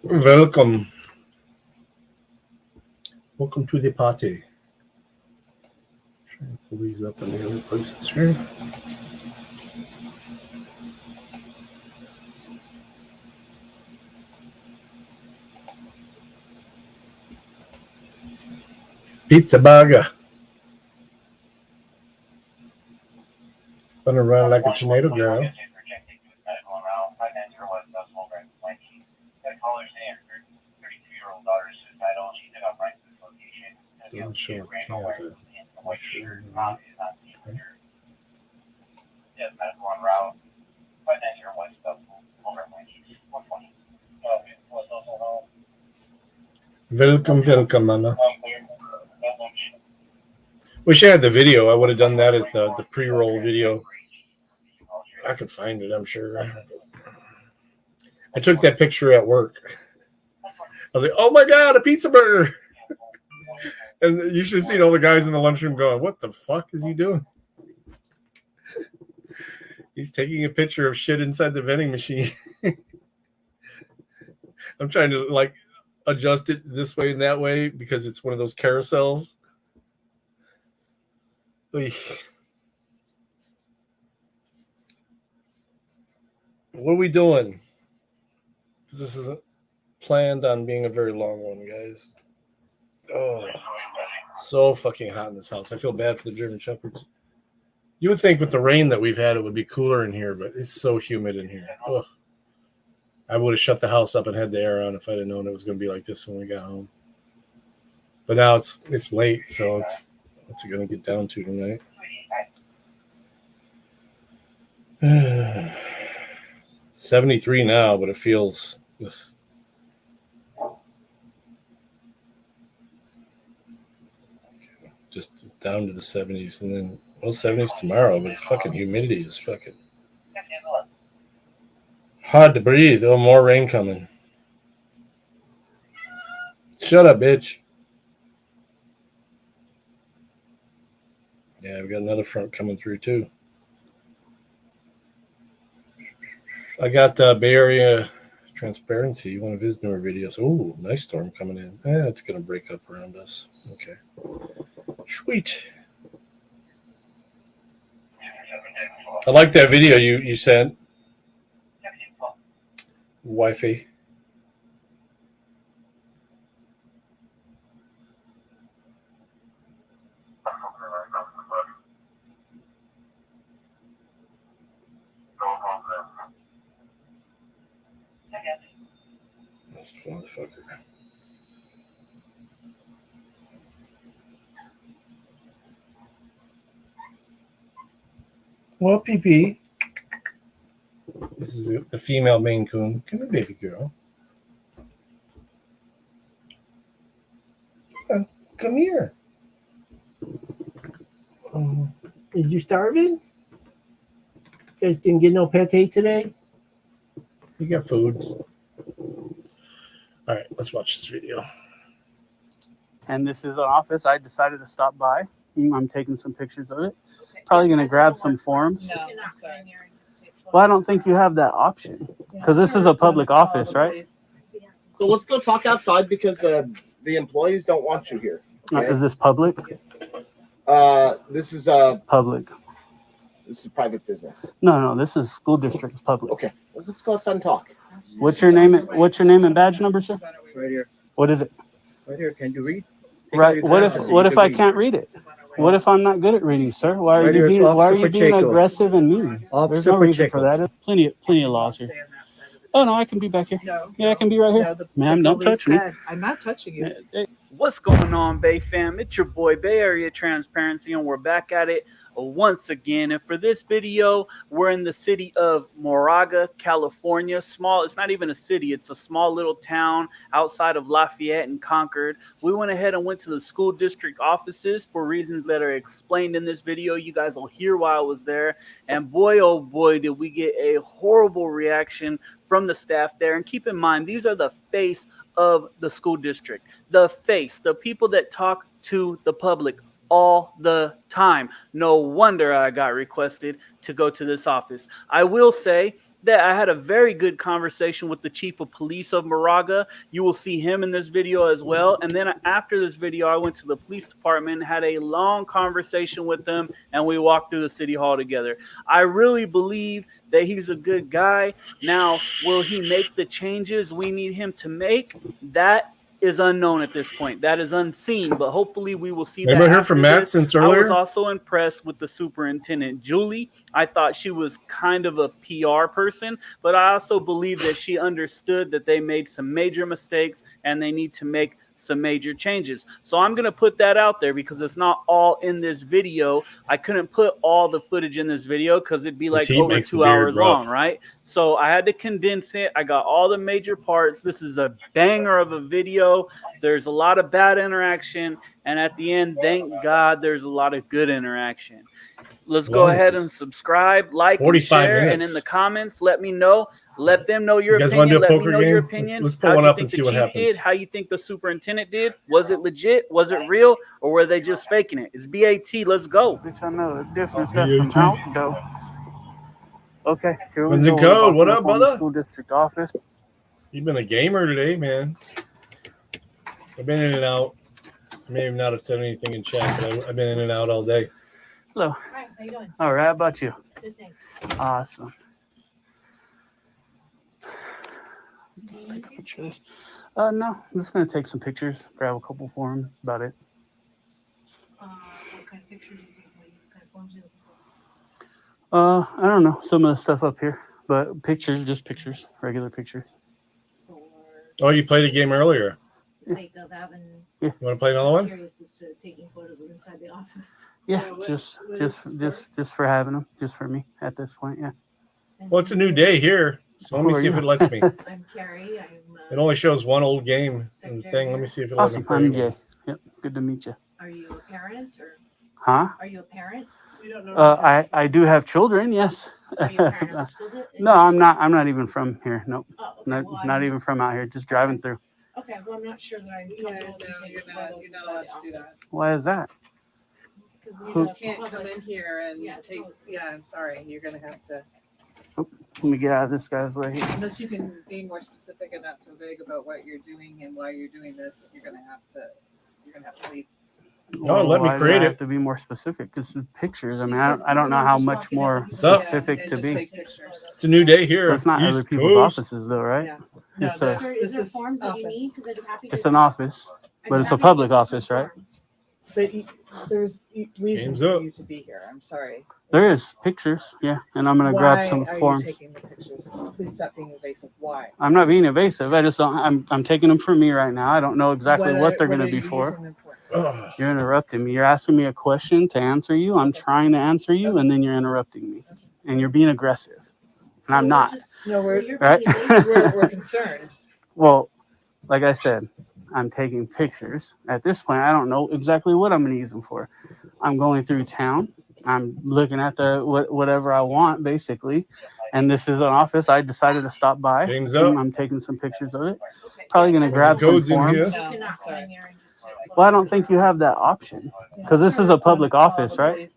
Welcome. Welcome to the party. Trying to pull these up in the other places here. Pizza burger. Gonna run like a tornado girl. Doesn't show it's Canada. Welcome, mama. Wish I had the video. I would have done that as the pre-roll video. I could find it, I'm sure. I took that picture at work. I was like, oh my God, a pizza burger. And you should have seen all the guys in the lunchroom going, what the fuck is he doing? He's taking a picture of shit inside the vending machine. I'm trying to like adjust it this way and that way because it's one of those carousels. What are we doing? This isn't planned on being a very long one, guys. Oh, so fucking hot in this house. I feel bad for the German Shepherds. You would think with the rain that we've had, it would be cooler in here, but it's so humid in here. Ugh. I would have shut the house up and had the air on if I'd have known it was going to be like this when we got home. But now it's late, so what's it going to get down to tonight? 73 now, but it feels just down to the 70s, and then 70s tomorrow, but it's fucking humidity is fucking hard to breathe. Oh, more rain coming. Shut up, bitch. Yeah, we got another front coming through too. I got Bay Area Transparency, one of his newer videos. Oh, nice storm coming in. It's going to break up around us. Okay. Sweet. I like that video you sent. Wifey. That's motherfucker. Well, PP. This is the female Maine Coon. Come here, baby girl. Come here. Is you starving? You guys didn't get no pate today? You got food. All right, let's watch this video. And this is an office. I decided to stop by. I'm taking some pictures of it. Probably going to grab some forms. No, Well, I don't think you have that option because this is a public office, right? So let's go talk outside because the employees don't want you here. Okay? Is this public? This is Public. This is private business. No, this is school district public. Okay, well, let's go outside and talk. What's your name? What's your name and badge number, sir? Right here. What is it? Right here. Can you read? Right. What if I can't read it? What if I'm not good at reading, sir? Why are you being aggressive and mean? There's no reason for that. Plenty of laws here. Oh no, I can be back here. Yeah, I can be right here. Ma'am, don't touch me. I'm not touching you. What's going on, Bay fam? It's your boy, Bay Area Transparency, and we're back at it once again. And for this video, we're in the city of Moraga, California. It's not even a city. It's a small little town outside of Lafayette and Concord. We went ahead and went to the school district offices for reasons that are explained in this video. You guys will hear why I was there. And boy, oh boy, did we get a horrible reaction from the staff there. And keep in mind, these are the face of the school district, the people that talk to the public all the time. No wonder I got requested to go to this office. I will say that I had a very good conversation with the chief of police of Moraga. You will see him in this video as well. And then after this video, I went to the police department, had a long conversation with them, and we walked through the city hall together. I really believe that he's a good guy. Now, will he make the changes we need him to make? That is unknown at this point. That is unseen, but hopefully we will see that. Anybody heard from after Matt this. since I was earlier? also impressed with the superintendent, Julie. I thought she was kind of a PR person, but I also believe that she understood that they made some major mistakes and they need to make some major changes. So I'm going to put that out there because it's not all in this video. I couldn't put all the footage in this video because it'd be like heat over makes the 2 beard hours rough. long, right? So I had to condense it. I got all the major parts. This is a banger of a video. There's a lot of bad interaction, and at the end, thank God there's a lot of good interaction. Let's go ahead and subscribe, like, and 45 share, and in minutes. the comments, let me know. Let them know your You guys wanna opinion. do a Let me poker know your game? opinion. Let's put How'd one you up think and the see what chief happens. did? How you think the superintendent did? Was it legit? Was it real? Or were they just faking it? It's BAT. Let's go. Bitch, I know the difference. That's some out, though. Okay, here we When's go. it go? We're What walking up, up on the brother? school district office. You've been a gamer today, man. I've been in and out. Maybe not have said anything in chat, but I've been in and out all day. Hello. Hi, how you doing? All right, how about you? Good, thanks. Awesome. Pictures. No, I'm just gonna take some pictures, grab a couple forms. That's about it. What kind of pictures you take? What kind of forms you looking for? I don't know some of the stuff up here, but pictures, just pictures, regular pictures. For Oh, you played a game earlier. the sake of having. You want to play another Just one? curious as to taking photos of inside the office. Yeah, what just is for having them, just for me at this point. Yeah. And Well, it's a new day here, so let Who me are see if you? it lets me. I'm Carrie. I'm. It only shows one old game and thing. Let me see if it lets me Awesome. play. I'm again. Jay. Yep. Good to meet you. Are you a parent or Huh? are you a parent? We don't know. I do have children. Yes. Are you a parent of the school? No, I'm not. I'm not even from here. Nope. Oh, okay. Not, Well, not even from out here. Just driving through. Okay, well, I'm not sure that I'm Yeah, comfortable no, with taking you're not- photos you're not inside allowed the to do that. office. Why is that? Because You this just is can't come public. in here and Yeah, it's take. public. Yeah, I'm sorry. You're gonna have to, Let me get out of this guy's way here. unless you can be more specific and not so vague about what you're doing and why you're doing this. You're gonna have to leave. No, let me Why do create I it. have to be more specific. Because the pictures. I mean, Because I don't know people how just much walking in more and What's up? specific and to just be. take pictures. It's a new day here. But it's not East other people's Coast. offices, though, right? Yeah. It's No, a- Is there, this is there is forms that you office. need? Because I'd be happy to. It's an office, I'd but be it's a happy to public get you some office, right? forms. But there's reason Game's for up. you to be here. I'm sorry. There is pictures, yeah, and I'm gonna grab some Why are forms. you taking the pictures? Please stop being evasive. Why? I'm not being evasive. I just don't. I'm taking them for me right now. I don't know exactly what they're gonna are be you for. using them for? Ugh. You're interrupting me. You're asking me a question to answer you. I'm trying to answer you, and then you're interrupting me, and you're being aggressive, and I'm Well, not. No, well, you're right? being evasive. we're concerned. Well, like I said, I'm taking pictures. At this point, I don't know exactly what I'm going to use them for. I'm going through town. I'm looking at whatever I want, basically. And this is an office. I decided to stop by. Game's up. I'm taking some pictures of it. Okay, Probably yeah, gonna that grab is some Codes in forms. here. You No, cannot sorry. come in here and just. Well, I don't think you have that option because this is a public office, right?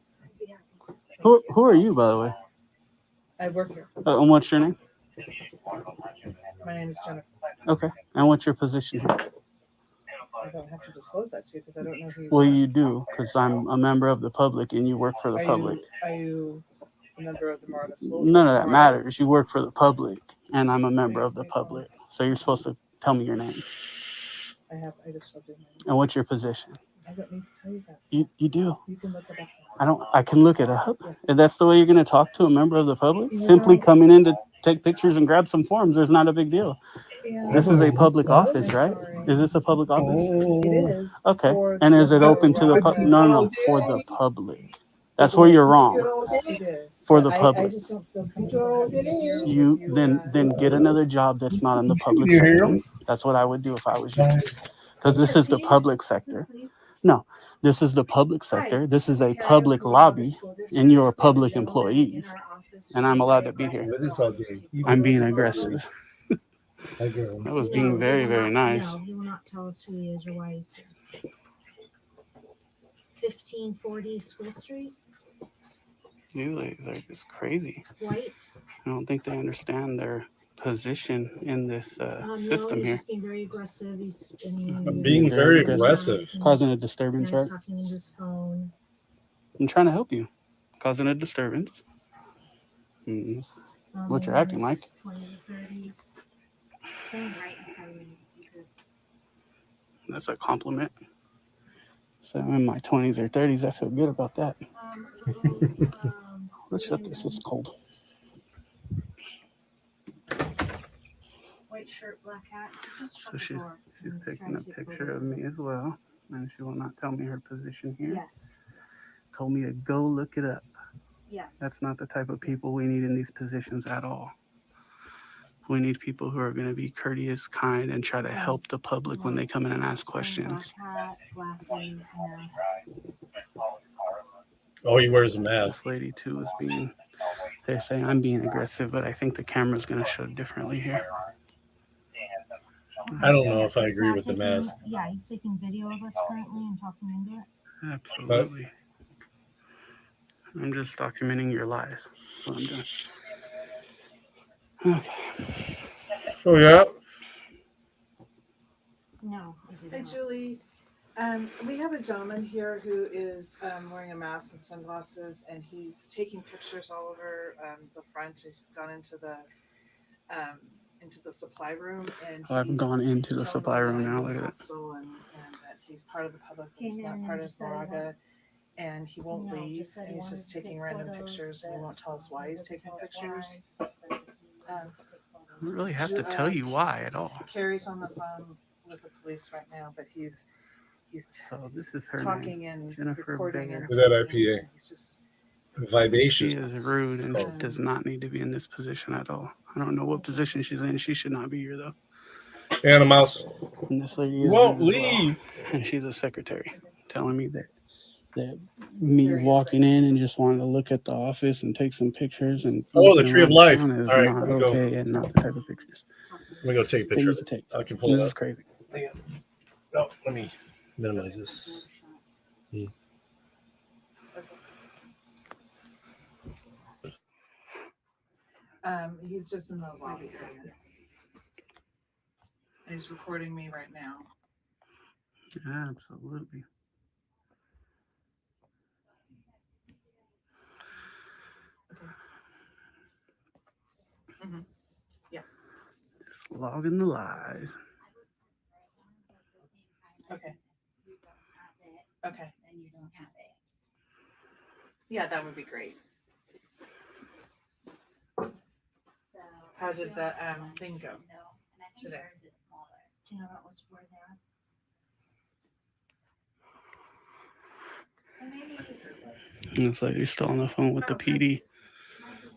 Who are you, by the way? I work here. And what's your name? My name is Jennifer. Okay. And what's your position here? I don't have to disclose that to you because I don't know who you Well, are. you do because I'm a member of the public and you work for the public. Are you a member of the Moraga School? None of that Moraga? matters. You work for the public, and I'm a member of the public. So you're supposed to tell me your name. I just told you my name. And what's your position? I don't need to tell you that. You do. You can look it up. I can look it up. If that's the way you're going to talk to a member of the public, You simply don't- coming in to take pictures and grab some forms, there's not a big deal. Yeah. This is a public office, I'm right? sorry. Is this a public office? It is. Okay. for And is the it open to the Moraga- public? No, for the public. That's where you're wrong. It is. For but the I public. just don't feel comfortable having you here with You you, then get another job that's not in the public You hear sector. him? That's what I would do if I was you. Because this Sir, is the can you public just sector. leave? This is the public sector. Hi, This is a Carrie public from Moraga lobby, School District. and you're We have a public gentleman employees, in our office and I'm being allowed very to be here. aggressive. That is all good. I'm being Photos of aggressive. photos. I go. That was No, being he very, will very not- nice. No, he will not tell us who he is or why he's here. 1540 School Street. These ladies are just crazy. White. I don't think they understand their position in this system no, he's here. just being very aggressive. He's Being very aggressive. Causing a disturbance, he's right? talking into his phone. I'm trying to help you. Causing a disturbance. Mm. What you're acting like. 20s or 30s. Saying right in front of me. That's a compliment. So I'm in my 20s or 30s. I feel good about that. Let's shut this. It's cold. White shirt, black hat. Just shut So the she's door. taking a picture of me as well. And she will not tell me her position here. Yes. Told me to go look it up. Yes. That's not the type of people we need in these positions at all. We need people who are going to be courteous, kind, and try to help the public when they come in and ask questions. Black hat, glasses, mask. Oh, he wears a mask. This lady too is being. They're saying I'm being aggressive, but I think the camera's going to show differently here. I don't know if I agree with the mask. Yeah, he's taking video of us currently and talking into it. Absolutely. I'm just documenting your lies. That's what I'm doing. Okay. Oh yeah. No. Hey, Julie. We have a gentleman here who is wearing a mask and sunglasses, and he's taking pictures all over the front. He's gone into the supply room, and I've gone into the telling supply room everyone now. Look at it. hostile and that he's part of the public, but he's not part of Moraga, and he won't leave. And he's just taking random pictures, and he won't tell us why he's taking pictures. I don't really have to tell you why at all. Carrie's on the phone with the police right now, but he's So this is her talking name, and Jennifer recording Bayer. and With that recording, IPA. and he's just She Vivacious. is rude and she does not need to be in this position at all. I don't know what position she's in. She should not be here though. And a mouse. And this lady is Won't rude as well. leave. And she's a secretary telling me that me walking in and just wanting to look at the office and take some pictures and Oh, the tree of life. is All right, not let me go. okay and not the type of pictures Let me go take a that picture you of can it. take. I can pull This it is up. crazy. Oh, let me minimize this. he's just in the lobby. And he's recording me right now. Absolutely. Okay. Mm-hmm. Yeah. Just logging the lies. Okay. Okay. Yeah, that would be great. How did the thing go today? Do you know about what's where they are? Looks like he's still on the phone with the PD,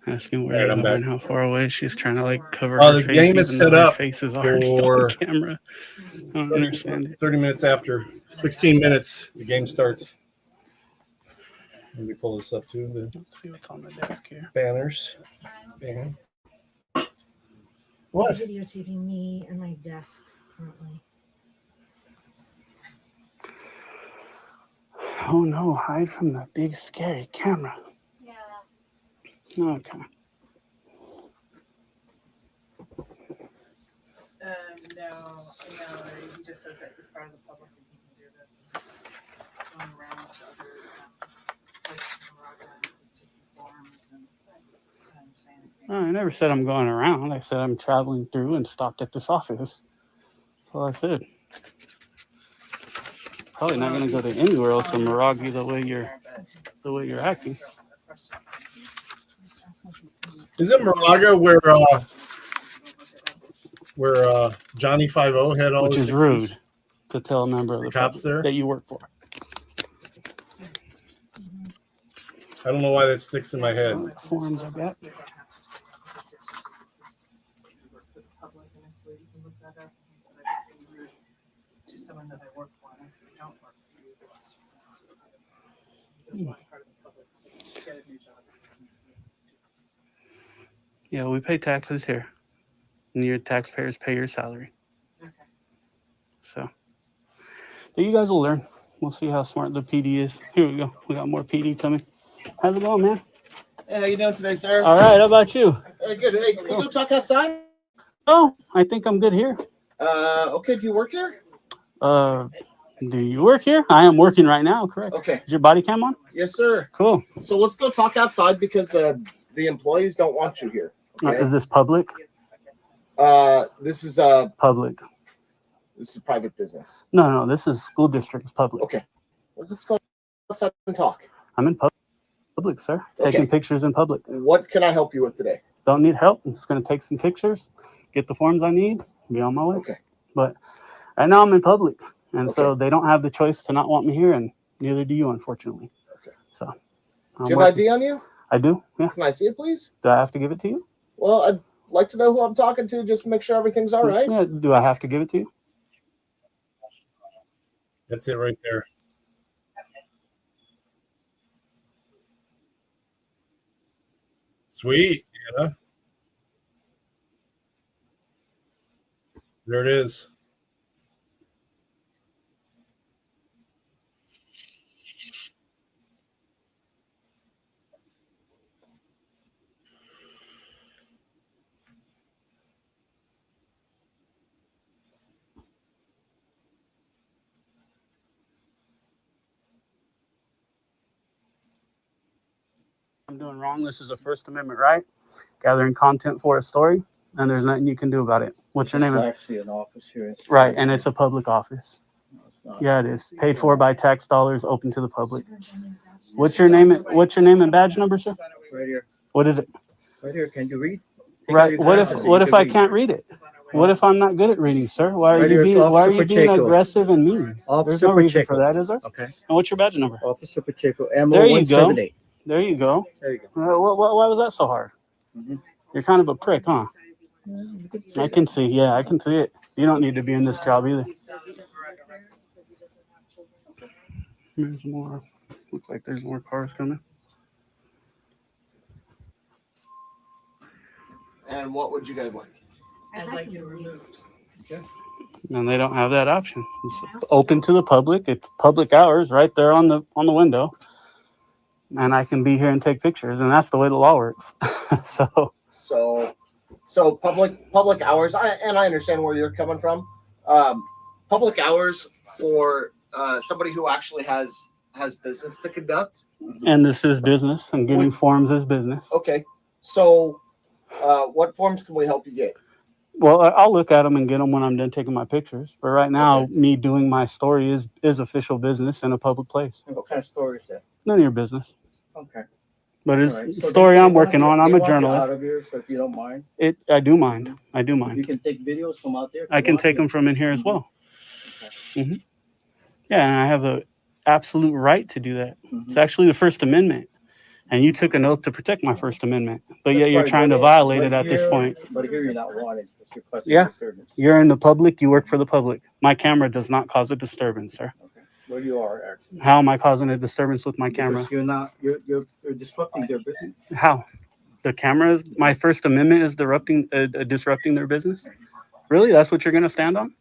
asking where All right, they I'm are back. and how far away. She's trying to like cover The her face, game is even set though her up face is already for on camera. I don't understand it. 30 minutes after, 16 minutes, the game starts. Let me pull this up too. The Let's see what's on the desk here. banners. Bam. What? He's videotaping me and my desk currently. Oh no, hide from the big scary camera. Yeah. Okay. No, he just says that he's part of the public and he can do this. And he's just going around to other places in Moraga and he's taking forms and saying things. I never said I'm going around. I said I'm traveling through and stopped at this office. That's all I said. Probably not going to go to anywhere else in Moraga the way you're acting. Is it Moraga where Johnny 5-0 had all Which his is rude to tell a member of the cops public there that you work for. I don't know why that sticks in my head. Forms I got. Someone that I work for, and I said, I don't work for you. He goes, well, I'm part of the public, so you get a new job. Yeah, we pay taxes here. And your taxpayers pay your salary. Okay. So, but you guys will learn. We'll see how smart the PD is. Here we go. We got more PD coming. How's it going, man? Hey, how you doing today, sir? All right, how about you? Good. Hey, can we go talk outside? Oh, I think I'm good here. Okay. Do you work here? Do you work here? I am working right now, correct? Okay. Is your body cam on? Yes, sir. Cool. So let's go talk outside because the employees don't want you here. Okay? Is this public? This is Public. This is private business. No, this is school district's public. Okay. Well, let's go outside and talk. I'm in public, sir. Okay. Taking pictures in public. What can I help you with today? Don't need help. I'm just going to take some pictures, get the forms I need, be on my way. Okay. But right now I'm in public, and so Okay. they don't have the choice to not want me here, and neither do you, unfortunately. Okay. So. Do you have ID on you? I do, yeah. Can I see it, please? Do I have to give it to you? Well, I'd like to know who I'm talking to just to make sure everything's all right. Yeah, do I have to give it to you? That's it right there. Sweet, Anna. There it is. I'm doing wrong. This is a First Amendment right. Gathering content for a story, and there's nothing you can do about it. What's your name? It's actually an office here. Right, and it's a public office. No, it's not. Yeah, it is. Paid for by tax dollars, open to the public. What's your name? What's your name and badge number, sir? Right here. What is it? Right here. Can you read? Take out Right. your What glasses if so what you if can I can't read it? It's on our way. What if I'm not good at reading, sir? Why are Right you here, being it's why are you Officer being Pacheco. aggressive and mean? There's Officer no reason for Pacheco. that, is there? Okay. And what's your badge number? Officer Pacheco. There MO you go. 178. There you go. There you go. Why was that so hard? Mhm. You're kind of a prick, huh? I can see. Yeah, I can see it. You don't need to be in this job either. He says he doesn't work there. He says he doesn't have children. There's more. Looks like there's more cars coming. And what would you guys like? I'd like you removed. And they don't have that option. It's open to the public. It's public hours right there on the window. And I can be here and take pictures, and that's the way the law works. So public hours. I understand where you're coming from. Public hours for somebody who actually has business to conduct. And this is business, and getting forms is business. Okay. So what forms can we help you get? Well, I'll look at them and get them when I'm done taking my pictures. But right now, Okay. me doing my story is official business in a public place. What kind of story is that? None of your business. Okay. But it's All right. the So story they I'm want working you- on. they I'm a want you journalist. Out of here, so if you don't mind, I do mind. I do you mind. can take videos from out there. if I you can want take to. them from in here as Mhm. well. Yeah, and I have a absolute right to do that. It's Mhm. actually the First Amendment. And you took an oath to protect my First Amendment. But yet That's you're right, trying to but violate it but at this here- point. But here you're not wanted. It's your question Yeah. disturbance. You're in the public, you work for the public. My camera does not cause a disturbance, sir. Okay. Where you are actually. How am I causing a disturbance with my camera? Because you're not. You're disrupting their business. How? The camera is my First Amendment is disrupting their business? Really? That's what you're going to stand on?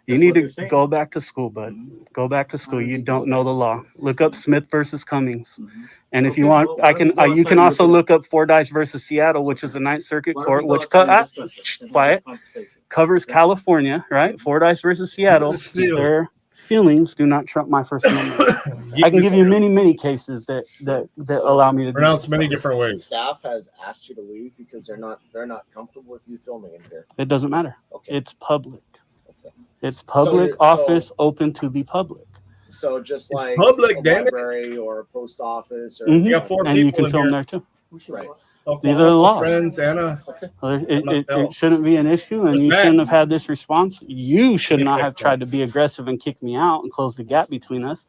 You That's need what to they're saying. go back to school, bud. Go back to school. You don't know the law. Look up Smith versus Cummings. Mhm. And if you Okay, want, well, I why don't can. we go You can outside and also look look up Fordyce versus Seattle, which is the Ninth Circuit Why don't Court, we go which outside and discuss it and have quiet a conversation? covers California, right? Fordyce versus Seattle. Steal. Their feelings do not trump my First Amendment. I can give you many cases that allow me to do Pronounce this. many different ways. Staff has asked you to leave because they're not comfortable with you filming in here. It doesn't matter. Okay. It's public. Okay. It's public so- office open to be public. So just It's like public, a damn it. library or a post office or Mhm. You got four And you people can in film here. there too. right. These are the laws. Friends, Anna. Well, It must help. it shouldn't be an issue, and It's you fact. shouldn't have had this response. You should It's not fact. have tried to be aggressive and kick me out and close the gap between us.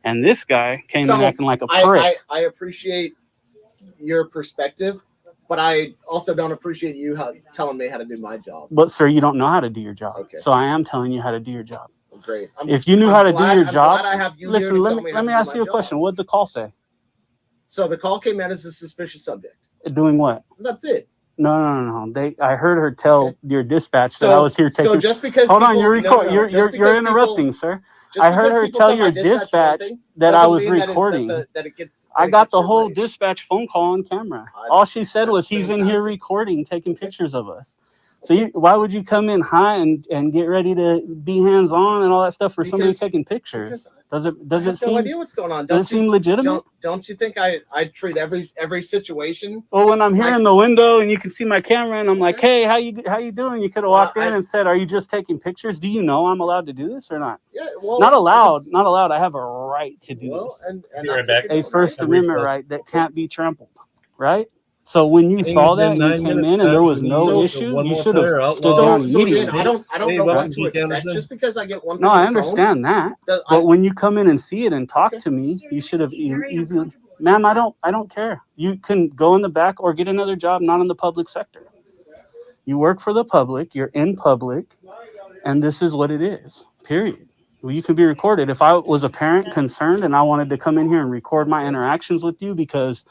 And this guy came So, in acting like a prick. I appreciate your perspective, but I also don't appreciate you telling me how to do my job. But sir, you don't know how to do your job. Okay. So I am telling you how to do your job. Great. If you knew how to do your job, glad I have you here listen. to Let tell me how to do ask my you a job. question. What did the call say? So the call came in as a suspicious subject. Doing what? That's it. I heard her tell Okay. your dispatch that I was here taking. So just because Hold on, people- you're no, no, recording. no, just You're because interrupting, people- sir. just I heard because her people tell my your dispatch one dispatch thing that I doesn't was mean that recording. that it gets. I that it got gets the whole relayed. dispatch phone call on camera. I- All she said was, that's he's in here fantastic. recording, taking pictures of us. So why would you come in high and get ready to be hands on and all that stuff for somebody Because- taking pictures? because Does I it have no seem idea what's going on. does it seem legitimate? Don't you think I treat every situation? Well, when I'm here like- in the window and you can see my camera and I'm like, Okay. hey, how you doing? You could have walked in and said, are you just taking pictures? Do you know I'm allowed to do this or not? Yeah, well, Not allowed. it's- Not allowed. I have a right to do Well, this. and Be right that's back. what you're A doing, First A Amendment refill. right that can't be trampled, right? So when you Things saw in that and you 9 came minutes, in and there guys. was We no need issue, one you more should have player, stood outlaw. down So again, immediately. I don't Hey, know welcome, what to Pete expect Anderson. just because I get one. No, thing I on the phone, understand that. that But I- when you come in and see it and talk Okay. to me, Sir, you you're should have making me very easily, uncomfortable. ma'am, I don't care. You can go in the back or get another job, not in the public sector. You work for the public, you're in public, and this is what it is, period. Well, you can be recorded. If I was a parent concerned and I wanted to come in here and record my interactions with you because,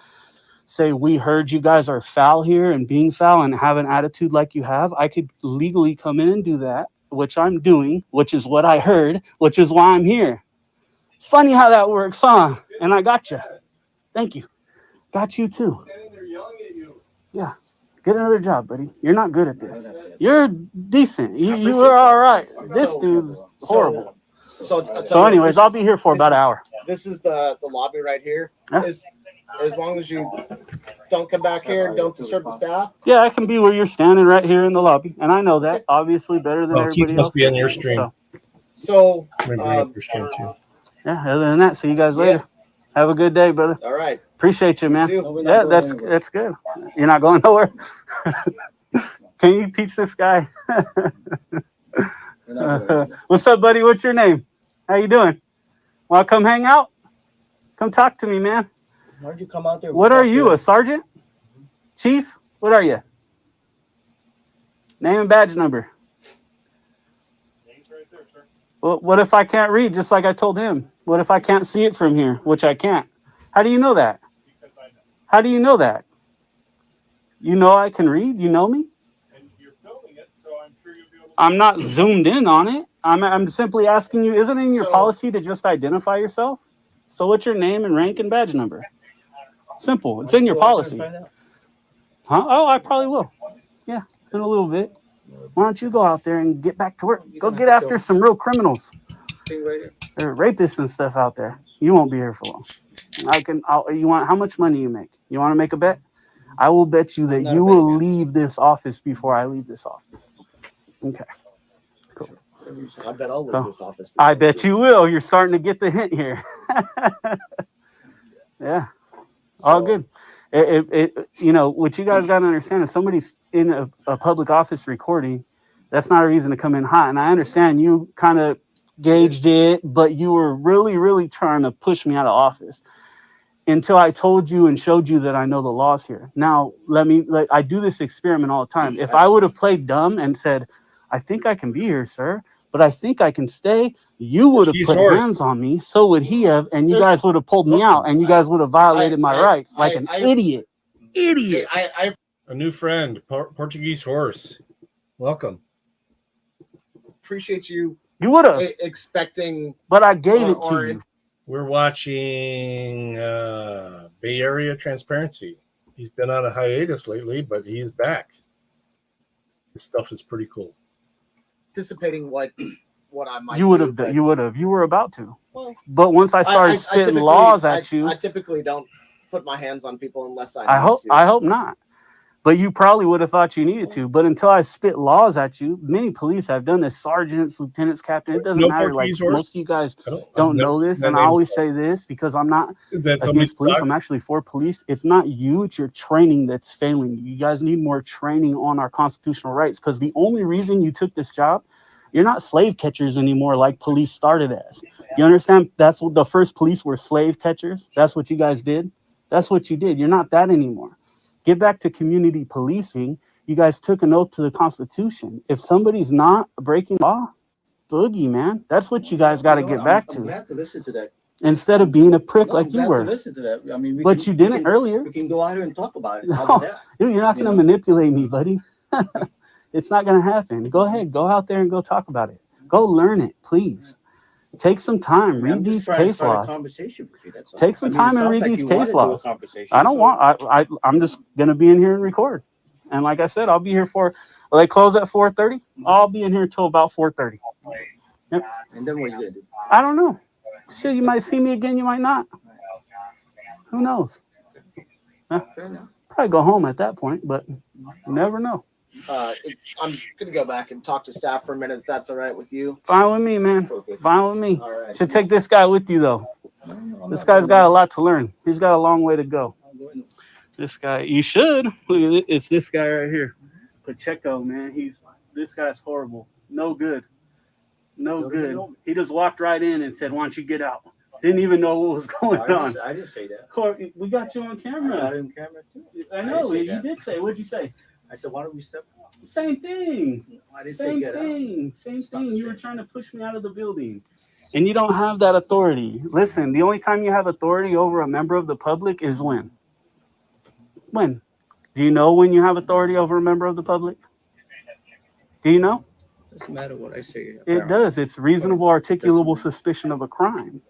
say, we heard you guys are foul here and being foul and have an attitude like you have, I could legally come in and do that, which I'm doing, which is what I heard, which is why I'm here. Funny how that works, huh? And I got you. Thank you. Got you too. Yeah. Get another job, buddy. You're not good at this. You're decent. You were all right. This So- dude's horrible. So anyways, I'll be here for about an hour. This is the lobby right here. Yeah. As long as you don't come back here and don't disturb the staff. Yeah, I can be where you're standing right here in the lobby. And I know that, obviously, better than Oh, everybody Keith must else. be on your stream. So, So Let me bring up your stream too. yeah, other than that, see you guys later. Have a good day, brother. all right. Appreciate you, man. too. No, we're not Yeah, going that's anywhere. that's good. You're not going nowhere. Can you teach this guy? We're not going anywhere. What's up, buddy? What's your name? How you doing? Want to come hang out? Come talk to me, man. Why'd you come out there? What are you, a sergeant? Chief? What are you? Name and badge number. Well, what if I can't read, just like I told him? What if I can't see it from here, which I can't? How do you know that? How do you know that? You know I can read? You know me? I'm not zoomed in on it. I'm simply asking you, isn't it in your So- policy to just identify yourself? So what's your name and rank and badge number? Simple. It's in your Go out there policy. and find out. Huh? Oh, I probably will. Yeah, in a little bit. Why don't you go out there and get back to work? Go get after some real criminals. Thing right here. There are rapists and stuff out there. You won't be here for long. You want, how much money you make? You want to make a bet? I will bet you that Not a you bet, will man. leave this office before I leave this office. Okay. I bet I'll leave So, this office. I bet you will. You're starting to get the hint here. Yeah. All good. You know, what you guys got to understand is somebody's in a public office recording. That's not a reason to come in hot. And I understand you kind of gauged it, but you were really, really trying to push me out of office until I told you and showed you that I know the laws here. Now, I do this experiment all the time. If I would have played dumb and said, I think I can be here, sir, but I think I can stay, you would have He's put yours. hands on me. So would he have, and you guys would have pulled me out, and you guys would have violated my rights like an idiot. Idiot. I A new friend, Portuguese horse. Welcome. appreciate you You would have, expecting. but I gave it or to you. We're watching Bay Area Transparency. He's been on a hiatus lately, but he's back. His stuff is pretty cool. Anticipating what I might. You would do, have. but- You would have. You were about to. Well, But once I started spitting typically- laws at you, I typically don't put my hands on people unless I. I need hope. to. I hope not. But you probably would have thought you needed to. But until I spit laws at you, many police have done this. Sergeants, lieutenants, captain. It doesn't No matter. Like Portuguese horse? most of you guys I've don't never know seen this, that and I name. always say this because I'm not Is that somebody's against police. dog? I'm actually for police. It's not you. It's your training that's failing. You guys need more training on our constitutional rights. Because the only reason you took this job, you're not slave catchers anymore, like police started as. You understand? That's what the first police were, slave catchers. That's what you guys did. That's what you did. You're not that anymore. Get back to community policing. You guys took an oath to the Constitution. If somebody's not breaking law, boogie, man. That's what you guys got to get back I'm to. glad to listen to that. instead of being a prick No, like I'm you glad to were. listen to that. I mean, But you didn't earlier. We can go out here and talk about it. How No, about that? you're not going to You know? manipulate me, buddy. It's not going to happen. Go ahead. Go out there and go talk about it. Go learn it, please. Take some time. I mean, Read I'm just these trying to case start a laws. conversation with you. That's all. Take some I mean, time it and sounds read like these you case wanna do a laws. conversation, I don't so- want. I'm just going to be in here and record. And like I said, I'll be here for. Well, they close at 4:30. I'll be in here till about 4:30. Yep. And then what you gonna do? I don't know. Shit, you might see me again. You might not. Who knows? Fair enough. Probably go home at that point, but you never know. I'm gonna go back and talk to staff for a minute if that's all right with you. Fine with me, man. Perfect. Fine with me. All right. Should take this guy with you though. I'm This not guy's going got a to- lot to learn. He's got a long way to go. I'm going to- This guy, you should. Look at it. It's this guy right here, Pacheco. Man, this guy's horrible. No good. No good. He just walked right in and said, "Why don't you get out?" Didn't even know what was going on. I didn't say that. Corey, we got you on I got camera. it on camera too. I know say you that. did say. What'd you say? I said, why don't we step out? Same thing. I didn't say Same get out. thing. Same It's not thing. the You were same. trying to push me out of the building. And you don't have that authority. Listen, the only time you have authority over a member of the public is when? When? Do you know when you have authority over a member of the public? Do you know? Doesn't matter what I say. It does. It's reasonable, articulable suspicion of a crime.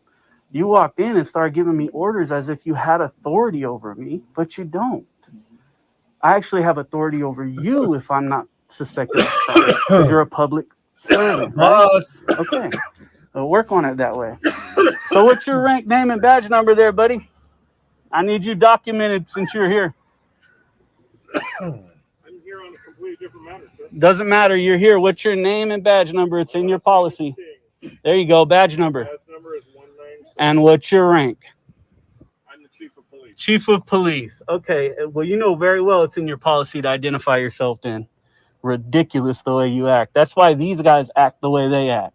You walked in and started giving me orders as if you had authority over me, but you don't. I actually have authority over you if I'm not suspected of crime, because you're a public servant, right? Okay. We'll work on it that way. So what's your rank, name, and badge number there, buddy? I need you documented since you're here. I'm here on a completely different matter, sir. Doesn't matter. You're here. What's your name and badge number? It's in your policy. There you go. Badge number. Badge number is 197. And what's your rank? I'm the chief of police. Chief of police. Okay. Well, you know very well it's in your policy to identify yourself then. Ridiculous the way you act. That's why these guys act the way they act.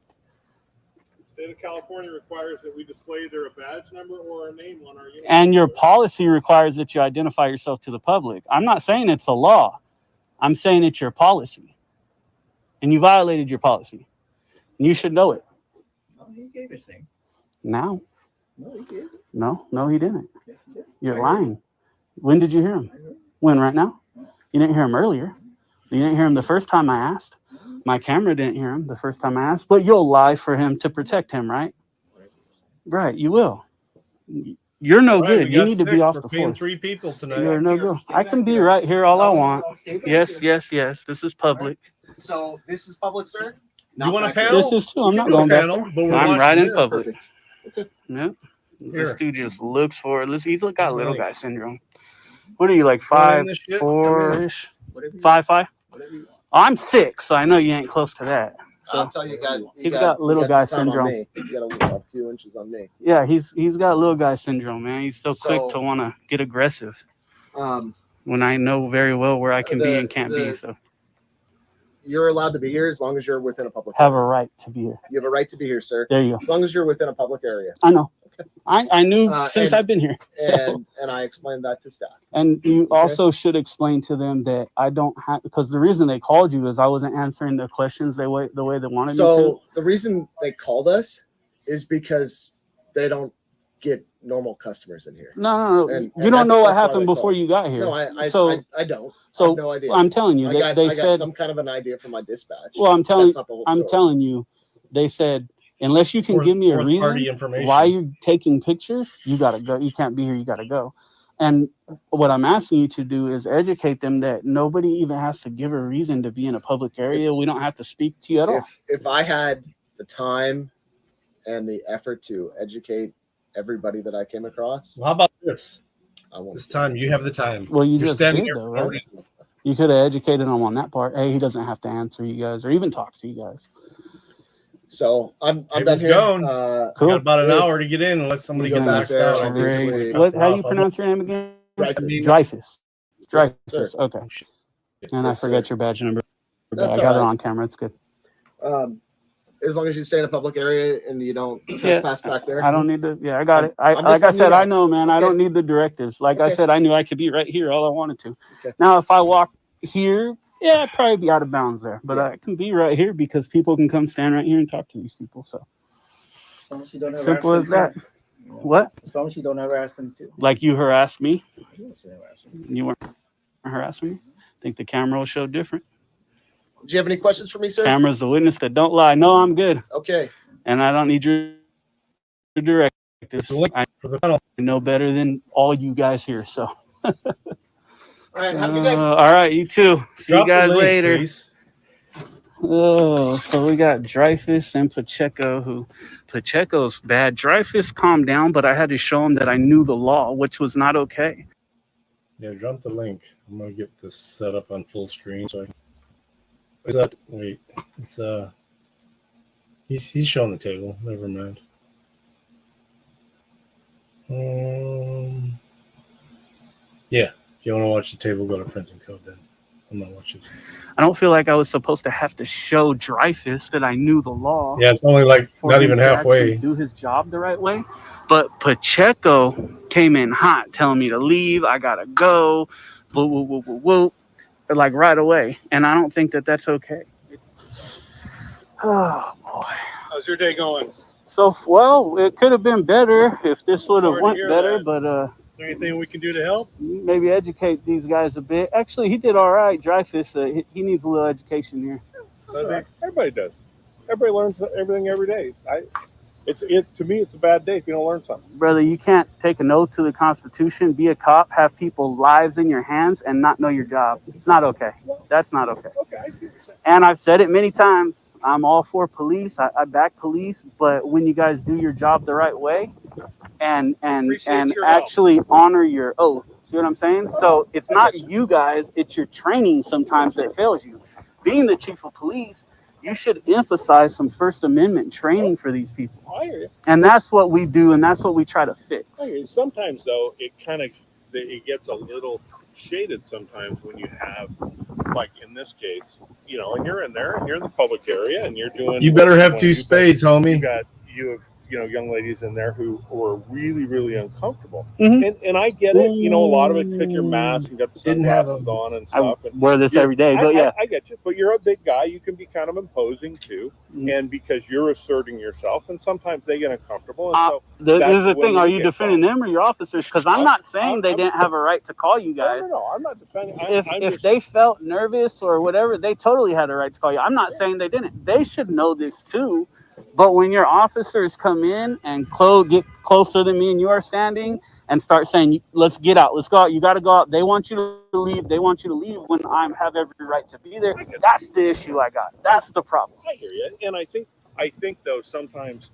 The state of California requires that we display either a badge number or a name on our uniform. And your policy requires that you identify yourself to the public. I'm not saying it's a law. I'm saying it's your policy. And you violated your policy. And you should know it. No, he gave his name. Now. No, he gave it. No, he didn't. Yeah, he did. You're lying. When did you hear him? I heard. When, right now? You didn't hear him earlier. You didn't hear him the first time I asked. My camera didn't hear him the first time I asked. But you'll lie for him to protect him, right? Right, you will. You're no good. You need to be off the paying force. 3 people tonight. You're no here. good. Stay I back can be here. right here all I No, no, want. no, stay back Yes, here. yes. This is public. So this is public, sir? You want a back here. panel? This is too. I'm You not can do a going back panel, there. but we're I'm watching right in this. public. Perfect. Yep. Here. This dude just looks for it. He's got little Right. guy syndrome. What are you, like Wanna end 5'4" this shit? Come in. ish? Whatever you 5'5"? whatever you want. I'm 6, so I know you ain't close to that. I'll So tell you, guys. He's got little guy some time on syndrome. me. You got a few inches on me. yeah, he's got little guy syndrome, man. He's so quick So- to want to get aggressive Um, when I know very well where I can be and can't be. the- So you're allowed to be here as long as you're within a public have area. a right to be here. You have a right to be here, sir. There you go. As long as you're within a public area. I know. I knew since and- I've been here. So. And I explained that to staff. And you Okay. also should explain to them that I don't have, because the reason they called you is I wasn't answering their questions the way they wanted me to. So the reason they called us is because they don't get normal customers in here. No. And You don't that's- know what that's why happened they before called. you got here. No, I so don't. I so have no idea. I'm telling you, I they got said, some kind of an idea from my dispatch. well, I'm telling Story. you, they said, unless you can give me a Fourth-party reason information. why you're taking pictures, you gotta go. You can't be here. You gotta go. And what I'm asking you to do is educate them that nobody even has to give a reason to be in a public area. We don't have to speak to you at all. If I had the time and the effort to educate everybody that I came across, Well, how about this? I won't. This time you have the time. Well, you You're just standing did, here though, for no right? reason. You could have educated him on that part. Hey, he doesn't have to answer you guys or even talk to you guys. So I'm done Table's here. gone. Cool. Got about an If- hour to get in unless somebody You gets go back knocked there, out. obviously. What? How do you pronounce your name again? Dreyfus. Dreyfus. Yes, Dreyfus. sir. Okay. And I Yes, forgot sir. your badge number. That's I got it all right. on camera. It's good. As long as you stay in a public area and you don't trespass back there. I don't need to. Yeah, I got it. I'm Like just I letting said, you I know. know, man. I Okay. don't need the directives. Like I Okay. said, I knew I could be right here all I wanted to. Okay. Now, if I walk here, yeah, I'd probably be out of bounds there. But Yeah. I can be right here because people can come stand right here and talk to these people. So As long as you don't have simple as that. What? As long as you don't harass them too. Like you harassed me? You don't say harass them. You weren't harassing me? Think the camera will show different? Do you have any questions for me, sir? Camera's the witness that don't lie. No, I'm good. Okay. And I don't need your directives. I know better than all you guys here. So, All right. Have a good day. all right, you too. See Drop you the guys link, later. please. Oh, so we got Dreyfus and Pacheco. Who Pacheco's bad. Dreyfus calmed down, but I had to show him that I knew the law, which was not okay. Yeah, drop the link. I'm gonna get this set up on full screen so I can. Is that wait? It's he's showing the table. Never mind. Yeah. If you want to watch the table, go to Friends and Code then. I'm not watching. I don't feel like I was supposed to have to show Dreyfus that I knew the law. Yeah, it's only like for not him even to halfway. actually do his job the right way. But Pacheco came in hot, telling me to leave. I gotta go. Whoop, whoop, whoop, whoop, whoop. Like right away, and I don't think that that's okay. Oh boy. How's your day going? So well, it could have been better if this would have Sorry to went hear better, that. but Is there anything we can do to help? maybe educate these guys a bit. Actually, he did all right. Dreyfus, he needs a little education here. Everybody does. Everybody learns everything every day. To me, it's a bad day if you don't learn something. Brother, you can't take an oath to the Constitution, be a cop, have people's lives in your hands, and not know your job. It's not okay. That's not okay. Okay, I see what you're saying. And I've said it many times. I'm all for police. I back police, but when you guys do your job the right way and Appreciate your help. actually honor your oath. See what I'm saying? So it's not you guys, it's your training sometimes that fails you. Being the chief of police, you should emphasize some First Amendment training for these people. I hear you. And that's what we do, and that's what we try to fix. I hear you. Sometimes, though, it gets a little shaded sometimes when you have, like in this case, and you're in there and you're in the public area and you're doing. You better have two spades, homie. You have young ladies in there who are really, really uncomfortable. Mhm. And I get it. A lot of it because you're masked and got the Didn't have sunglasses on and I stuff. And wear this every day, but yeah. I get you. But you're a big guy. You can be kind of imposing too. Mhm. And because you're asserting yourself, and sometimes they get uncomfortable. And so This that's is the when thing. we Are you get defending them or your officers? Because I'm not saying they I'm- didn't have a right to call you guys. No, I'm not defending. If they felt nervous or whatever, they totally had a right to call you. I'm not saying they didn't. They should know this too. But when your officers come in and get closer than me and you are standing and start saying, let's get out, let's go out, you got to go out. They want you to leave. They want you to leave when I have every right to be there. That's the issue I got. That's the problem. I hear you, and I think though sometimes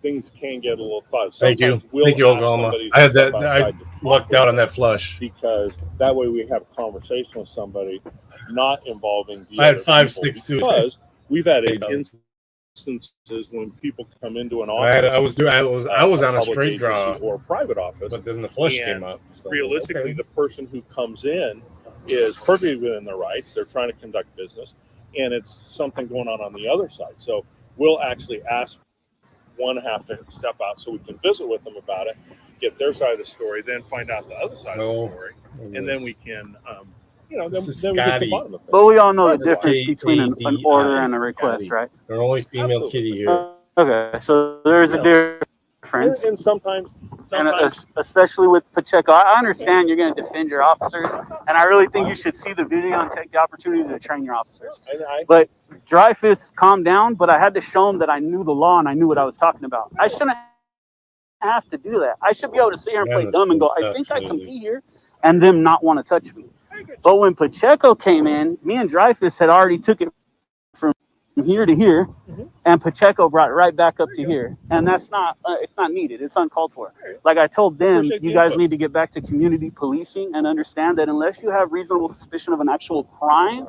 things can get a little clouded. Thank you. Sometimes we'll Thank you, ask Oklahoma. somebody I had to that. step I outside to talk lucked with out on them that flush. because that way we have a conversation with somebody, not involving the I had other 5 people, sticks too. because we've had $8. instances when people come into an I office. was on a public straight agency draw, or a private office. but then the flush And came up. So, Realistically, okay. the person who comes in is perfectly within their rights. They're trying to conduct business, and it's something going on the other side. So we'll actually ask one half to step out so we can visit with them about it, get their side of the story, then find out the other side of the story, and then we can, then This is we get to the Scotty. bottom of it. But we all know the That's difference between an K-A-D-I, order and a request, Scotty. right? They're only female Absolutely. kitty here. Okay, so there's a difference. And sometimes And especially with Pacheco, I understand you're going to defend your officers, and I really think you should see the video and take the opportunity to train your officers. But Dreyfus calmed down, but I had to show him that I knew the law and I knew what I was talking about. I shouldn't have to do that. I should be able to sit here and play dumb and go, I think I can be here, and them not want to touch me. But when Pacheco came in, me and Dreyfus had already took it from here to here, and Pacheco brought it right back up to here, and that's not it's not needed. It's uncalled for. Like I told them, you guys need to get back to community policing and understand that unless you have reasonable suspicion of an actual crime,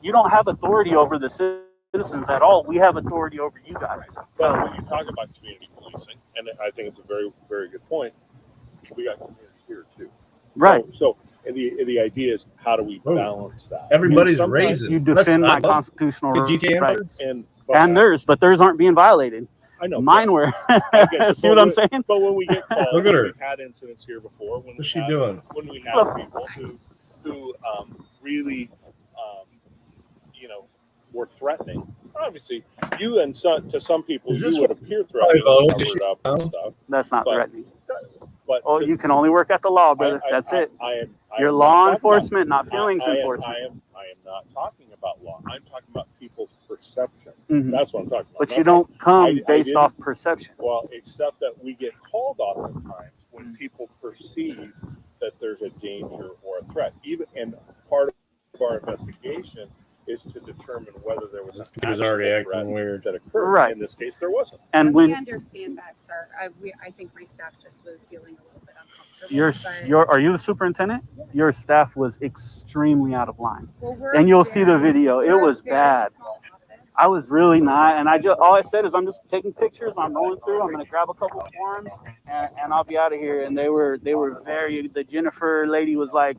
you don't have authority over the citizens at all. We have authority over you guys. So when you talk about community policing, and I think it's a very, very good point, we got community here too. Right. So the idea is, how do we balance that? Everybody's Sometimes raising. You defend my constitutional rights and theirs, but theirs aren't being violated. I know Mine were. See what I'm saying? But when we get calls, Look at her. we've had incidents here before. What's she doing? When we have people who really, were threatening obviously, you and to some people, Is this you would appear threatening, low? cover it up and stuff. That's not But- threatening. But Oh, to- you can only work at the law, brother. That's it. I You're am law not talking enforcement, not about- feelings I am enforcement. not talking about law. I'm talking about people's perception. Mhm. That's what I'm talking about. But I'm you not don't come I based didn't- off perception. Well, except that we get called oftentimes when people perceive that there's a danger or a threat. Even and part of our investigation is to determine whether there was This an kid is actual already acting threat weird. that occurred. Right. In this case, there wasn't. And We when understand that, sir. I think my staff just was feeling a little bit uncomfortable. are you the superintendent? Your staff was extremely out of line. Well, we're And you'll see the very- video. It we're a was very bad. small office. I was really not, and all I said is I'm just taking pictures. I'm rolling through. I'm gonna grab a couple of forms, and I'll be out of here. And they were very. The Jennifer lady was like,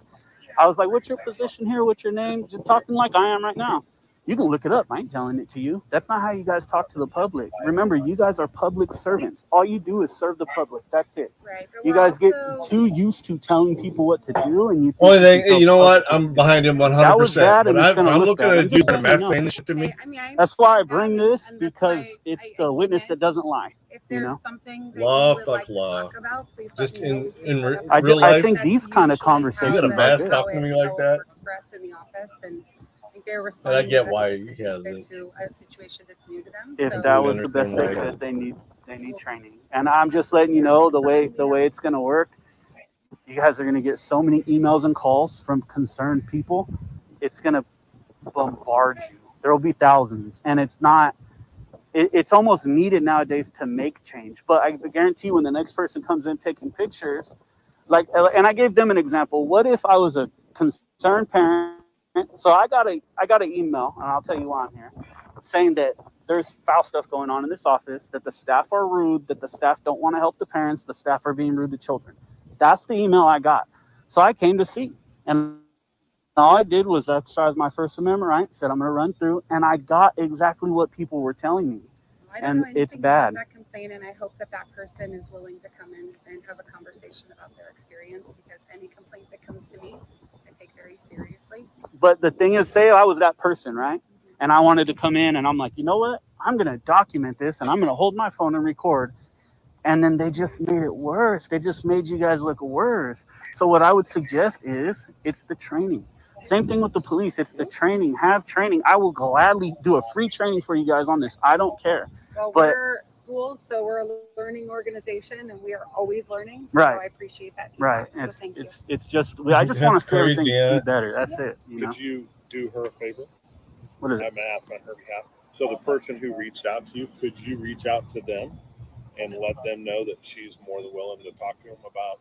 I was like, "What's your position here? What's your name?" Just talking like I am right now. You can look it up. I ain't telling it to you. That's not how you guys talk to the public. Remember, you guys are public servants. All you do is serve the public. That's it. Right, but You we're guys get also- too used to telling people what to do, and you think Only that thing, yourself you know what? public. I'm behind him That was 100%. bad, But and it's if gonna I'm look looking bad. at I'm a dude just with a letting you mask know. saying this shit to me, I That's why I understand bring that, this and that's because why it's I the came witness in. that doesn't lie. If you there's know? something that Law, you would fuck like law. to talk about, please Just let me know. in- We can in set re- up I, a just, real I life- think That's these kind of usually how conversations You got a it- are mask good. how talking to it- me like how it that? works for us in the office, and I think they're And I responding get to why us he has it. to a situation that's new to them. If so that we was the best they understand could, they need training. And I'm just letting you know the way it's gonna work. You guys are gonna get so many emails and calls from concerned people. It's gonna bombard you. There will be thousands, and it's not. It's almost needed nowadays to make change. But I guarantee when the next person comes in taking pictures, like, and I gave them an example. What if I was a concerned parent? So I got an email, and I'll tell you why I'm here, saying that there's foul stuff going on in this office, that the staff are rude, that the staff don't want to help the parents, the staff are being rude to children. That's the email I got. So I came to see, and all I did was exercise my First Amendment right, said I'm going to run through, and I got exactly what people were telling me. I don't and know anything it's bad. about that complaint, and I hope that that person is willing to come in and have a conversation about their experience, because any complaint that comes to me, I take very seriously. But the thing is, say I was that person, right? And I wanted to come in, and I'm like, you know what? I'm going to document this, and I'm going to hold my phone and record. And then they just made it worse. They just made you guys look worse. So what I would suggest is it's the training. Same thing with the police. It's the training. Have training. I will gladly do a free training for you guys on this. I don't care. Well, But- we're schools, so we're a learning organization, and we are always learning. So Right. I appreciate that. Right. feedback, So thank you. It's just I just want That's to see everything crazy, yeah. be better. That's it. You know Could you do her a favor? what is I'm it? going to ask on her behalf. So the person who reached out to you, could you reach out to them and let them know that she's more than willing to talk to them about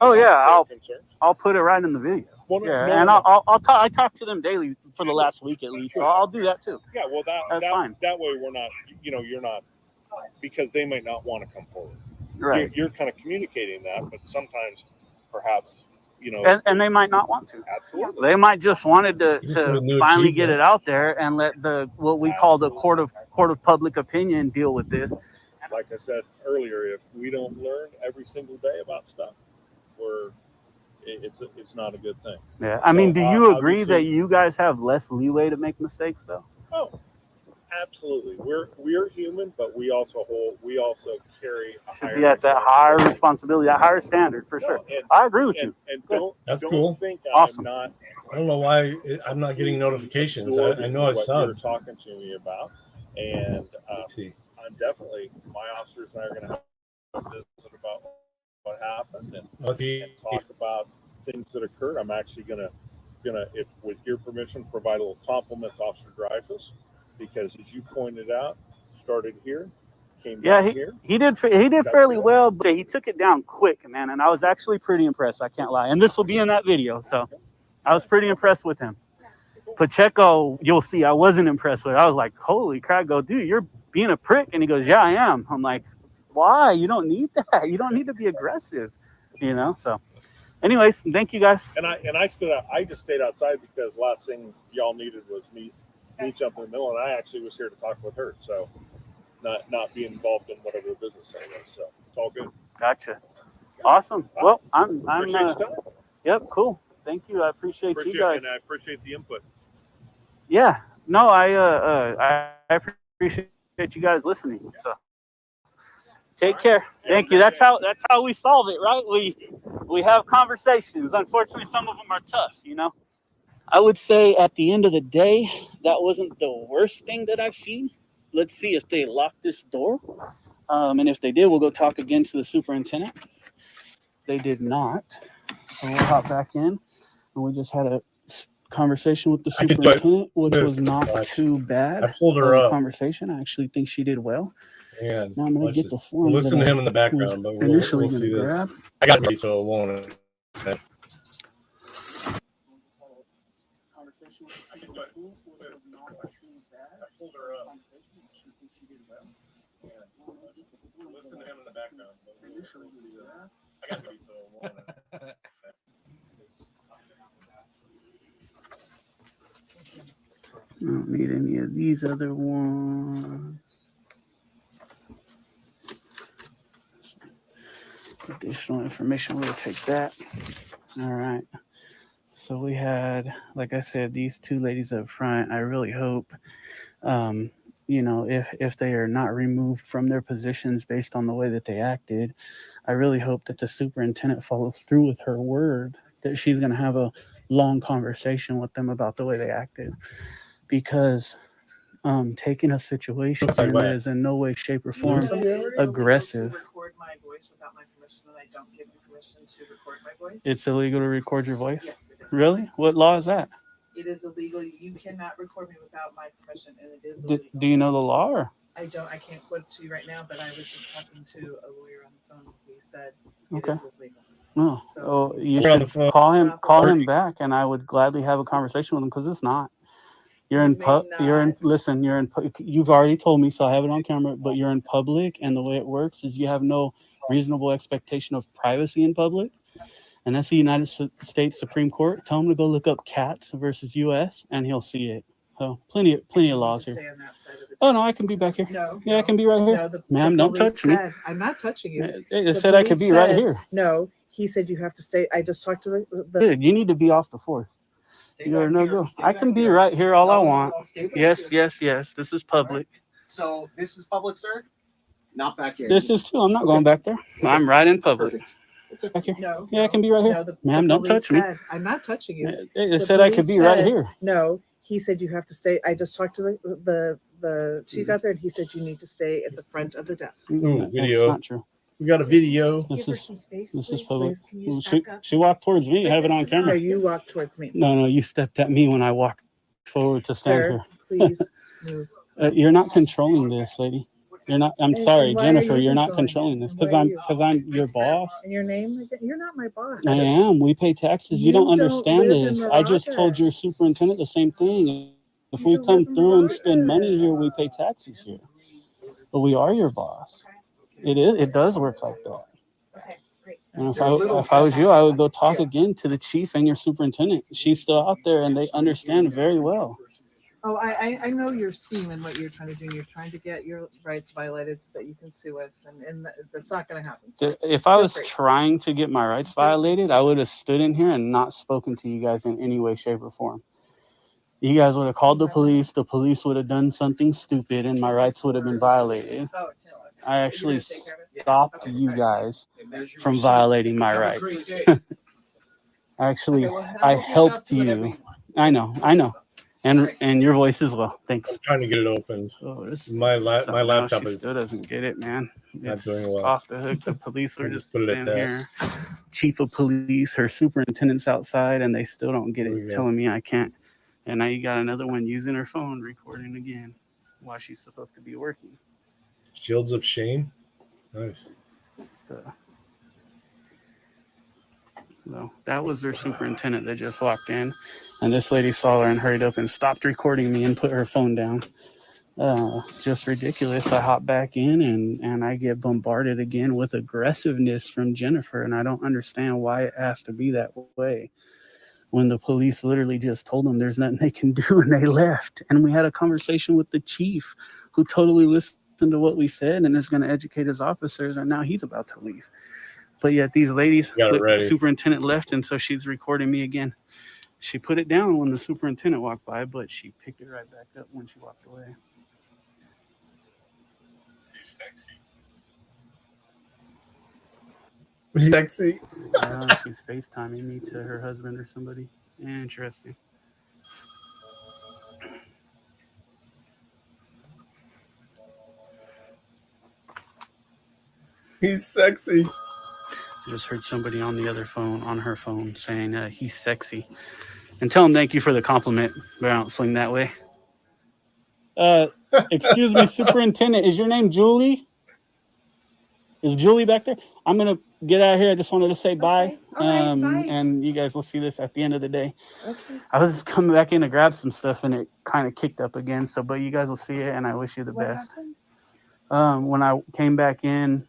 Oh yeah, their concerns? I'll put it right in the video. Well, no, Yeah, no, and no. I'll talk. I talk to them daily for the last week at least. So I'll do that too. Yeah, well, That's fine. that way we're not, you're not, because they might not want to come forward. Right. You're kind of communicating that, but sometimes perhaps, And they might not want to. absolutely. They might just wanted You just to want a new finally get achievement. it out there and let the what we call the court of public opinion deal with this. Like I said earlier, if we don't learn every single day about stuff, it's not a good thing. Yeah. I mean, do So, you agree obviously- that you guys have less leeway to make mistakes though? Oh, absolutely. We're human, but we also carry a Should higher be at that higher responsibility, that higher standard for No, sure. and- I agree with you. And Good. don't That's don't cool. think Awesome. I'm not. I don't know why I'm not getting notifications. I know I what subbed. you're talking to me about, and Let's see. I'm definitely my officers and I are going to have a visit about what happened and Let's see. talk about things that occurred. I'm actually gonna, if with your permission, provide a little compliment to Officer Dreyfus, because as you pointed out, started here, came Yeah, down here. He did fairly well, but he took it down quick, man, and I was actually pretty impressed. I can't lie. And this will be in that video, so I was pretty impressed with him. Pacheco, you'll see, I wasn't impressed with. I was like, holy crap, I go, dude, you're being a prick. And he goes, yeah, I am. I'm like, why? You don't need that. You don't need to be aggressive, So anyways, thank you guys. And I stood out. I just stayed outside because last thing y'all needed was me jumping in the middle, and I actually was here to talk with her. So not be involved in whatever business I was. So it's all good. Gotcha. Awesome. Well, I'm Appreciate your time. yep, cool. Thank you. I appreciate you guys. And I appreciate the input. Yeah, No, I appreciate you guys listening. So take care. Thank you. That's how we solve it, right? We have conversations. Unfortunately, some of them are tough, you know. I would say at the end of the day, that wasn't the worst thing that I've seen. Let's see if they lock this door. And if they did, we'll go talk again to the superintendent. They did not. So we'll hop back in. And we just had a conversation with the I could do it. superintendent, which was Listen, not watch. too bad. I pulled her of a up. conversation. I actually think she did well. And Now I'm going to watch get this. the We'll forms listen that to him I in the was background, but initially we'll see going to this. grab. I got it ready, so it won't. Listen to him in the background. I got it ready, so it won't. I don't need any of these other ones. Additional information, we'll take that. All right. So we had, like I said, these two ladies up front. I really hope, you know, if they are not removed from their positions based on the way that they acted, I really hope that the superintendent follows through with her word that she's going to have a long conversation with them about the way they acted. Because taking a situation that is in no way, shape, or form So it is illegal aggressive. to record my voice without my permission, and I don't give you permission to record my voice. It's illegal to record your voice? Yes, it is. Really? What law is that? It is illegal. You cannot record me without my permission, and it is illegal. Do you know the law? Or? I can't quote it to you right now, but I was just talking to a lawyer on the phone. He said it Okay. is illegal. No. So- Oh, you We're on the should phone. call him back, and I would gladly have a conversation with him because it's not. You're in listen, you've already told me, so I have it on camera, but you're in public, and the way it works is you have no reasonable expectation of privacy in public. And that's the United States Supreme Court. Tell him to go look up Katz versus US, and he'll see it. So plenty of laws here. Stay on that side of the Oh no, I can be back here. No. Yeah, I can be right here. No, Ma'am, don't police touch me. I'm not touching you. It The said I could police be right said- here. No, he said you have to stay. I just talked to the Dude, you need to be off the force. You're no go. I can be right here all I want. Yes. This is public. So this is public, sir? Not back here. This is too. I'm not going back there. I'm right in public. Perfect. Back here. No. Yeah, I can be right here. No, Ma'am, don't police touch me. said- I'm not touching you. It The said I could police be right said- here. No, he said you have to stay. I just talked to the chief out there, and he said you need to stay at the front of the desk. Ooh, That's video. not true. We got a video. This Give her is some space, this is please. public. Can you just She, back up? she walked towards me. But Have it this on is No, camera. you walk towards me. No, you stepped at me when I walked forward to stand Sir, here. please move. You're not controlling this, lady. You're not. I'm And sorry, why are Jennifer. you You're not controlling controlling this And because why are I'm you? your boss. And your name? You're not my boss. I am. We pay taxes. You don't You don't understand live in this. I just Moraga. told your superintendent the same thing. If You we don't come live in through and spend Moraga. money here, we pay taxes here. But we are your boss. It does work like that. Okay, great. And if I was you, I would go talk again to the chief and your superintendent. She's still out there, and they understand very well. Oh, I know your scheme and what you're trying to do. You're trying to get your rights violated so that you can sue us, and that's not going to happen. So If I feel was free. trying to get my rights violated, I would have stood in here and not spoken to you guys in any way, shape, or form. You guys would have called the police. The police would have done something stupid, and my rights would have been violated. Oh, I actually You're gonna take care of it? stopped you guys from violating my rights. Actually, Okay, well, I help yourself helped to whatever you. want. I know, and your voice as well. Thanks. I'm trying to get it opened. Oh, this My laptop she is still doesn't get it, man. not It's doing well. off the hook. The police are I'll just just put it at in that. here. Chief of police, her superintendent's outside, and they still don't get There we it, go. telling me I can't. And now you got another one using her phone, recording again, while she's supposed to be working. Shields of shame. Nice. So that was their superintendent that just walked in, and this lady saw her and hurried up and stopped recording me and put her phone down. Just ridiculous. I hop back in and I get bombarded again with aggressiveness from Jennifer, and I don't understand why it has to be that way when the police literally just told them there's nothing they can do, and they left. And we had a conversation with the chief, who totally listened to what we said and is going to educate his officers, and now he's about to leave. But yet these ladies, Got it the ready. superintendent left, and so she's recording me again. She put it down when the superintendent walked by, but she picked it right back up when she walked away. Sexy. She's FaceTiming me to her husband or somebody. Interesting. He's sexy. I just heard somebody on the other phone, on her phone, saying he's sexy. And tell him thank you for the compliment, but I don't swing that way. Excuse me, Superintendent, is your name Julie? Is Julie back there? I'm going to get out of here. I just wanted to say bye. Okay. All right, bye. And you guys will see this at the end of the day. Okay. I was just coming back in to grab some stuff, and it kind of kicked up again. So, but you guys will see it, and I wish you the What best. happened? When I came back in,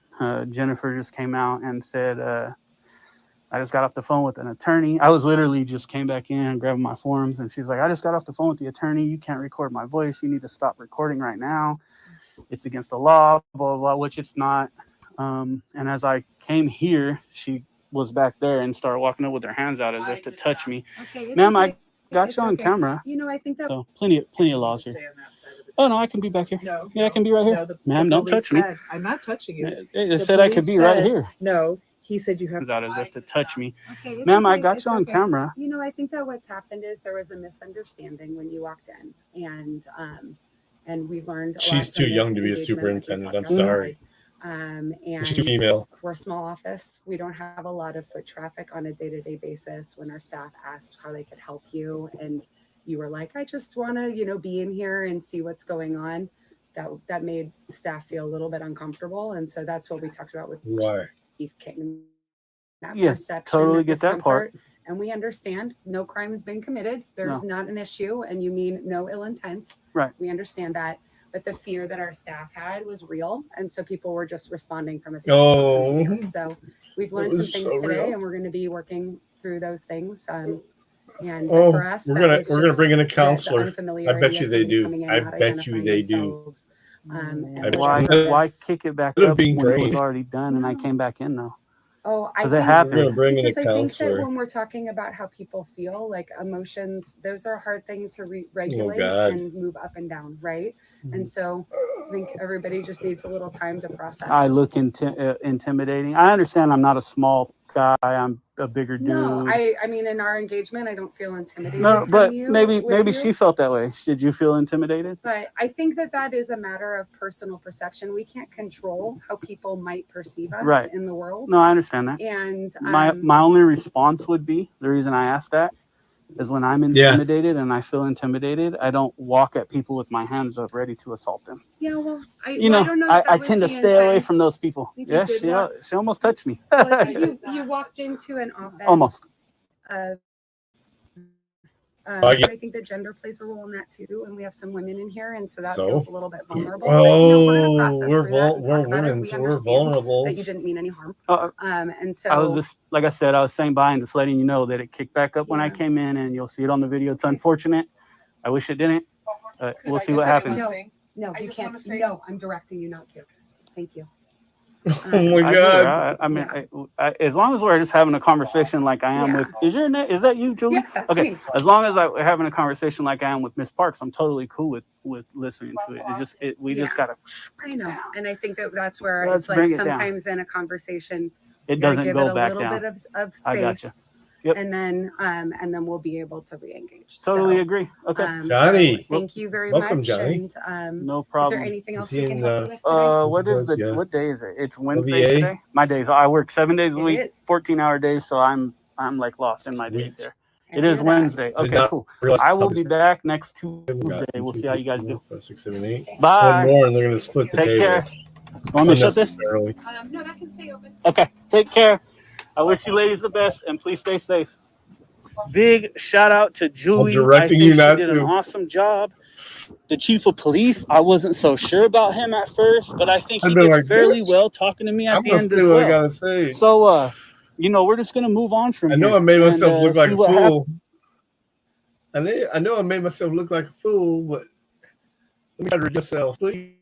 Jennifer just came out and said, I just got off the phone with an attorney. I was literally just came back in and grabbing my forms, and she's like, I just got off the phone with the attorney. You can't record my voice. You need to stop recording right now. It's against the law, blah, blah, blah, which it's not. And as I came here, she was back there and started walking up with her hands out as if to touch me. Okay. It's Ma'am, okay. I got It's you on okay. camera. You know, I think that. So plenty of laws here. Stay on that side of the Oh, no, I can be back here. No. Yeah, I can be right here. No, Ma'am, don't police touch me. said- I'm not touching you. They The said I could police be right said- here. No, he said you have. Hands out as if to touch me. Okay. It's Ma'am, I okay. got It's you on okay. camera. You know, I think that what's happened is there was a misunderstanding when you walked in, and we've learned. She's too young to be a superintendent. I'm sorry. And She's too female. we're a small office. We don't have a lot of foot traffic on a day-to-day basis. When our staff asked how they could help you, and you were like, I just want to, be in here and see what's going on. That made staff feel a little bit uncomfortable, and so that's what we talked about with Why? Chief King. That Yeah, perception, totally that get that part. discomfort, and we understand no crime has been committed. There's not an issue, and you mean no ill intent. Right. We understand that, but the fear that our staff had was real, and so people were just responding from a space of some fear. So we've learned some was things so today, real. and we're going to be working through those things. And Oh, for us, we're that gonna was we're gonna just bring in a the counselor. I unfamiliarity bet you of they somebody do. coming in, I not bet you identifying they do. themselves, and I bet Why you. why kick it back They're up being when it was drained. already done and I No. came back in though? Oh, I Because it think We're happened. gonna bring in a because I think that counselor. when we're talking about how people feel, like emotions, those are a hard things to regulate God. and move up and down, right? And so I think everybody just needs a little time to process. I look intimidating. I understand I'm not a small guy. I'm a bigger dude. No, I mean, in our engagement, I don't feel intimidated. No, from but you, maybe with you. she felt that way. Did you feel intimidated? But I think that is a matter of personal perception. We can't control how people might perceive us Right. in the world. No, I understand that. And My only response would be, the reason I asked that is when I'm intimidated and I feel intimidated, I don't walk at people with my hands up ready to assault them. yeah, well, I You know, don't know if that I was tend to the stay away intent. from those people. think you Yeah, did she almost touched me. Well, I think you walked into an office. Almost. I get- I think that gender plays a role in that too, and we have some women in here, and so that So? feels a little bit vulnerable. But, we're gonna process we're through that and we're talk about it. women, We so we're understand vulnerable. that you didn't mean any harm. And so I was just, like I said, I was saying bye and just letting you know that it kicked back up when I Yeah. came in, and you'll see it on the video. It's Okay. unfortunate. I wish it didn't. Could We'll I see just what say happens. one thing? no, I you just can't. wanna say- No, I'm directing you not to. Thank you. Oh my I hear god. her. I mean, as long as we're just having a conversation like I am Yeah. with, is that you, Julie? Yeah, that's Okay. me. As long as we're having a conversation like I am with Miss Parks, I'm totally cool with listening to it. We just Yeah. gotta. I know, and I think that's where Let's it's like bring it down. sometimes in a conversation It you gotta doesn't give it go a back little down. bit of I gotcha. space, Yep. and then we'll be able to re-engage. Totally So, agree. Okay. Johnny. so thank you very Welcome, much. Johnny. And No is problem. there anything else Is he we can in, help you with today? What is Yeah. what day is it? It's Wednesday OVA? today. My days. I work 7 days a It week, is. 14-hour days, so I'm like lost in my days Sweet. here. I It is hear that. Wednesday. Did Okay, not cool. realize I will how be this- back next We've Tuesday. got We'll see how you guys do. 5, 6, 7, 8. One Bye. more, and they're gonna split the Take table. care. Want me to shut this? Unnecessarily. No, that can stay open. Okay. Take care. I wish you ladies the best, and please stay safe. Big shout out to Julie. I directing think you she not did an to. awesome job. The chief of police, I wasn't so sure about him at first, but I think he I've been did like, fairly "Bitch, well talking to me at I'm the gonna end say as what I well. gotta say. So, we're just gonna move on from I here. know I made myself and, look like see a what fool. I know I made myself look like a fool, but let me better yourself, please,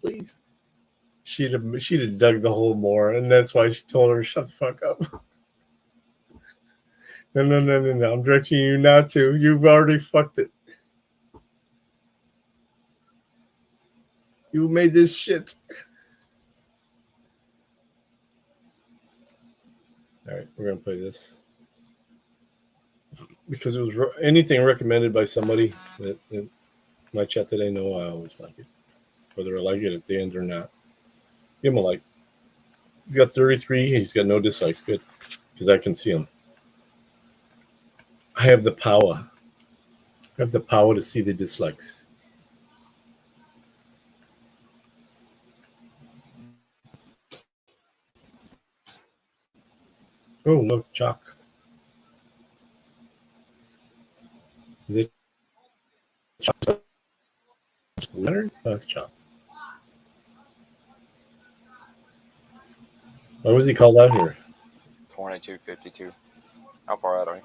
please. She'd have dug the hole more, and that's why she told her to shut the fuck up. No. I'm directing you not to. You've already fucked it. You made this shit. All right, we're gonna play this because it was anything recommended by somebody that in my chat that I know. I always like it, whether I like it at the end or not. Give him a like. He's got 33. He's got no dislikes. Good, because I can see him. I have the power. I have the power to see the dislikes. Oh, look, chalk. Is it chalk? Leonard? Oh, that's chalk. Why was he called out here? 2252. How far out are you?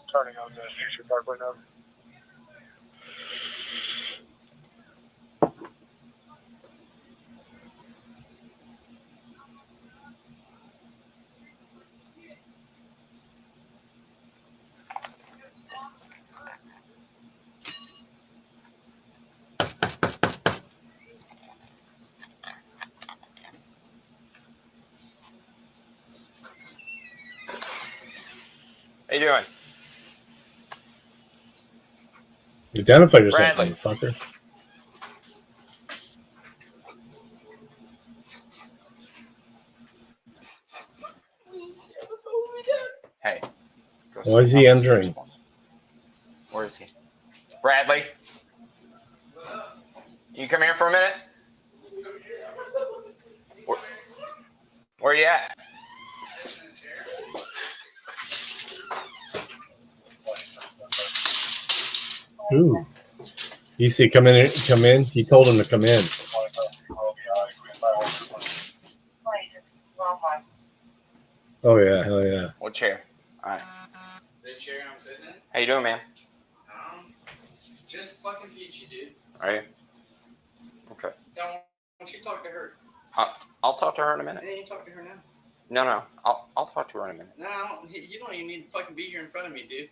Starting on the Future Parkway now. How you doing? Identify yourself, Bradley. motherfucker. Hey. Why is he entering? Where is he? Bradley? You come here for a minute? Where you at? Ooh. You see, come in. Come in. He told him to come in. Oh yeah, hell yeah. What chair? All right. The chair I'm sitting in? How you doing, man? Just fucking peachy, dude. Are you? Okay. Don't you talk to her? I'll talk to her in a minute. Hey, you talk to her now. No. I'll talk to her in a minute. No, you don't even need to fucking be here in front of me, dude.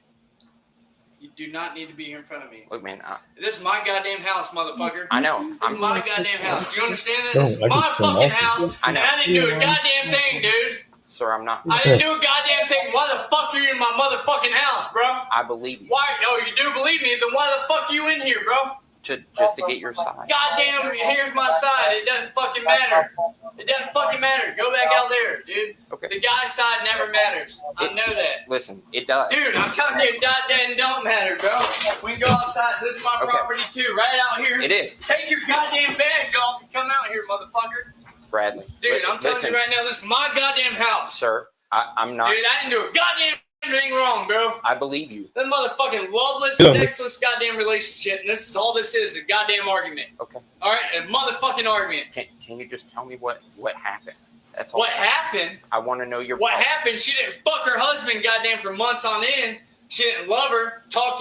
You do not need to be here in front of me. Look, man. This is my goddamn house, motherfucker. I know. This is my goddamn house. Do you understand that? No, This is I my just come fucking off house. I know. And I didn't do a goddamn thing, dude. Sir, I'm not. I didn't do a goddamn thing. Why the fuck are you in my motherfucking house, bro? I believe you. Why? Oh, you do believe me? Then why the fuck are you in here, bro? Just to get your side. Goddamn, here's my side. It doesn't fucking matter. It doesn't fucking matter. Go back out there, dude. Okay. The guy's side never matters. I know that. Listen, it does. Dude, I'm telling you, it goddamn don't matter, bro. We can go outside. This is my Okay. property too, right out here. It is. Take your goddamn badge off and come out here, motherfucker. Bradley. Dude, I'm telling listen, you right now, this is my goddamn house. Sir, I'm not. Dude, I didn't do a goddamn thing wrong, bro. I believe you. That motherfucking loveless, Yeah. sexless goddamn relationship, and this is all this is a goddamn argument. Okay. All right, a motherfucking argument. Can you just tell me what happened? That's all. What happened? I want to know your. What happened? She didn't fuck her husband goddamn for months on end. She didn't love her. Talk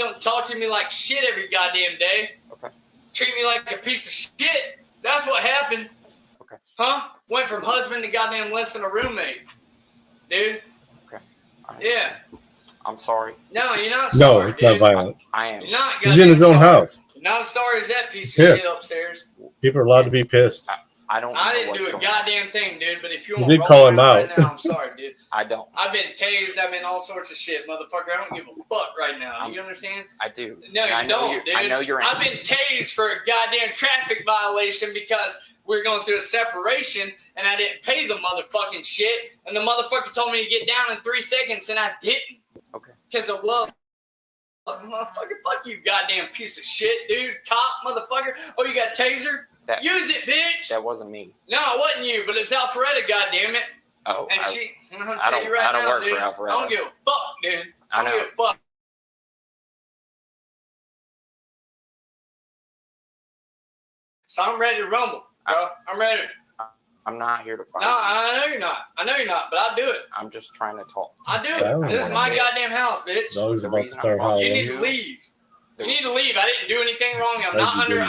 to me like shit every goddamn day. Okay. Treat me like a piece of shit. That's what happened. Okay. Huh? Went from husband to goddamn less than a roommate. Dude. Yeah. I'm sorry. No, you're not No, sorry, it's not dude. violent. I am. You're not He's in his own goddamn sorry. house. Not as sorry as that piece of Pissed. shit upstairs. People are allowed to be pissed. I don't. I know didn't what's do a going goddamn thing, dude. But if you You want did to call roll him around right out. now, I'm sorry, dude. I don't. I've been tased. I've been all sorts of shit, motherfucker. I don't give a fuck right now. You understand? I do. No, And I you know don't, you're- dude. I know you're I've angry. been tased for a goddamn traffic violation because we're going through a separation and I didn't pay the motherfucking shit. And the motherfucker told me to get down in 3 seconds and I didn't. Okay. Because of love. Motherfucker, fuck you, goddamn piece of shit, dude. Cop, motherfucker. Oh, you got a taser? That- Use it, bitch. That wasn't me. No, it wasn't you, but it's Alpharetta, goddammit. Oh, And I I'm gonna I tell you right don't now, work dude, for Alpharetta. I don't give a fuck, dude. I know. don't give a fuck. So I'm ready to rumble, bro. I'm ready. I'm not here to fight. No, I know you're not. I know you're not, but I'll do it. I'm just trying to talk. I'll do Wow. it. This is my goddamn house, bitch. Dog's The about to reason start I'm- You need howling. to leave. You need to leave. I didn't do anything wrong. I'm As not you under. do.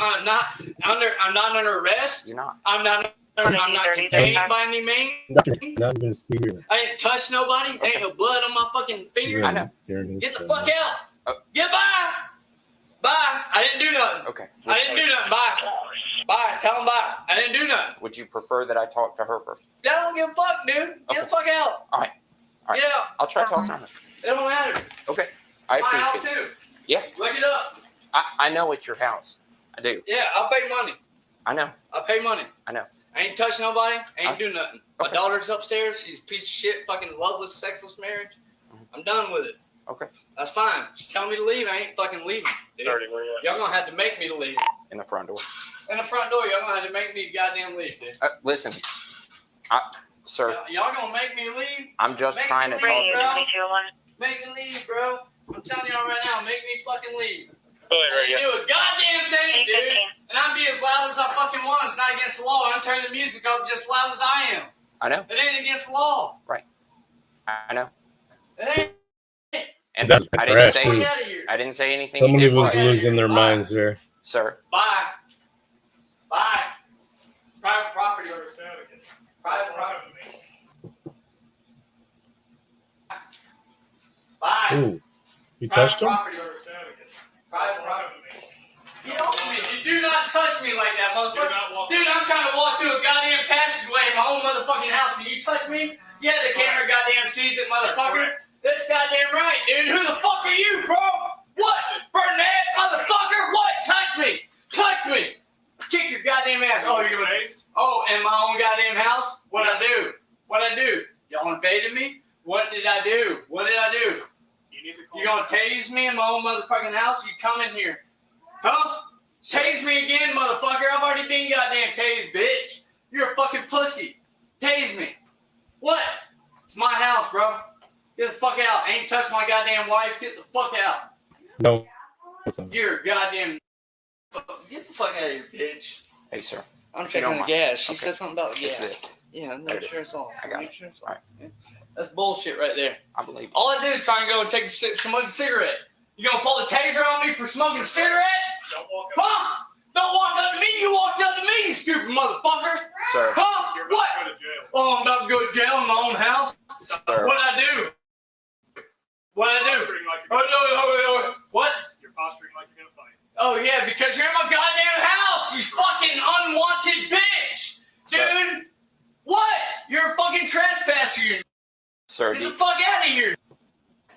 I'm not under arrest. You're not. I'm not I'm not contained by any man. Not even here. I didn't touch nobody. There ain't no blood on my fucking finger. I know. Get the fuck out. Get by. Bye. I didn't do nothing. Okay. I didn't do nothing. Bye. Bye. Tell him bye. I didn't do nothing. Would you prefer that I talk to her first? I don't give a fuck, dude. Get Okay. the fuck out. All right. Get out. I'll try talking to her. It don't matter. Okay. I My house appreciate it. too. Yeah. Look it up. I know it's your house. I do. Yeah, I'll pay money. I know. I pay money. I know. I ain't touch nobody. I ain't do nothing. My Okay. daughter's upstairs. She's a piece of shit, fucking loveless, sexless marriage. I'm done with it. Okay. That's fine. Just tell me to leave. I ain't fucking leaving. Dude. Y'all gonna have to make me to leave. In the front door. In the front door, y'all gonna have to make me goddamn leave, dude. Listen, sir, Y'all gonna make me leave? I'm just Make trying me to talk leave, to bro. you. Make me leave, bro. I'm telling y'all right now, make me fucking leave. Go ahead, I ain't do a goddamn thing, dude. And I'm be as loud as I fucking want. It's not against the law. I'm turning the music up just as loud as I am. I know. It ain't against the law. I know. It ain't. And That's I trash, didn't say too. Get out of here. I didn't say anything. Somebody you did was wrong. losing their minds there. Sir, Bye. Bye. Private property. Private property. Bye. Ooh, you touched him? Private property. Get off me. You do not touch me like that, motherfucker. Dude, I'm trying to walk through a goddamn passageway in my own motherfucking house and you touch me? Yeah, the camera goddamn sees it, motherfucker. That's goddamn right, dude. Who the fuck are you, bro? What? Burnett, motherfucker? What? Touch me. Touch me. Kick your goddamn ass. Oh, you're gonna Oh, in my own goddamn house? What'd I do? What'd I do? Y'all invaded me? What did I do? What did I do? You gonna tase me in my own motherfucking house? You come in here. Huh? Tase me again, motherfucker. I've already been goddamn tased, bitch. You're a fucking pussy. Tase me. What? It's my house, bro. Get the fuck out. I ain't touched my goddamn wife. Get the fuck out. No. You're a goddamn... Get the fuck out of here, bitch. hey, sir. I'm If you checking don't the mind. gas. She Okay. said something about This is gas. it. Yeah, There make it is. sure it's off. I got Make it. sure it's All off. right. Yeah. That's bullshit right there. I believe you. All I do is try and go and take a smoke a cigarette. You gonna pull the taser on me for smoking a cigarette? Huh? Don't walk up to me. You walked up to me, you stupid motherfucker. Sir. Huh? What? Oh, I'm about to go to jail in my own house. Sir. What'd I do? What'd I do? Oh, what? You're posturing like you're gonna fight. Oh, yeah, because you're in my goddamn house, you fucking unwanted bitch. Dude. Sir. What? You're a fucking trespasser. You Sir, Get the fuck out of here.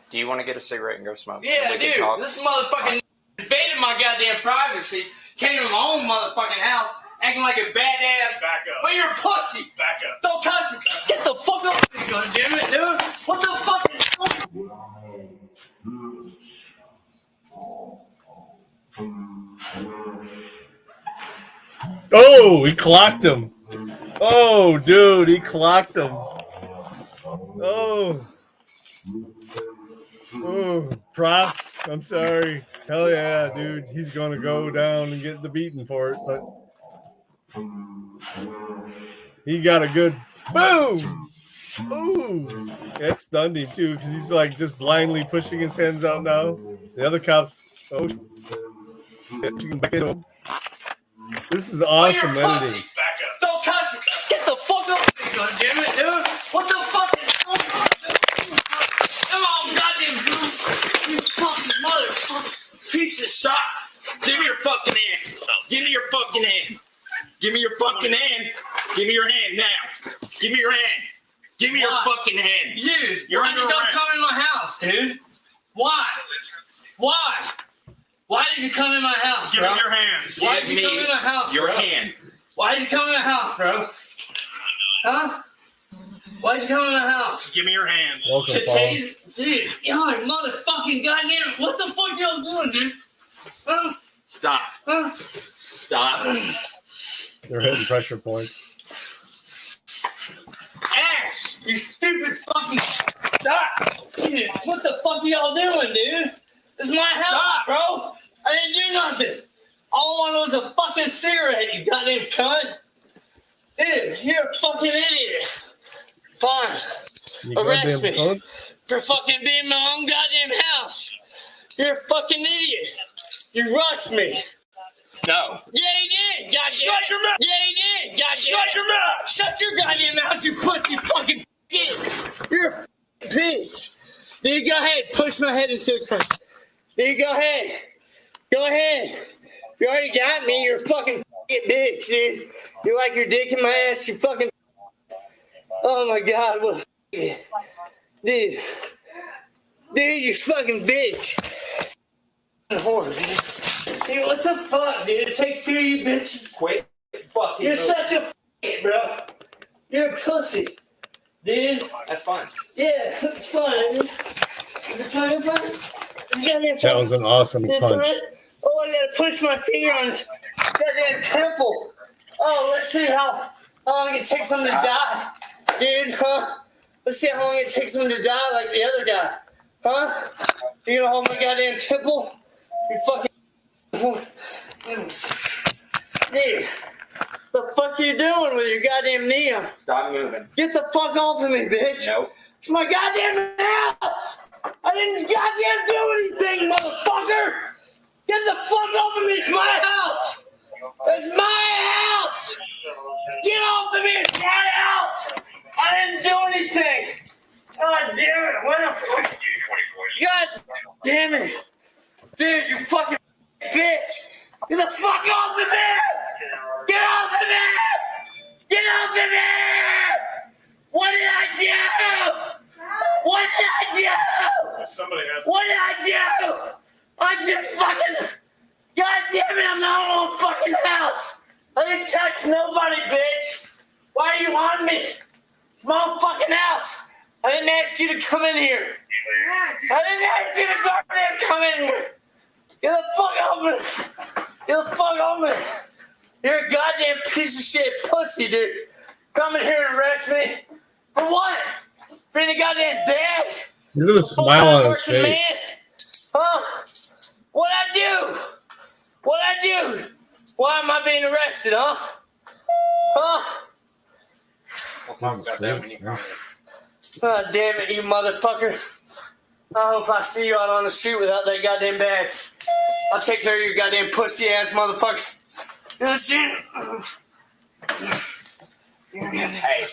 do you want to get a cigarette and go smoke? Yeah, We I can do. talk. This motherfucking invaded my goddamn privacy, came to my own motherfucking house, acting like a badass. Back up. But you're a pussy. Back up. Don't touch me. Get the fuck up. You gonna do it, dude? What the fuck is Oh, he clocked him. Oh, dude, he clocked him. Oh. Oh, props. I'm sorry. Hell yeah, dude. He's going to go down and get the beating for it, but he got a good boom. Ooh. That stunned him too because he's like just blindly pushing his hands out now. The other cops. Oh, shit. She can back him. This is awesome you're a editing. pussy. Back up. Don't touch me. Get the fuck up. You gonna do it, dude? What the fuck is going on? Come on, goddamn goose. You fucking motherfucker. Piece of shit. Give me your fucking hand. Give me your fucking hand. Give me your fucking hand. Give me your hand now. Give me your hand. Give me your fucking hand. Dude, You're why'd you under go arrest. come in my house, dude? Why? Why? Why did you come in my house, Give bro? me your hand. Why did you come in my house, Your bro? hand. Why did you come in my house, bro? Huh? Why did you come in my house? Give me your hand. Welcome, To Paul. tase, dude, y'all are motherfucking goddamn. What the fuck y'all doing, dude? Huh? Stop. Huh? Stop. They're hitting pressure points. Ass! You stupid fucking. Stop! Dude, what the fuck are y'all doing, dude? This is my house, bro. I didn't do nothing. All I wanted was a fucking cigarette, you goddamn cunt. Dude, you're a fucking idiot. Fine. You Arrest goddamn me punk. for fucking being in my own goddamn house. You're a fucking idiot. You rushed me. No. Yeah, he did. Goddamn. Shut your mouth. Yeah, he did. Goddamn. Shut your mouth. Shut your goddamn mouth, you pussy fucking bitch. You're a bitch. Dude, go ahead. Push my head into the country. Dude, go ahead. Go ahead. You already got me. You're a fucking bitch, dude. You like your dick in my ass, you fucking. Oh my god, what a dude. Dude, you fucking bitch. Whore, dude. Dude, what the fuck, dude? It takes two of you bitches. Quit fucking. You're such a bro. You're a pussy. Dude. That's fine. Yeah, it's fine. That was an awesome punch. Oh, I gotta push my finger on this goddamn temple. Oh, let's see how long it takes him to die. Dude, huh? Let's see how long it takes him to die like the other guy. Huh? You gonna hold my goddamn temple? You fucking. Dude, the fuck you doing with your goddamn knee on? Stop moving. Get the fuck off of me, bitch. Nope. It's my goddamn house. I didn't goddamn do anything, motherfucker. Get the fuck off of me. It's my house. It's my house. Get off of me. It's my house. I didn't do anything. God damn it. What the fuck? God damn it. Dude, you fucking bitch. Get the fuck off of me. Get off of me. Get off of me. What did I do? What did I do? Somebody has. What did I do? I just fucking. God damn it, I'm not in my own fucking house. I didn't touch nobody, bitch. Why are you on me? It's my own fucking house. I didn't ask you to come in here. I didn't ask you to goddamn come in here. Get the fuck off me. Get the fuck off me. You're a goddamn piece of shit pussy, dude. Come in here and arrest me. For what? Being a goddamn dad? Look at the smile on his face. Man? Huh? What'd I do? What'd I do? Why am I being arrested, huh? Huh? We'll talk about that when you come. God damn it, you motherfucker. I hope I see you out on the street without that goddamn badge. I'll take care of your goddamn pussy ass motherfucker. You understand? Hey.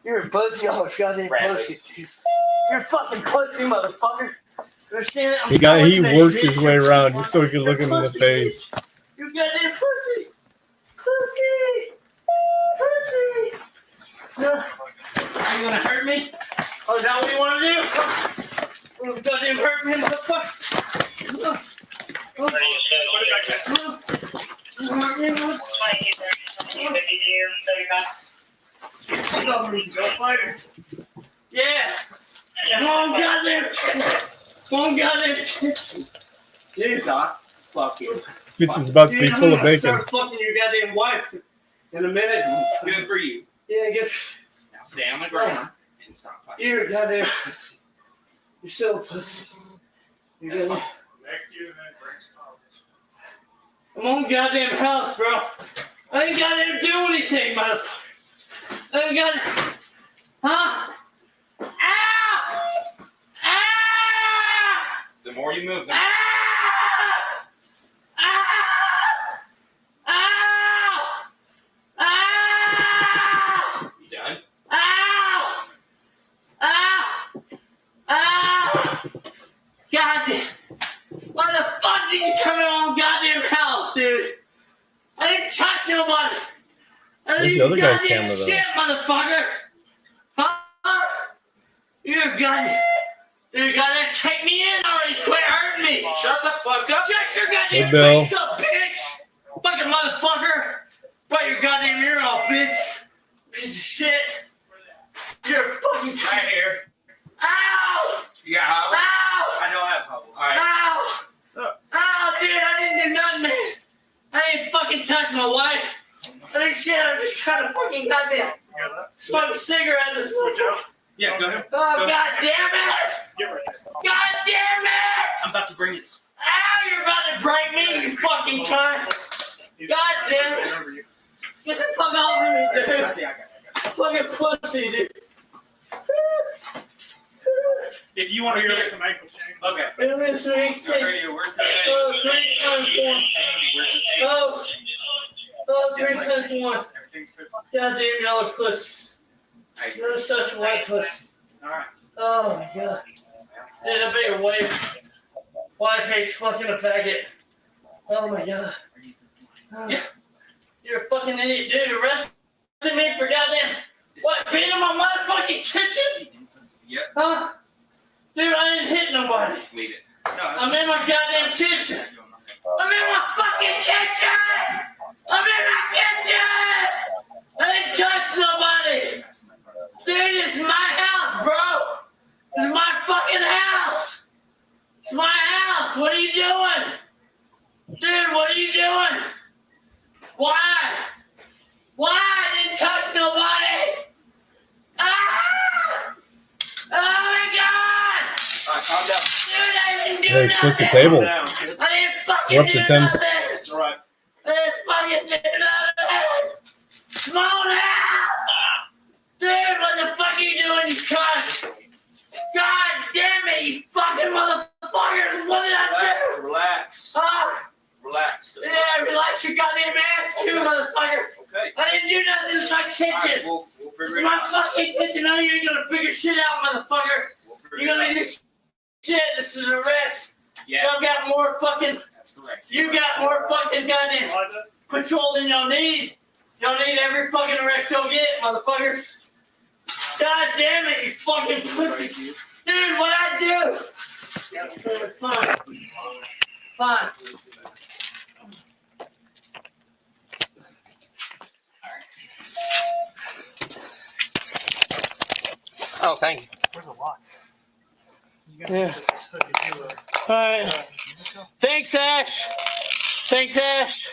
You're a pussy, oh, goddamn pussy, dude. You're a fucking pussy, motherfucker. You understand? He worked his way around just so he could look him in the face. You goddamn pussy. Pussy. Pussy. You gonna hurt me? Oh, is that what you want to do? You goddamn hurt me, motherfucker. Yeah. Come on, goddamn. Come on, goddamn. Dude, Doc. Fuck you. Kitchen's about to be full of bacon. Start fucking your goddamn wife in a minute. Good for you. Yeah, I guess. Now stay on the ground and stop fighting. You're a goddamn pussy. You're still a pussy. You're goddamn. Next year, then brings problems. I'm on goddamn house, bro. I ain't goddamn do anything, motherfucker. I ain't got. Huh? Ow! Ah! The more you move, the Ah! Ah! Ah! you done. Ow! Ow! Ow! God damn. Why the fuck did you come in my goddamn house, dude? I didn't touch nobody. I Where's didn't the other guy's goddamn camera, though? shit, motherfucker. Huh? You're goddamn. You're goddamn take me in already. Quit hurting me. Shut the fuck up. Shut your goddamn Hey, Bill. face up, bitch. Fucking motherfucker. Bite your goddamn ear off, bitch. Piece of shit. You're fucking right here. Ow! You got hobbles? Ow! I don't have hobbles. All right. Ow! Ow, dude, I didn't do nothing, man. I ain't fucking touch my wife. I ain't shit, I'm just trying to fucking goddamn smoke a cigarette. Yeah, go ahead. Oh, Go. god damn it! God damn it! I'm about to bring this. Ow, you're about to break me, you fucking cunt! God damn it! Get the fuck off of me, dude! Let's see, I got it. Fucking pussy, dude! If you want to get some ankle chain. Okay. It was 3 Where are 6. you? Where's the Oh, 3 times 1. Oh, 3 times 1. Everything's good. Goddamn yellow pussy. You're such a white pussy. Alright. Oh my god. Dude, I bet your wife hates fucking a faggot. Oh my god. Oh. You're a fucking idiot, dude. Arrested me for goddamn what? Being in my motherfucking kitchen? Yep. Huh? Dude, I didn't hit nobody. Leave it. I'm in my goddamn kitchen. I'm in my fucking kitchen. I'm in my kitchen. I didn't touch nobody. Dude, it's my house, bro. It's my fucking house. It's my house. What are you doing? Dude, what are you doing? Why? Why? I didn't touch nobody. Ah! Oh my god! Alright, calm down. Dude, I didn't do Hey, nothing. split the table. I didn't fucking What's do the temp? nothing. Alright. I didn't fucking do nothing. Small house. Dude, what the fuck are you doing, you cunt? God damn it, you fucking motherfuckers! What did I do? Relax. Relax. Yeah, relax your goddamn ass too, motherfucker. Okay. I didn't do nothing. It's my kitchen. Alright, we'll figure It's it my out. fucking kitchen. I know you ain't gonna figure shit out, motherfucker. We'll figure You're it gonna out. do shit. This is arrest. Yeah, Y'all got more fucking. that's correct. You got more fucking goddamn patrol than y'all need. Y'all need every fucking arrest you'll get, motherfuckers. God damn it, you fucking pussy. Dude, what'd I do? It's fine. Fine. Oh, thank you. Where's the lock? Yeah. Alright. Thanks, Ash. Thanks, Ash.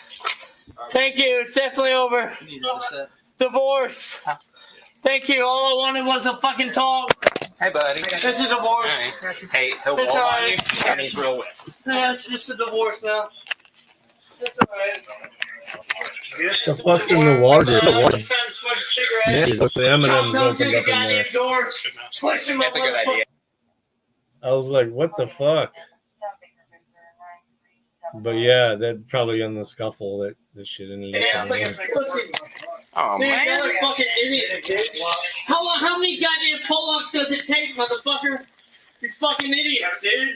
Thank you. It's definitely over. Divorce. Thank you. All I wanted was a fucking talk. Hey, buddy. It's a divorce. Right. Hey, he'll It's roll on alright. you, and he's real wet. Yeah, it's just a divorce now. It's alright. The fuck's in the water? I'm just trying to smoke a cigarette. Yeah, the M&M's Come opened through the up in there. goddamn door. Push him That's a good idea. I was like, what the fuck? But yeah, that probably in the scuffle that this shit ended up. Yeah, it's like a pussy. Oh, Dude, man. you're a fucking idiot, dude. How many goddamn pull-ups does it take, motherfucker? You fucking idiot, dude.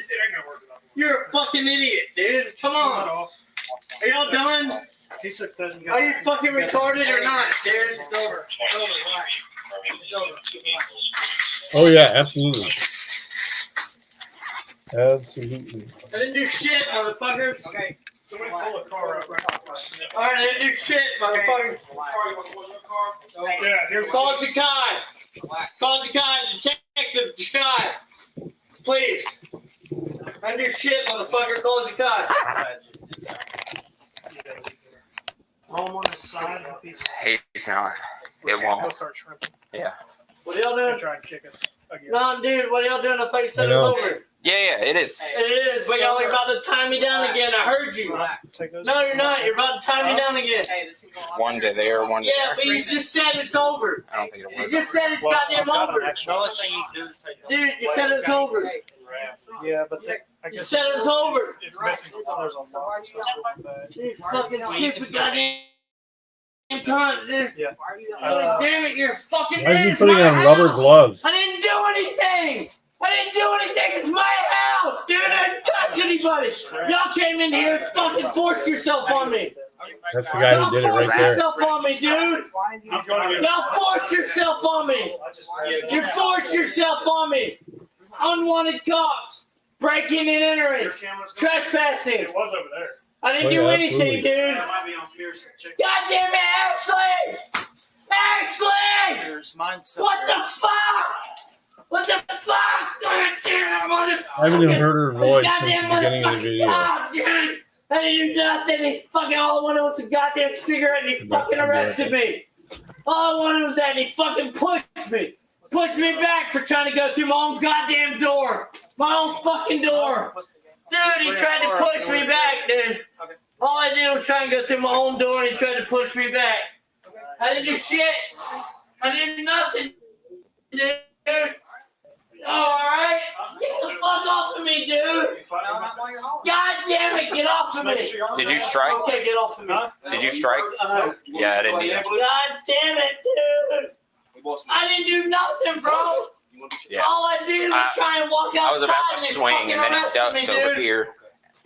You're a fucking idiot, dude. Come on. Are y'all done? Are you fucking retarded or not, dude? It's over. It's over. It's over. Oh yeah, absolutely. Absolutely. I didn't do shit, motherfuckers. Okay. Somebody pull a car up right now. Alright, I didn't do shit, motherfuckers. Yeah, here's Call Jakai. Call Jakai, Detective Jakai. Please. I didn't do shit, motherfucker. Call Jakai. home on his side. He's not. It won't. Start shrimping. Yeah. What are y'all doing? Try and kick us again. No, dude, what are y'all doing? I thought you said I it was know. over. Yeah, it is. It is, but y'all are about to tie me down again. I heard you. Take those. No, you're not. You're about to tie me down again. One day there, one day Yeah, but you just said it's over. I don't think it'll You work. just said it's Well, goddamn I've got an over. actual- Dude, you said it's over. Yeah, but I You guess said it's over. it's missing. There's a lot, especially with that. You fucking stupid goddamn cunts, dude. Yeah. God damn it, you're fucking. Why is he it's putting my on rubber house. gloves? I didn't do anything. I didn't do anything. It's my house, dude. I didn't touch anybody. Y'all came in here and fucking forced yourself on me. That's the guy Y'all who did it forced right there. yourself on me, dude. Y'all forced yourself on me. You forced yourself on me. Unwanted cops. Breaking and entering. Trespassing. It was over there. I didn't Oh, do yeah, anything, absolutely. dude. Might be on Pearson. Check. God damn it, Ashley! Ashley! What the fuck? What the fuck? God damn, motherfucker! I haven't even heard her voice since the Goddamn beginning of the motherfucking video. God, dude! I didn't do nothing. He fucking all I wanted was a goddamn cigarette and he fucking arrested me. All I wanted was that and he fucking pushed me. Pushed me back for trying to go through my own goddamn door. My own fucking door. Dude, he tried to push me back, dude. All I did was try and go through my own door and he tried to push me back. I didn't do shit. I did nothing, dude. Alright? Get the fuck off of me, dude! God damn it, get off of me! Did you strike? Okay, get off of me. Did you strike? Yeah, I didn't either. God damn it, dude! I didn't do nothing, bro! Yeah. All I did was try and walk outside I was about to and swing fucking and then he arrested me, ducked over dude. here.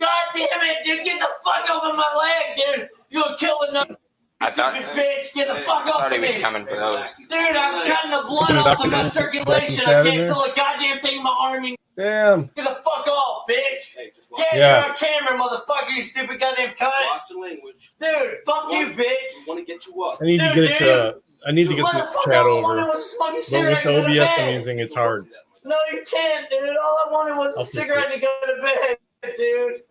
God damn it, dude! Get the fuck over my leg, dude! You'll kill another I thought bitch! Get the fuck off he of was me! coming for those. Dude, I'm cutting the blood off of my circulation. I can't feel a goddamn thing in my arm. Damn. Get the fuck off, bitch! Yeah. You're on camera, motherfucker, you stupid goddamn cunt! Lost your language. Dude, fuck you, bitch! We want to get you up. I need to get it. I need to get the chat over. But with the OBS I'm using, it's hard. No, you can't, dude. All I wanted was a cigarette to go to bed, dude.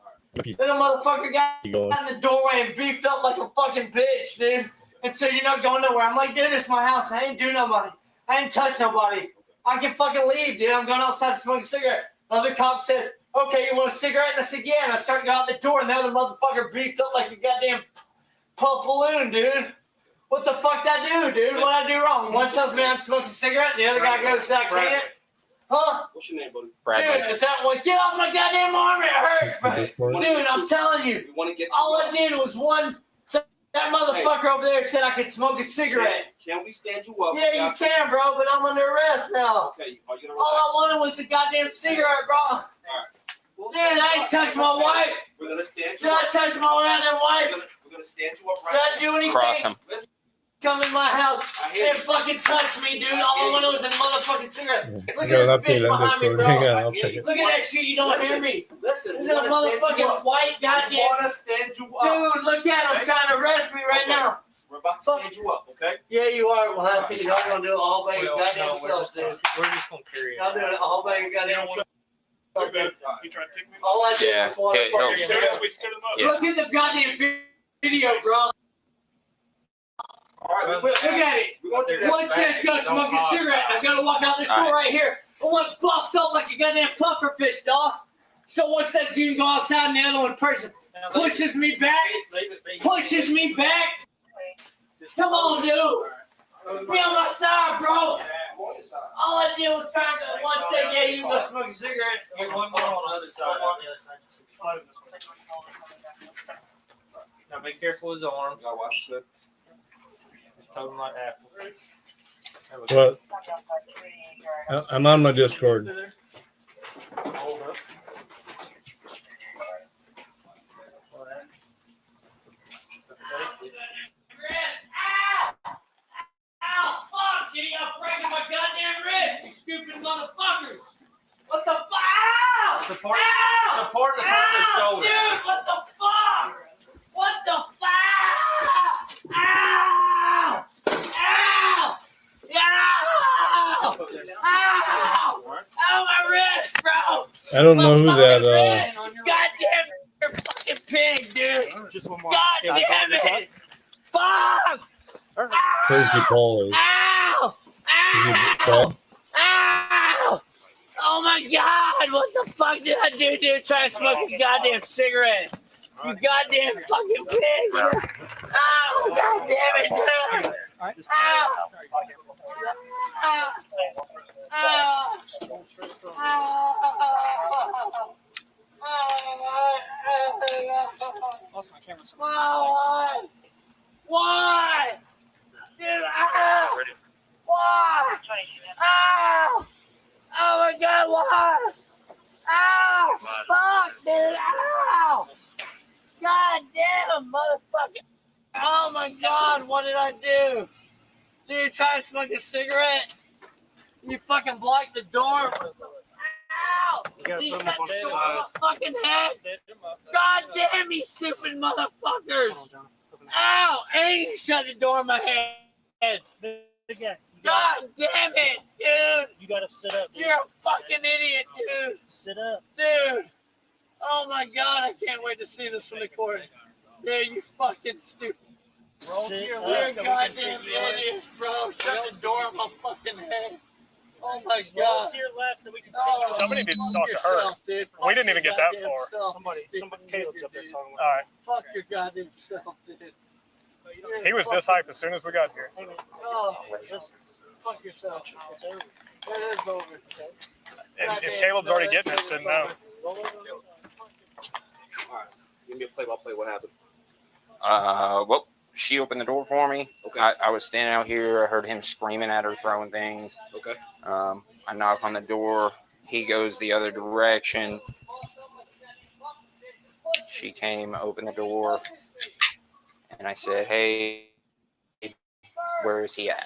Then a motherfucker got in the doorway and beefed up like a fucking bitch, dude. And so you're not going nowhere. I'm like, dude, it's my house. I ain't do nobody. I ain't touch nobody. I can fucking leave, dude. I'm going outside to smoke a cigarette. Another cop says, okay, you want a cigarette? And I said, yeah. And I start to go out the door, and the other motherfucker beefed up like a goddamn pump balloon, dude. What the fuck did I do, dude? What I do wrong? One tells me I'm smoking a cigarette, and the other guy goes, I can't. Huh? What's your name, buddy? Bradley. Dude, is that what? Get off my goddamn arm, it hurts, bro. Dude, I'm telling you. We want to get you All I up. did was that motherfucker over there said I could smoke a cigarette. Can we stand you up? Yeah, you can, bro, but I'm under arrest now. Okay, are you gonna All I relax? wanted was a goddamn cigarette, bro. We'll Dude, I ain't touched my wife. We're gonna stand Did you I up. touch my goddamn wife? We're gonna stand you up Did right I do anything? Cross him. Come in my house and fucking touch me, dude. All I wanted was a motherfucking cigarette. Look I at got an this bitch update on behind me, Discord. bro. Hang on, I'll check it. Look at that shit. You don't hear me. Listen, This is a motherfucking white We goddamn. wanna stand you up. Dude, look at him trying to arrest me right now. We're about to stand you up, okay? Yeah, you are. Well, happy. Y'all gonna do it all by your goddamn No, self, dude. we're just gonna carry it. Y'all doing it all by your goddamn self. We're good. You trying to kick me? All I did Yeah, was want to he'll- fucking As soon as cigarette. we skid him up. Yeah. Look at the goddamn video, bro. All right, Look at it. One says go smoke a cigarette. I gotta walk out this door right here. But one puffs up like a goddamn puffer fish, dog. So one says you can go outside, and the other one person pushes me back. Pushes me back. Come on, dude. Be on my side, bro. All I did was try to one say, yeah, you can go smoke a cigarette. Get one more on the other side. Slide him this way. Now be careful with his arms. Now watch the. Hold him like apple. What? I'm on my Discord. Hold up. Ow! Ow! Fuck! You got breaking my goddamn wrist, you stupid motherfuckers! What the fuck? Ow! Support- Ow! support the front of the Ow! shoulder. Dude, what the fuck? What the fuck? Ow! Ow! Ow! Ow! Ow, my wrist, bro! I don't know who that. Wrist! Goddamn, you're a fucking pig, dude! Just one more. God damn it! Fuck! Crazy Paul is. Ow! Is Ow! it Paul? Ow! Oh my god! What the fuck did I do, dude? Trying to smoke a goddamn cigarette. You goddamn fucking pigs! Ow! God damn it, dude! Ow! Ow! Ow! Why? Dude, ow! Why? Ow! Oh my god, why? Ow! Fuck, dude, ow! God damn, motherfucker! Oh my god, what did I do? Dude, try to smoke a cigarette? You fucking blocked the door? Ow! You got the door on my fucking head? God damn, you stupid motherfuckers! Ow! And you shut the door on my head! God damn it, dude! You gotta sit up. You're a fucking idiot, dude! Sit up. Dude! Oh my god, I can't wait to see this recording. Yeah, you fucking stupid. You're goddamn idiots, bro. Shut the door on my fucking head. Oh my god. To your left so we can Oh, Somebody needs to talk to her. yourself, dude. We didn't even get that Fuck your far. goddamn self, Somebody, you stupid Caleb's up there idiot, talking. dude. All right. Fuck your goddamn self, dude. He was this hype as soon as we got here. Oh, Fuck yourself. It's over. That is over. If Caleb's already getting it, then no. All right. Give me a play-by-play. What happened? Well, she opened the door for me. Okay. I was standing out here. I heard him screaming at her, throwing things. Okay. I knock on the door. He goes the other direction. She came, opened the door, and I said, "Hey, where is he at?"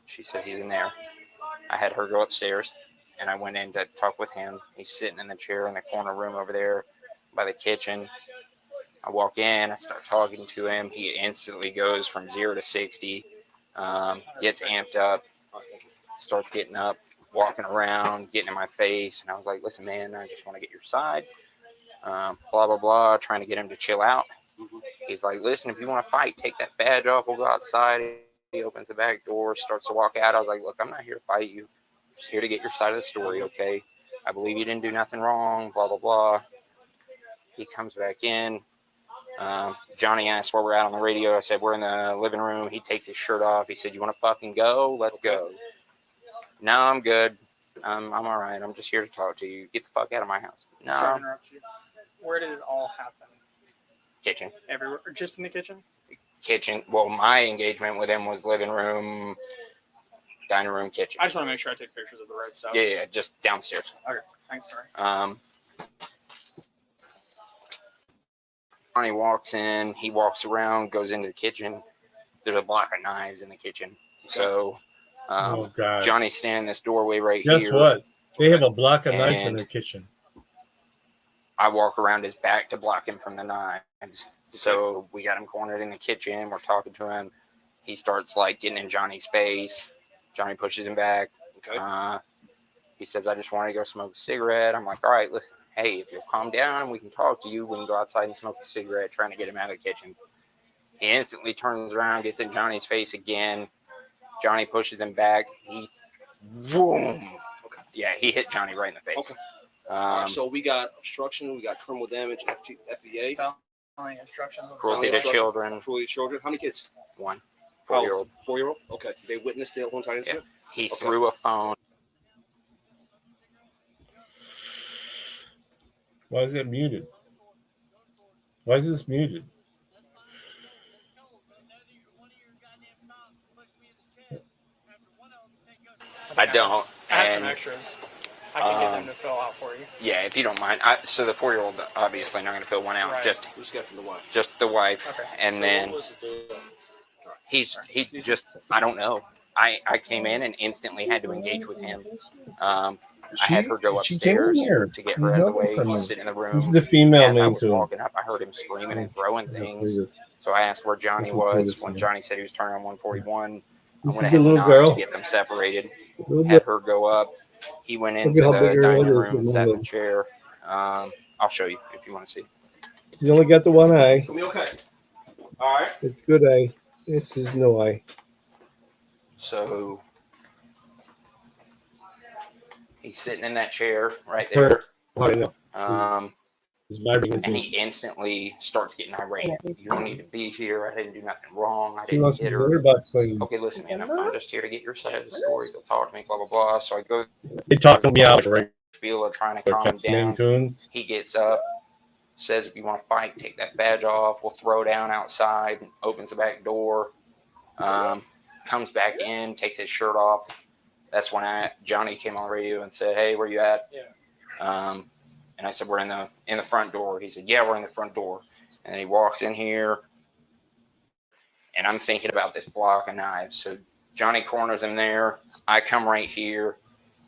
She said, "He's in there." I had her go upstairs, and I went in to talk with him. He's sitting in the chair in the corner room over there by the kitchen. I walk in, I start talking to him. He instantly goes from 0 to 60, gets amped up, starts getting up, walking around, getting in my face. And I was like, "Listen, man, I just want to get your side." Blah, blah, blah, trying to get him to chill out. He's like, "Listen, if you want to fight, take that badge off. We'll go outside." He opens the back door, starts to walk out. I was like, "Look, I'm not here to fight you. I'm just here to get your side of the story, okay? I believe you didn't do nothing wrong, blah, blah, blah." He comes back in. Johnny asked where we're at on the radio. I said, "We're in the living room." He takes his shirt off. He said, "You want to fucking go? Let's go." "No, I'm good. I'm all right. I'm just here to talk to you. Get the fuck out of my house." Sorry to "No." interrupt you. Where did it all happen? Kitchen. Everywhere? Or just in the kitchen? Kitchen. Well, my engagement with him was living room, dining room, kitchen. I just want to make sure I take pictures of the right stuff. Yeah, just downstairs. Okay, thanks, sorry. Johnny walks in, he walks around, goes into the kitchen. There's a block of knives in the kitchen. So Oh, God. Johnny's standing in this doorway right Guess here. what? They have a block of knives in And their kitchen. I walk around his back to block him from the knives. So we got him cornered in the kitchen. We're talking to him. He starts like getting in Johnny's face. Johnny pushes him back. Okay. He says, "I just want to go smoke a cigarette." I'm like, "All right, listen, hey, if you'll calm down and we can talk to you, we can go outside and smoke a cigarette," trying to get him out of the kitchen. He instantly turns around, gets in Johnny's face again. Johnny pushes him back. He, boom. Okay. Yeah, he hit Johnny right in the face. Okay. All right, so we got obstruction, we got criminal damage, FEA, Following instructions. Cruelty to children. cruelty to children. How many kids? One. 4-year-old. 4-year-old. Okay. They witnessed the whole entire incident. He Okay. threw a phone. Why is it muted? Why is this muted? I don't. I have some And, extras. I can get them to fill out for you. yeah, if you don't mind. So the 4-year-old obviously not going to fill one out. Right. Just We just got from the wife. the wife. Okay. And then he just, I don't know. I came in and instantly had to engage with him. I had her go She came in upstairs here. to get her out of the way. From He's her. sitting in the room. This is the female As I name was to him. walking up, I heard him screaming and throwing things. This So I asked where Johnny Let's play was. this When thing. Johnny said he was turning on 141, I is went the ahead and little knocked girl. to get them separated. Little Had girl. her go up. He went Look into at how the big her dining head is room and with sat in one the chair. I'll show you if you want to see. She's only got the one eye. Gonna be okay. All right. It's good eye. This is no eye. So he's sitting in that chair right there. Her. Oh, I know. It's vibrating. And he instantly starts getting irate. "You don't need to be here. I didn't do nothing wrong. I She didn't wants to hit hear her." about clean. Okay, listen, man. I'm just here to get your side of the story. They'll talk to me, blah, blah, blah. So I go They talk to me out, right? spiel of trying to calm him Cats name down. coons. He gets up, says, "If you want to fight, take that badge off. We'll throw down outside." Opens the back door. Comes back in, takes his shirt off. That's when Johnny came on the radio and said, "Hey, where you at?" And I said, "We're in the front door." He said, "Yeah, we're in the front door." And he walks in here, and I'm thinking about this block of knives. So Johnny corners him there. I come right here.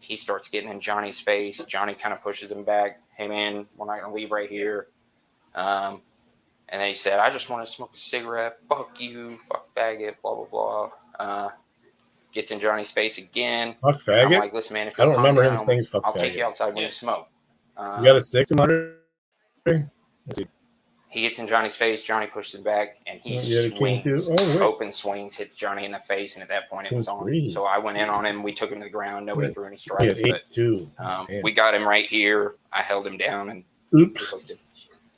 He starts getting in Johnny's face. Johnny kind of pushes him back. "Hey, man, we're not going to leave right here." And then he said, "I just want to smoke a cigarette. Fuck you. Fuck faggot, blah, blah, blah." Gets in Johnny's face again. Fuck I'm faggot? like, "Listen, man, if I don't you remember calm him down, saying fuck I'll take faggot. you outside when you smoke." You got a stick him under? He gets in Johnny's face. Johnny pushes him back, and he You had a king too? swings. Oh, wait. Open swings, hits Johnny in the face, and at that point, it was King's on. three. So I went in on him. We took him to the ground. Nobody threw any He strikes, had but 8-2. we got him right here. I held him down and Oops. hooked him.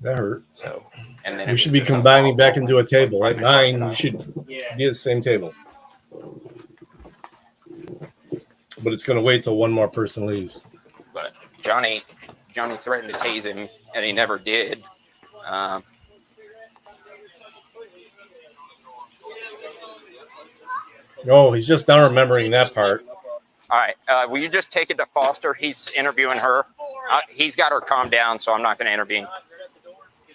That hurt. So, and then We it should was be just a combining back follow-up into a like table. 5 At minute 9, crocodile. you should Yeah. be at the same table. but it's going to wait till one more person leaves. But Johnny threatened to tase him, and he never did. Oh, he's just now remembering that part. All right. Will you just take it to Foster? He's interviewing her. He's got her calmed down, so I'm not going to intervene.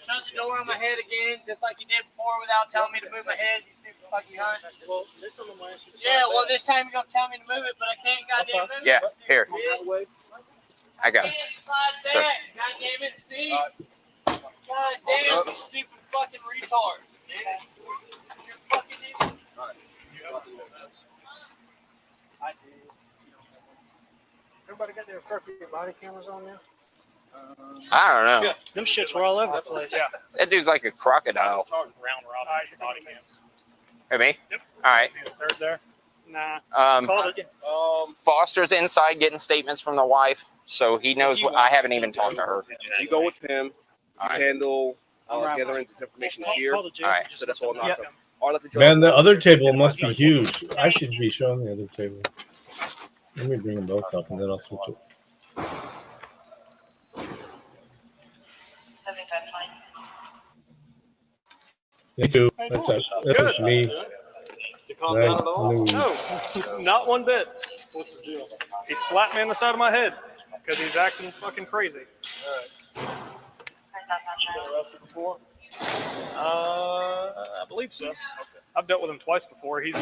Shut the door on my head again, just like you did before without telling me to move my head, you stupid fucking cunt. Well, this time I'm going to ask you to Yeah, well, this time you're going to tell me to move it, but I can't goddamn move it. Yeah, here. I got it. Slide back, goddamn it, see? God damn, you stupid fucking retard. You're fucking idiot. Everybody got their appropriate body cameras on now? I don't know. Yeah, them shits were all over the place. Yeah. That dude's like a crocodile. Round robin body cams. Hey, me? Yep. All right. Third there? Nah. Called it. Foster's inside getting statements from the wife, so he knows what. I haven't even talked to her. You go with him. Handle gathering this information here. All right. So that's all not Man, the other table must be huge. I should be showing the other table. Let me bring them both up, and then I'll switch it. Me too. That's it. That's me. Right. No, not one bit. What's the deal? He slapped me on the side of my head because he's acting fucking crazy. Arrested before? I believe so. Okay. I've dealt with him twice before. He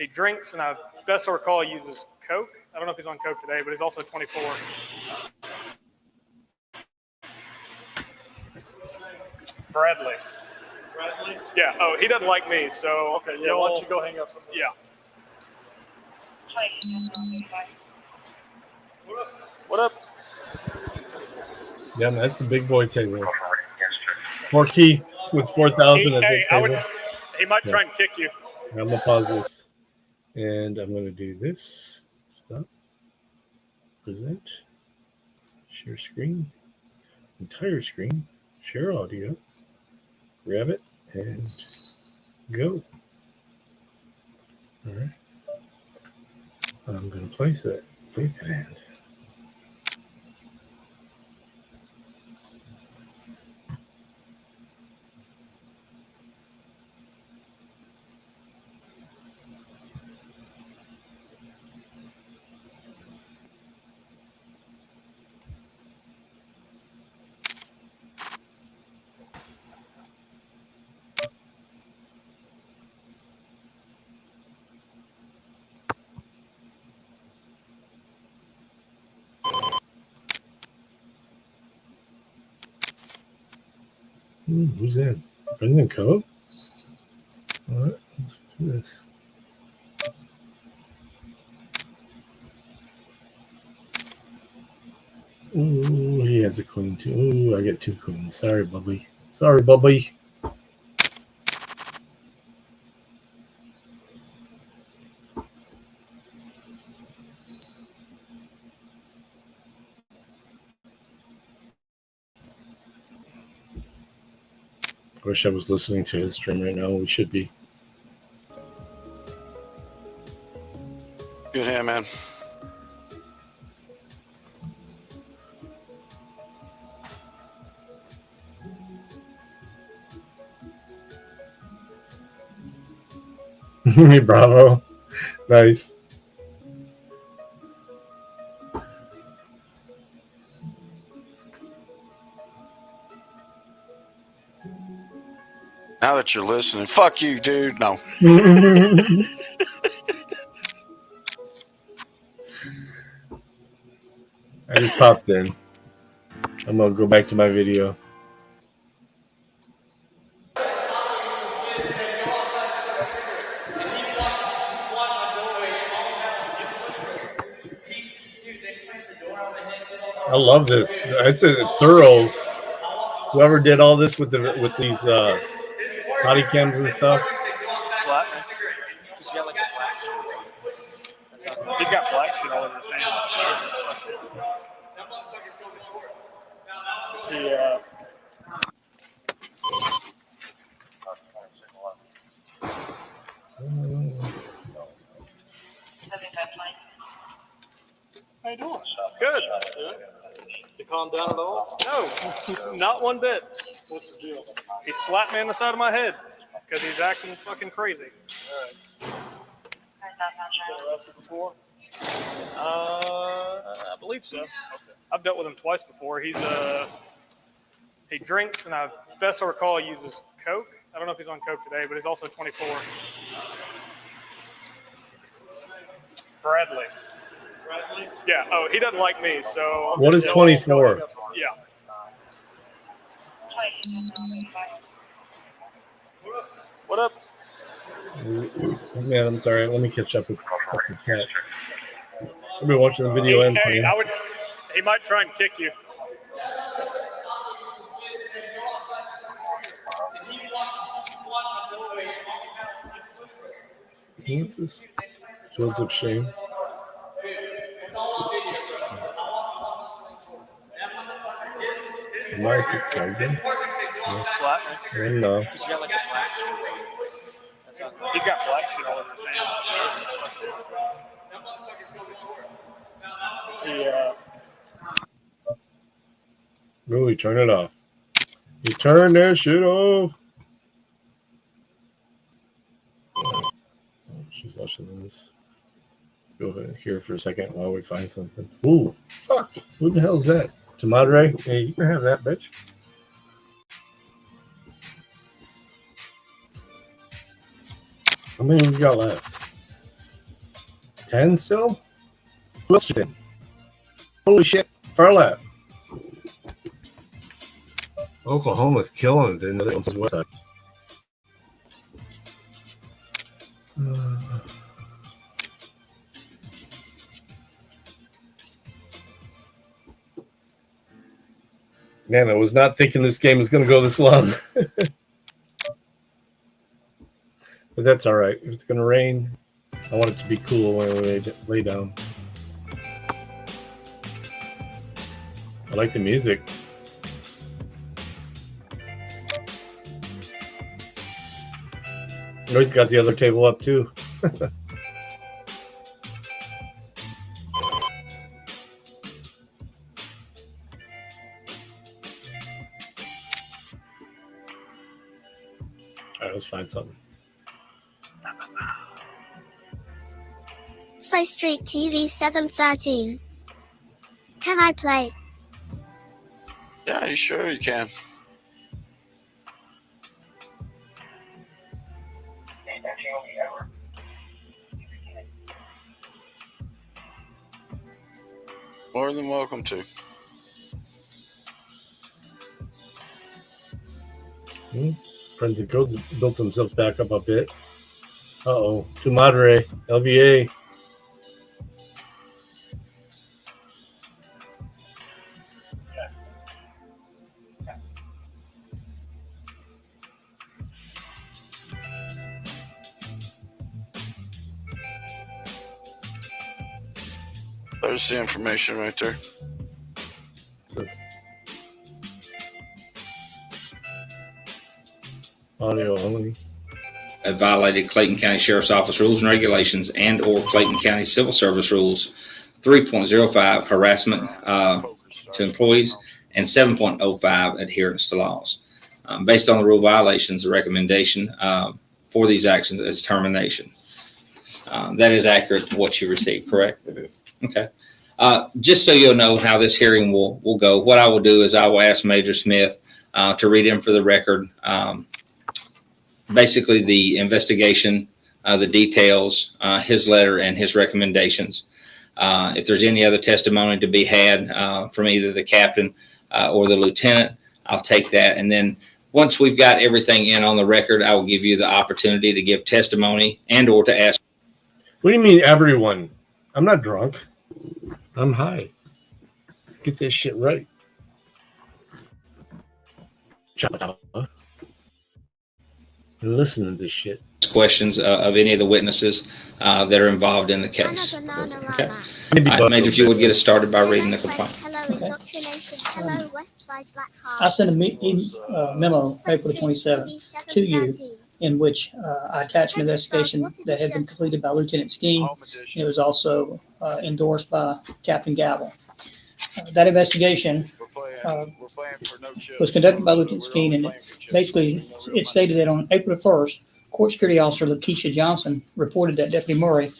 drinks, and I best I recall uses coke. I don't know if he's on coke today, but he's also 24. Bradley. Bradley? Yeah. Oh, he doesn't like me, so okay. Yeah. Why don't you go hang up? Yeah. What up? Yeah, man, that's the big boy table. Poor Keith with 4,000 at Hey, the table. he might try and kick you. I'm gonna pause this, and I'm gonna do this. Stop. Present. Share screen. Entire screen. Share audio. Grab it and go. All right. I'm gonna place that. Play command. Who's that? Brendan Code? All right, let's do this. Ooh, he has a queen too. Ooh, I get two queens. Sorry, Bubby. Sorry, Bubby. I wish I was listening to his stream right now. We should be. Good hand, man. Bravo. Nice. Now that you're listening, fuck you, dude. No. I just popped in. I'm gonna go back to my video. I love this. It's a thorough. Whoever did all this with these body cams and stuff. Slap me. He's got like a black streak. He's got black shit all over his hands. you doing? Good. Has he calmed down at all? No, not one bit. What's the deal? He slapped me on the side of my head because he's acting fucking crazy. Been arrested before? I believe so. I've dealt with him twice before. He drinks, and best I recall, he uses coke. I don't know if he's on coke today, but he's also 24. Bradley. Bradley? Yeah. Oh, he doesn't like me, so. What is 24? Yeah. What up? Man, I'm sorry. Let me catch up with the cat. I've been watching the video and Hey, he might try and kick you. What's this? Fields of Shame. Nice. No. He's got like a black streak. He's got black shit all over his hands. Really, turn it off. You turn that shit off. Oh, she's watching this. Let's go ahead and hear for a second while we find something. Ooh, fuck. Who the hell is that? To Madre? Hey, you can have that, bitch. How many we got left? 10 still? Who else you think? Holy shit. Far left. Oklahoma's killing it in the website. Man, I was not thinking this game was going to go this long. But that's all right. If it's going to rain, I want it to be cool when we lay down. I like the music. Oh, he's got the other table up too. All right, let's find something. So Street TV 713. Can I play? Yeah, you sure you can. More than welcome to. Friends and Codes built himself back up a bit. Uh-oh. To Madre. LVA. There's the information right there. Audio only. Have violated Clayton County Sheriff's Office rules and regulations and or Clayton County Civil Service rules 3.05 harassment to employees and 7.05 adherence to laws. Based on the rule violations, the recommendation for these actions is termination. That is accurate to what you received, correct? It is. Okay. Just so you'll know how this hearing will go, what I will do is I will ask Major Smith to read in for the record basically the investigation, the details, his letter and his recommendations. If there's any other testimony to be had from either the captain or the lieutenant, I'll take that. And then once we've got everything in on the record, I will give you the opportunity to give testimony and or to ask. What do you mean everyone? I'm not drunk. I'm high. Get this shit right. Listen to this shit. Questions of any of the witnesses that are involved in the case. Okay. Major, if you would get us started by reading the complaint. Hello, inDOCtriNATION. Hello, Westside Black Heart. I sent a memo, April 27th, to you in which I attached an investigation that had been completed by Lieutenant Skeen. It was also endorsed by Captain Gavel. That investigation was conducted by Lieutenant Skeen, and basically it stated that on April 1st, Court Security Officer Lakeisha Johnson reported that Deputy Murray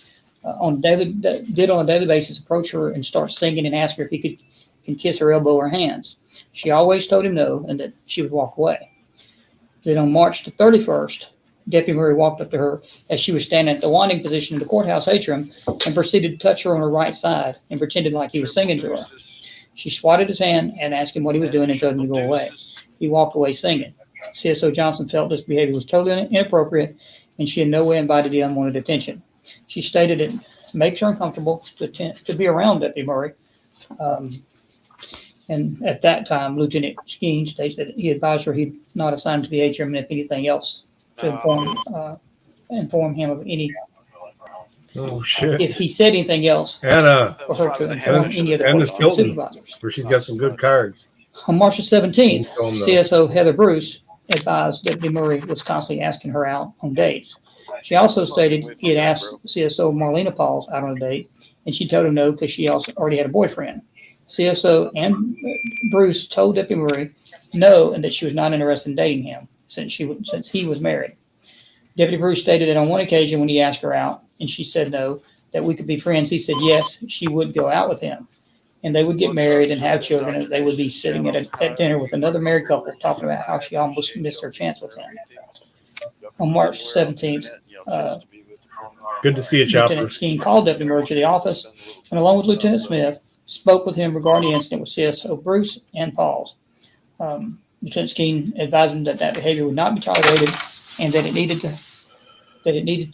on a daily basis approach her and start singing and ask her if he can kiss her elbow or hands. She always told him no and that she would walk away. Then on March the 31st, Deputy Murray walked up to her as she was standing at the winding position in the courthouse atrium and proceeded to touch her on her right side and pretended like he was singing to her. She swatted his hand and asked him what he was doing and told him to go away. He walked away singing. CSO Johnson felt this behavior was totally inappropriate and she in no way invited the unwanted attention. She stated it makes her uncomfortable to be around Deputy Murray. And at that time, Lieutenant Skeen states that he advised her he'd not assign to the atrium and if anything else to inform him of any. Oh shit! If he said anything else, Anna, for her to inform any of the Anna Stilton, supervisors. where she's got some good cards. On March the 17th, CSO Heather Bruce advised Deputy Murray was constantly asking her out on dates. She also stated he had asked CSO Marlena Pauls out on a date, and she told him no because she also already had a boyfriend. CSO and Bruce told Deputy Murray no and that she was not interested in dating him since he was married. Deputy Bruce stated that on one occasion when he asked her out and she said no, that we could be friends, he said yes, she would go out with him. And they would get married and have children, and they would be sitting at dinner with another married couple talking about how she almost missed her chance with him. On March 17th, good to see you, Chopper. Lieutenant Skeen called Deputy Murray to the office and along with Lieutenant Smith, spoke with him regarding the incident with CSO Bruce and Pauls. Lieutenant Skeen advised him that behavior would not be tolerated and that it needed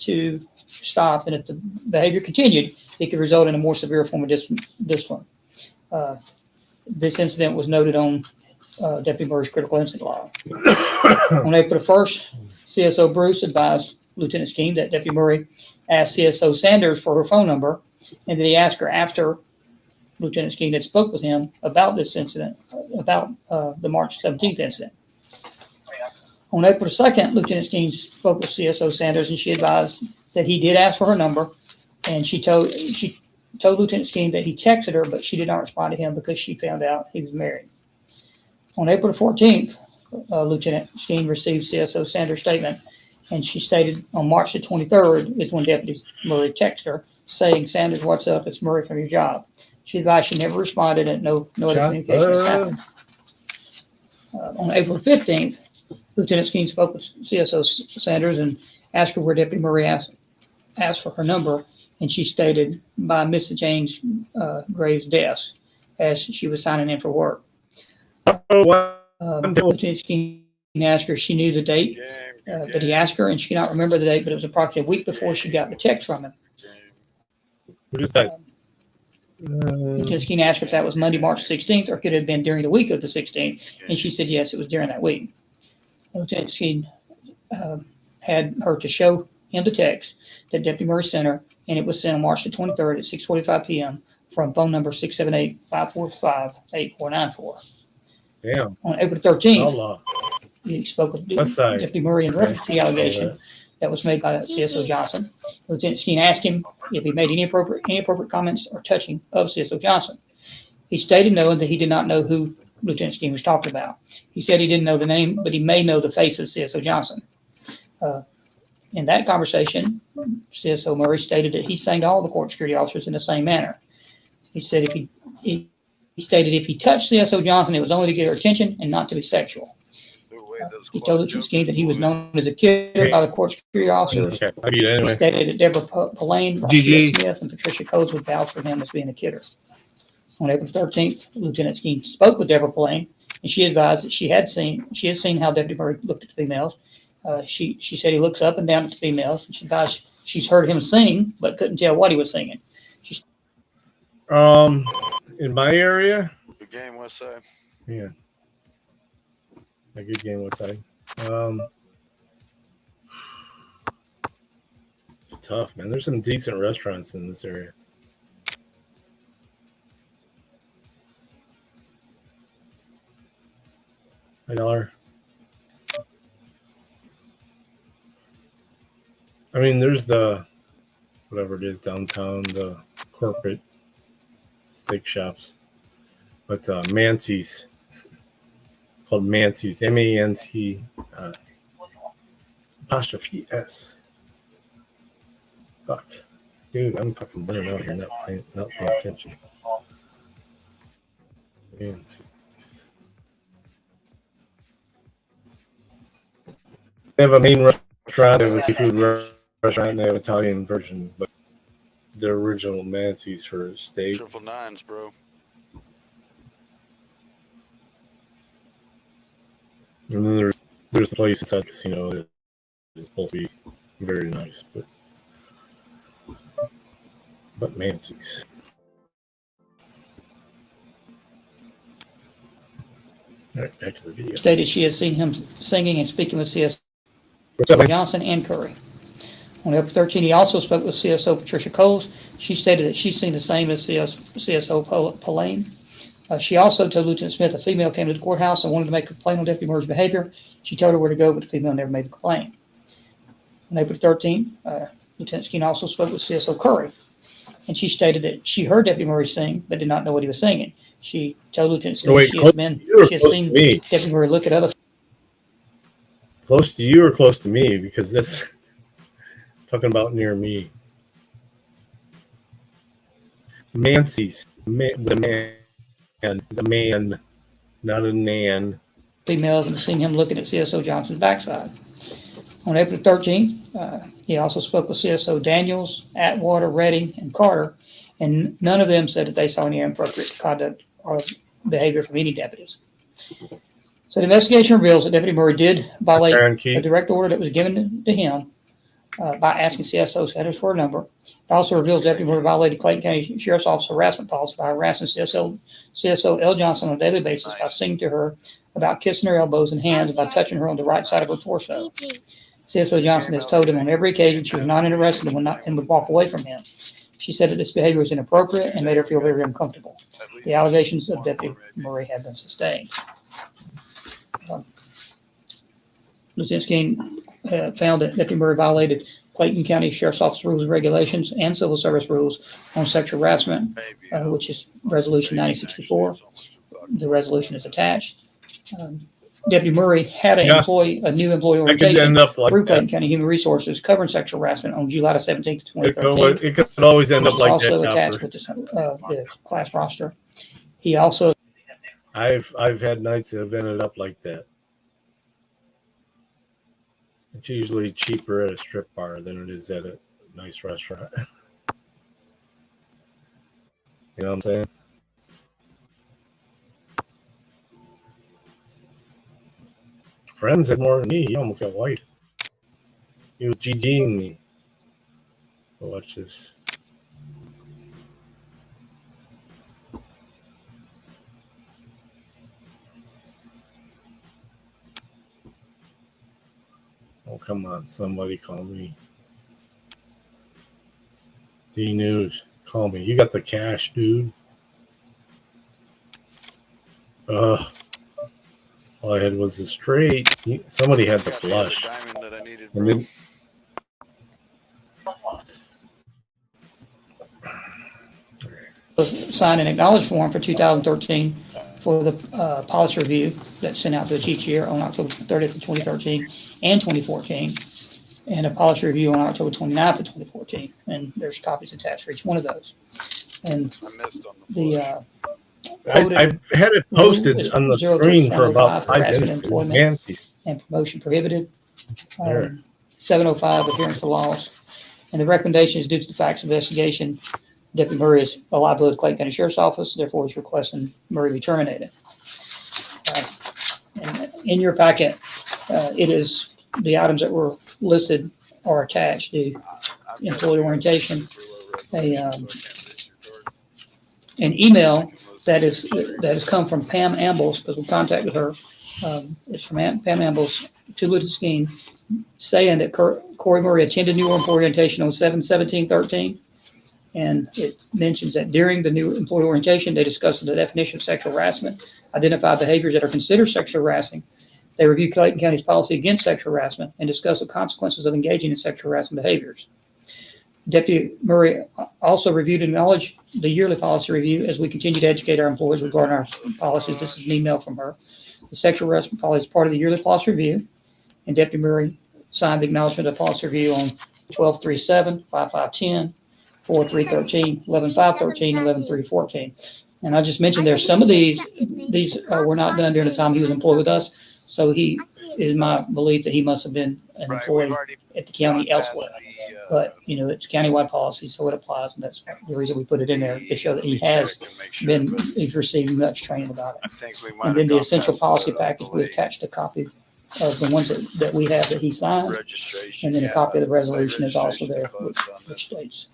to stop, and if the behavior continued, it could result in a more severe form of discipline. This incident was noted on Deputy Murray's critical incident log. On April 1st, CSO Bruce advised Lieutenant Skeen that Deputy Murray asked CSO Sanders for her phone number and that he asked her after Lieutenant Skeen had spoke with him about this incident, about the March 17th incident. On April 2nd, Lieutenant Skeen spoke with CSO Sanders and she advised that he did ask for her number, and she told Lieutenant Skeen that he texted her, but she did not respond to him because she found out he was married. On April 14th, Lieutenant Skeen received CSO Sanders' statement, and she stated on March the 23rd is when Deputy Murray texted her saying, "Sanders, what's up? It's Murray from your job." She advised she never responded and no other communication has happened. On April 15th, Lieutenant Skeen spoke with CSO Sanders and asked her where Deputy Murray asked for her number, and she stated by Mrs. James Graves' desk as she was signing in for work. Lieutenant Skeen asked her if she knew the date that he asked her, and she could not remember the date, but it was approximately a week before she got the text from him. Lieutenant Skeen asked her if that was Monday, March 16th, or could it have been during the week of the 16th, and she said yes, it was during that week. Lieutenant Skeen had her to show him the text that Deputy Murray sent her, and it was sent on March the 23rd at 6:45 p.m. from phone number 678-545-8494. Damn. On April 13th, he spoke with Deputy Murray in reference to the allegation that was made by CSO Johnson. Lieutenant Skeen asked him if he made any appropriate comments or touching of CSO Johnson. He stated no, and that he did not know who Lieutenant Skeen was talking about. He said he didn't know the name, but he may know the face of CSO Johnson. In that conversation, CSO Murray stated that he sang to all the court security officers in the same manner. He said he stated if he touched CSO Johnson, it was only to get her attention and not to be sexual. He told Lieutenant Skeen that he was known as a killer by the court security officers. He stated that Deborah Pallane, Rashida Smith, and Patricia Coates would vouch for him as being a killer. On April 13th, Lieutenant Skeen spoke with Deborah Pallane, and she advised that she had seen how Deputy Murray looked at the females. She said he looks up and down at the females, and she advised she's heard him sing, but couldn't tell what he was singing. In my area, Good game, Westside. yeah, a good game, Westside. It's tough, man. There's some decent restaurants in this area. $1. I mean, there's the whatever it is downtown, the corporate steak shops, but Mancy's. It's called Mancy's. MANC apostrophe S. Fuck, dude, I'm fucking burning out here, not paying attention. Mancy's. They have a main restaurant, they have a seafood restaurant, and they have an Italian version, but the original Mancy's for steak. 999s, bro. And then there's the place inside the casino that is supposed to be very nice, but Mancy's. All right, back to the video. Stated she has seen him singing and speaking with CSO Johnson and Curry. On April 13, he also spoke with CSO Patricia Coles. She stated that she's seen the same as CSO Polaine. She also told Lieutenant Smith a female came to the courthouse and wanted to make a complaint on Deputy Murray's behavior. She told her where to go, but the female never made the complaint. On April 13, Lieutenant Skeen also spoke with CSO Curry, and she stated that she heard Deputy Murray sing, but did not know what he was singing. She told Lieutenant Skeen she has seen Deputy Murray look at other. Close to you or close to me? Because that's talking about near me. Mancy's, the man, not a nan. Females and seen him looking at CSO Johnson's backside. On April 13th, he also spoke with CSO Daniels, Atwater, Redding, and Carter, and none of them said that they saw any inappropriate conduct or behavior from any deputies. So the investigation reveals that Deputy Murray did violate a direct order that was given to him by asking CSO's headers for a number. It also reveals Deputy Murray violated Clayton County Sheriff's Office harassment policy by harassing CSO L. Johnson on a daily basis by singing to her about kissing her elbows and hands and by touching her on the right side of her torso. CSO Johnson has told him on every occasion she was not interested and would walk away from him. She said that this behavior was inappropriate and made her feel very uncomfortable. The allegations of Deputy Murray have been sustained. Lieutenant Skeen found that Deputy Murray violated Clayton County Sheriff's Office rules and regulations and civil service rules on sexual harassment, which is Resolution 9064. The resolution is attached. Deputy Murray had a new employee orientation through Clayton County Human Resources covering sexual harassment on July 17th, 2013. It could always end up like that. Also attached with the class roster. He also. I've had nights that have ended up like that. It's usually cheaper at a strip bar than it is at a nice restaurant. You know what I'm saying? Friends had more than me. He almost got white. He was GGing me. Watch this. Oh, come on. Somebody call me. D News. Call me. You got the cash, dude. All I had was the straight. Somebody had the flush. And then, sign an acknowledged form for 2013 for the policy review that's sent out to us each year on October 30th of 2013 and 2014, and a policy review on October 29th of 2014. And there's copies attached for each one of those. And I had it posted on the screen for about 5 minutes. And promotion prohibited. 705 adherence to laws. And the recommendation is due to the facts of investigation. Deputy Murray is a liability of Clayton County Sheriff's Office, therefore he's requesting Murray be terminated. And in your packet, it is the items that were listed are attached to employee orientation, an email that has come from Pam Ambles, because we contacted her. It's from Pam Ambles to Lieutenant Skeen, saying that Corey Murray attended new employee orientation on 7/17/13. And it mentions that during the new employee orientation, they discussed the definition of sexual harassment, identify behaviors that are considered sexual harassing, They reviewed Clayton County's policy against sexual harassment and discussed the consequences of engaging in sexual harassment behaviors. Deputy Murray also reviewed and acknowledged the yearly policy review as we continue to educate our employees regarding our policies. This is an email from her. The sexual harassment policy is part of the yearly policy review, and Deputy Murray signed the acknowledgement of the policy review on 12/3/7, 5/5/10, 4/3/13, 11/5/13, 11/3/14. And I just mentioned there's some of these were not done during the time he was employed with us. So he is my belief that he must have been an employee at the county elsewhere. But, you know, it's countywide policy, so it applies. And that's the reason we put it in there to show that he's received much training about it. And then the essential policy package, we attached a copy of the ones that we have that he signed. And then a copy of the resolution is also there, which states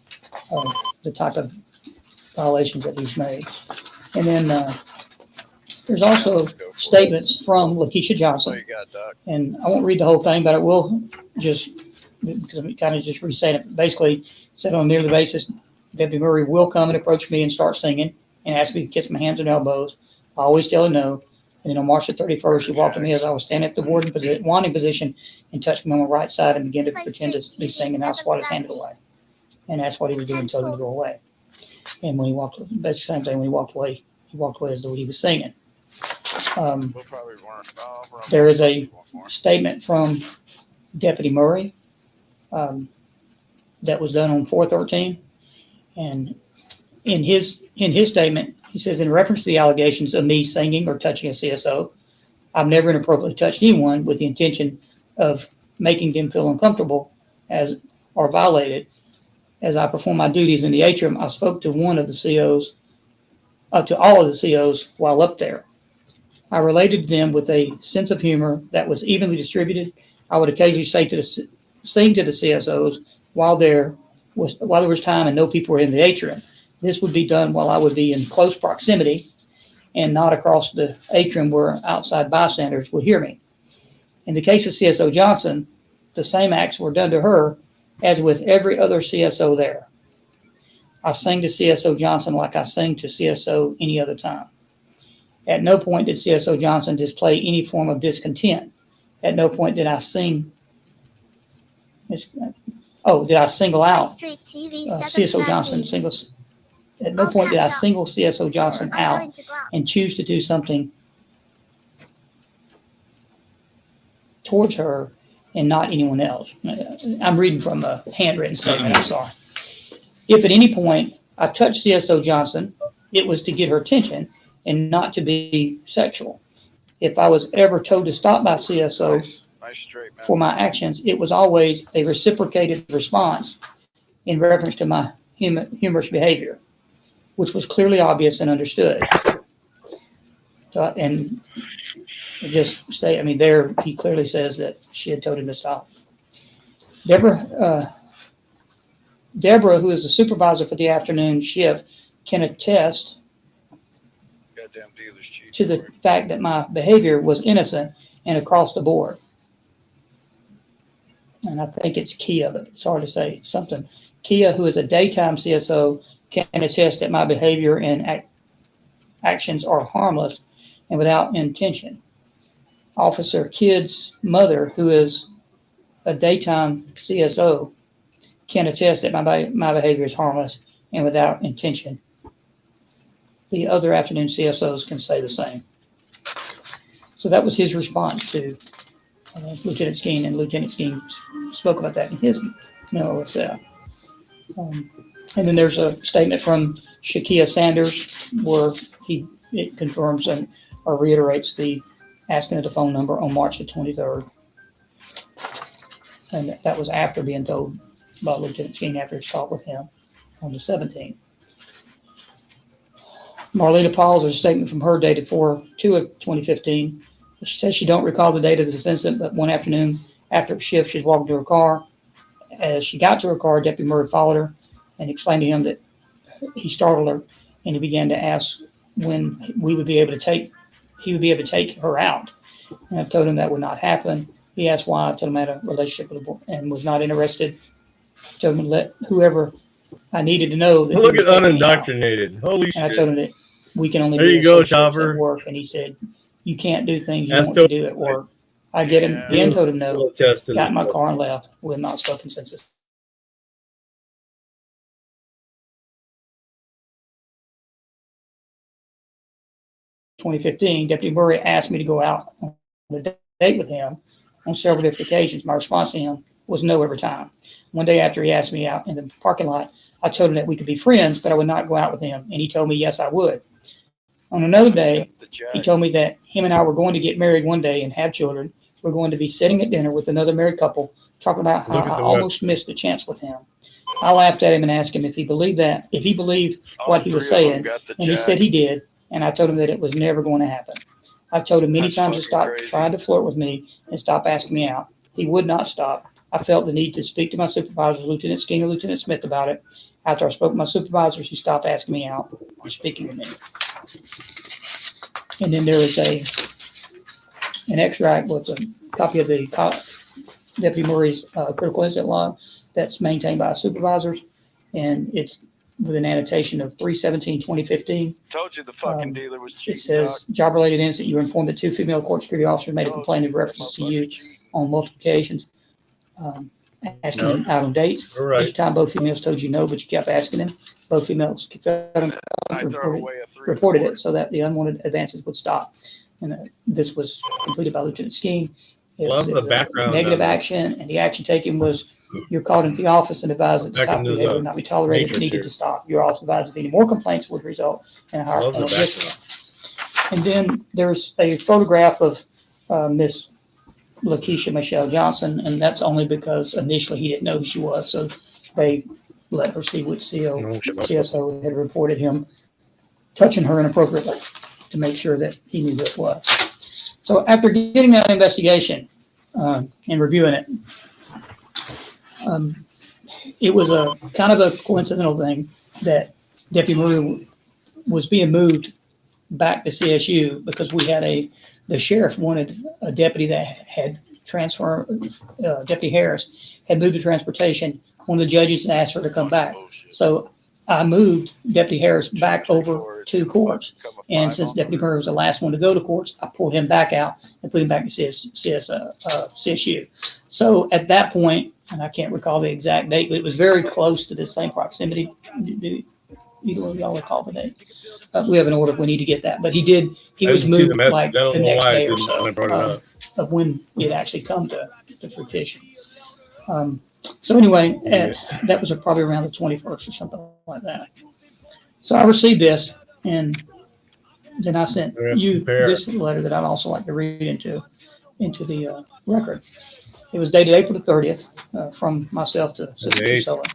the type of violations that he's made. And then there's also statements from Lakeisha Johnson. And I won't read the whole thing, but I will just, because I'm kind of just re-saying it. Basically, said on a yearly basis, Deputy Murray will come and approach me and start singing and ask me to kiss my hands and elbows. I always tell her no. And then on March the 31st, she walked to me as I was standing at the wanting position and touched me on the right side and began to pretend to be singing. I swatted his hand away. And that's what he was doing and told him to go away. And when he walked, basically the same thing, when he walked away as though he was singing. There is a statement from Deputy Murray that was done on 4/13, and in his statement, he says, in reference to the allegations of me singing or touching a CSO, I've never inappropriately touched anyone with the intention of making them feel uncomfortable or violated. As I perform my duties in the atrium, I spoke to one of the COs, up to all of the COs while up there. I related to them with a sense of humor that was evenly distributed. I would occasionally sing to the CSOs while there was time and no people were in the atrium. This would be done while I would be in close proximity and not across the atrium where outside bystanders would hear me. In the case of CSO Johnson, the same acts were done to her as with every other CSO there. I sang to CSO Johnson like I sang to CSO any other time. At no point did CSO Johnson display any form of discontent. At no point did I single out CSO Johnson. At no point did I single CSO Johnson out and choose to do something towards her and not anyone else. I'm reading from a handwritten statement, I'm sorry. If at any point I touched CSO Johnson, it was to get her attention and not to be sexual. If I was ever told to stop by CSO for my actions, it was always a reciprocated response in reference to my humorous behavior, which was clearly obvious and understood. And just stay, there he clearly says that she had told him to stop. Deborah, who is the supervisor for the afternoon shift, can attest to the fact that my behavior was innocent and across the board. And I think it's Kia, but it's hard to say something. Kia, who is a daytime CSO, can attest that my behavior and actions are harmless and without intention. Officer Kidd's mother, who is a daytime CSO, can attest that my behavior is harmless and without intention. The other afternoon CSOs can say the same. So that was his response to Lieutenant Skeen, and Lieutenant Skeen spoke about that in his memo with that. And then there's a statement from Shakia Sanders where it confirms or reiterates the asking of the phone number on March the 23rd. And that was after being told by Lieutenant Skeen after his talk with him on the 17th. Marlena Pauls, there's a statement from her dated 4/2 of 2015. She says she don't recall the date of this incident, but one afternoon after shift, she's walking to her car. As she got to her car, Deputy Murray followed her and explained to him that he startled her, and he began to ask when he would be able to take her out. And I told him that would not happen. He asked why. I told him I had a relationship with her and was not interested. I told him to let whoever I needed to know. That look at unindoctrinated. Holy shit. And I told him that we can only there do you go, Chopper. at work. And he said, you can't do things you want to do at work. I get him again, told him no, Little test in got in my the- car and left. We have not spoken since this. (2015), Deputy Murray asked me to go out on a date with him on several different occasions. My response to him was no every time. One day after he asked me out in the parking lot, I told him that we could be friends, but I would not go out with him, and he told me yes, I would. On another day, he told me that him and I were going to get married one day and have children. We're going to be sitting at dinner with another married couple, talking about how Look at I the almost missed a chance with him. I laughed at him and asked him if he believed what he was saying, and he said he did, and I told him that it was never going to happen. I told him many times to stop trying to flirt with me and stop asking me out. He would not stop. I felt the need to speak to my supervisors, Lieutenant Skeen and Lieutenant Smith, about it. After I spoke to my supervisors, he stopped asking me out or speaking with me. And then there is an extract with a copy of the Deputy Murray's critical incident log that's maintained by supervisors, and it's with an annotation of 3/17/2015. Told you the fucking dealer was cheating. It says, job-related incident, you were informed that 2 female court security officers made a complaint in reference to you on multiple occasions, asking him out on dates. All right. Each time both females told you no, but you kept asking him. Both females reported it so that the unwanted advances would stop. And this was completed by Lieutenant Skeen. It Love was the a background negative on this. action, and the action taken was you're called into the office and advised that this Back type of into behavior the would not be tolerated and matrix needed here. to stop. You're also advised if any more complaints would result in a higher Love the penalty. background. And then there's a photograph of Miss Lakeisha Michelle Johnson, and that's only because initially he didn't know who she was, so they let her see what CSO had reported him touching her inappropriately to make sure that he knew who it was. So after getting that investigation and reviewing it, it was a kind of a coincidental thing that Deputy Murray was being moved back to CSU because the sheriff wanted a deputy that had Deputy Harris had moved to transportation. One of the judges asked her to come back. So I moved Deputy Harris back over to courts. And since Deputy Murray was the last one to go to courts, I pulled him back out and put him back to CSU. So at that point, and I can't recall the exact date, but it was very close to the same proximity. Either one of y'all recall the date? We have an order if we need to get that. But he was moved like the next day or so of when it actually come to fruition. So anyway, that was probably around the 21st or something like that. So I received this, and then I sent you this letter that I'd also like to read into the record. It was dated April the 30th from myself to Sister Sullivan.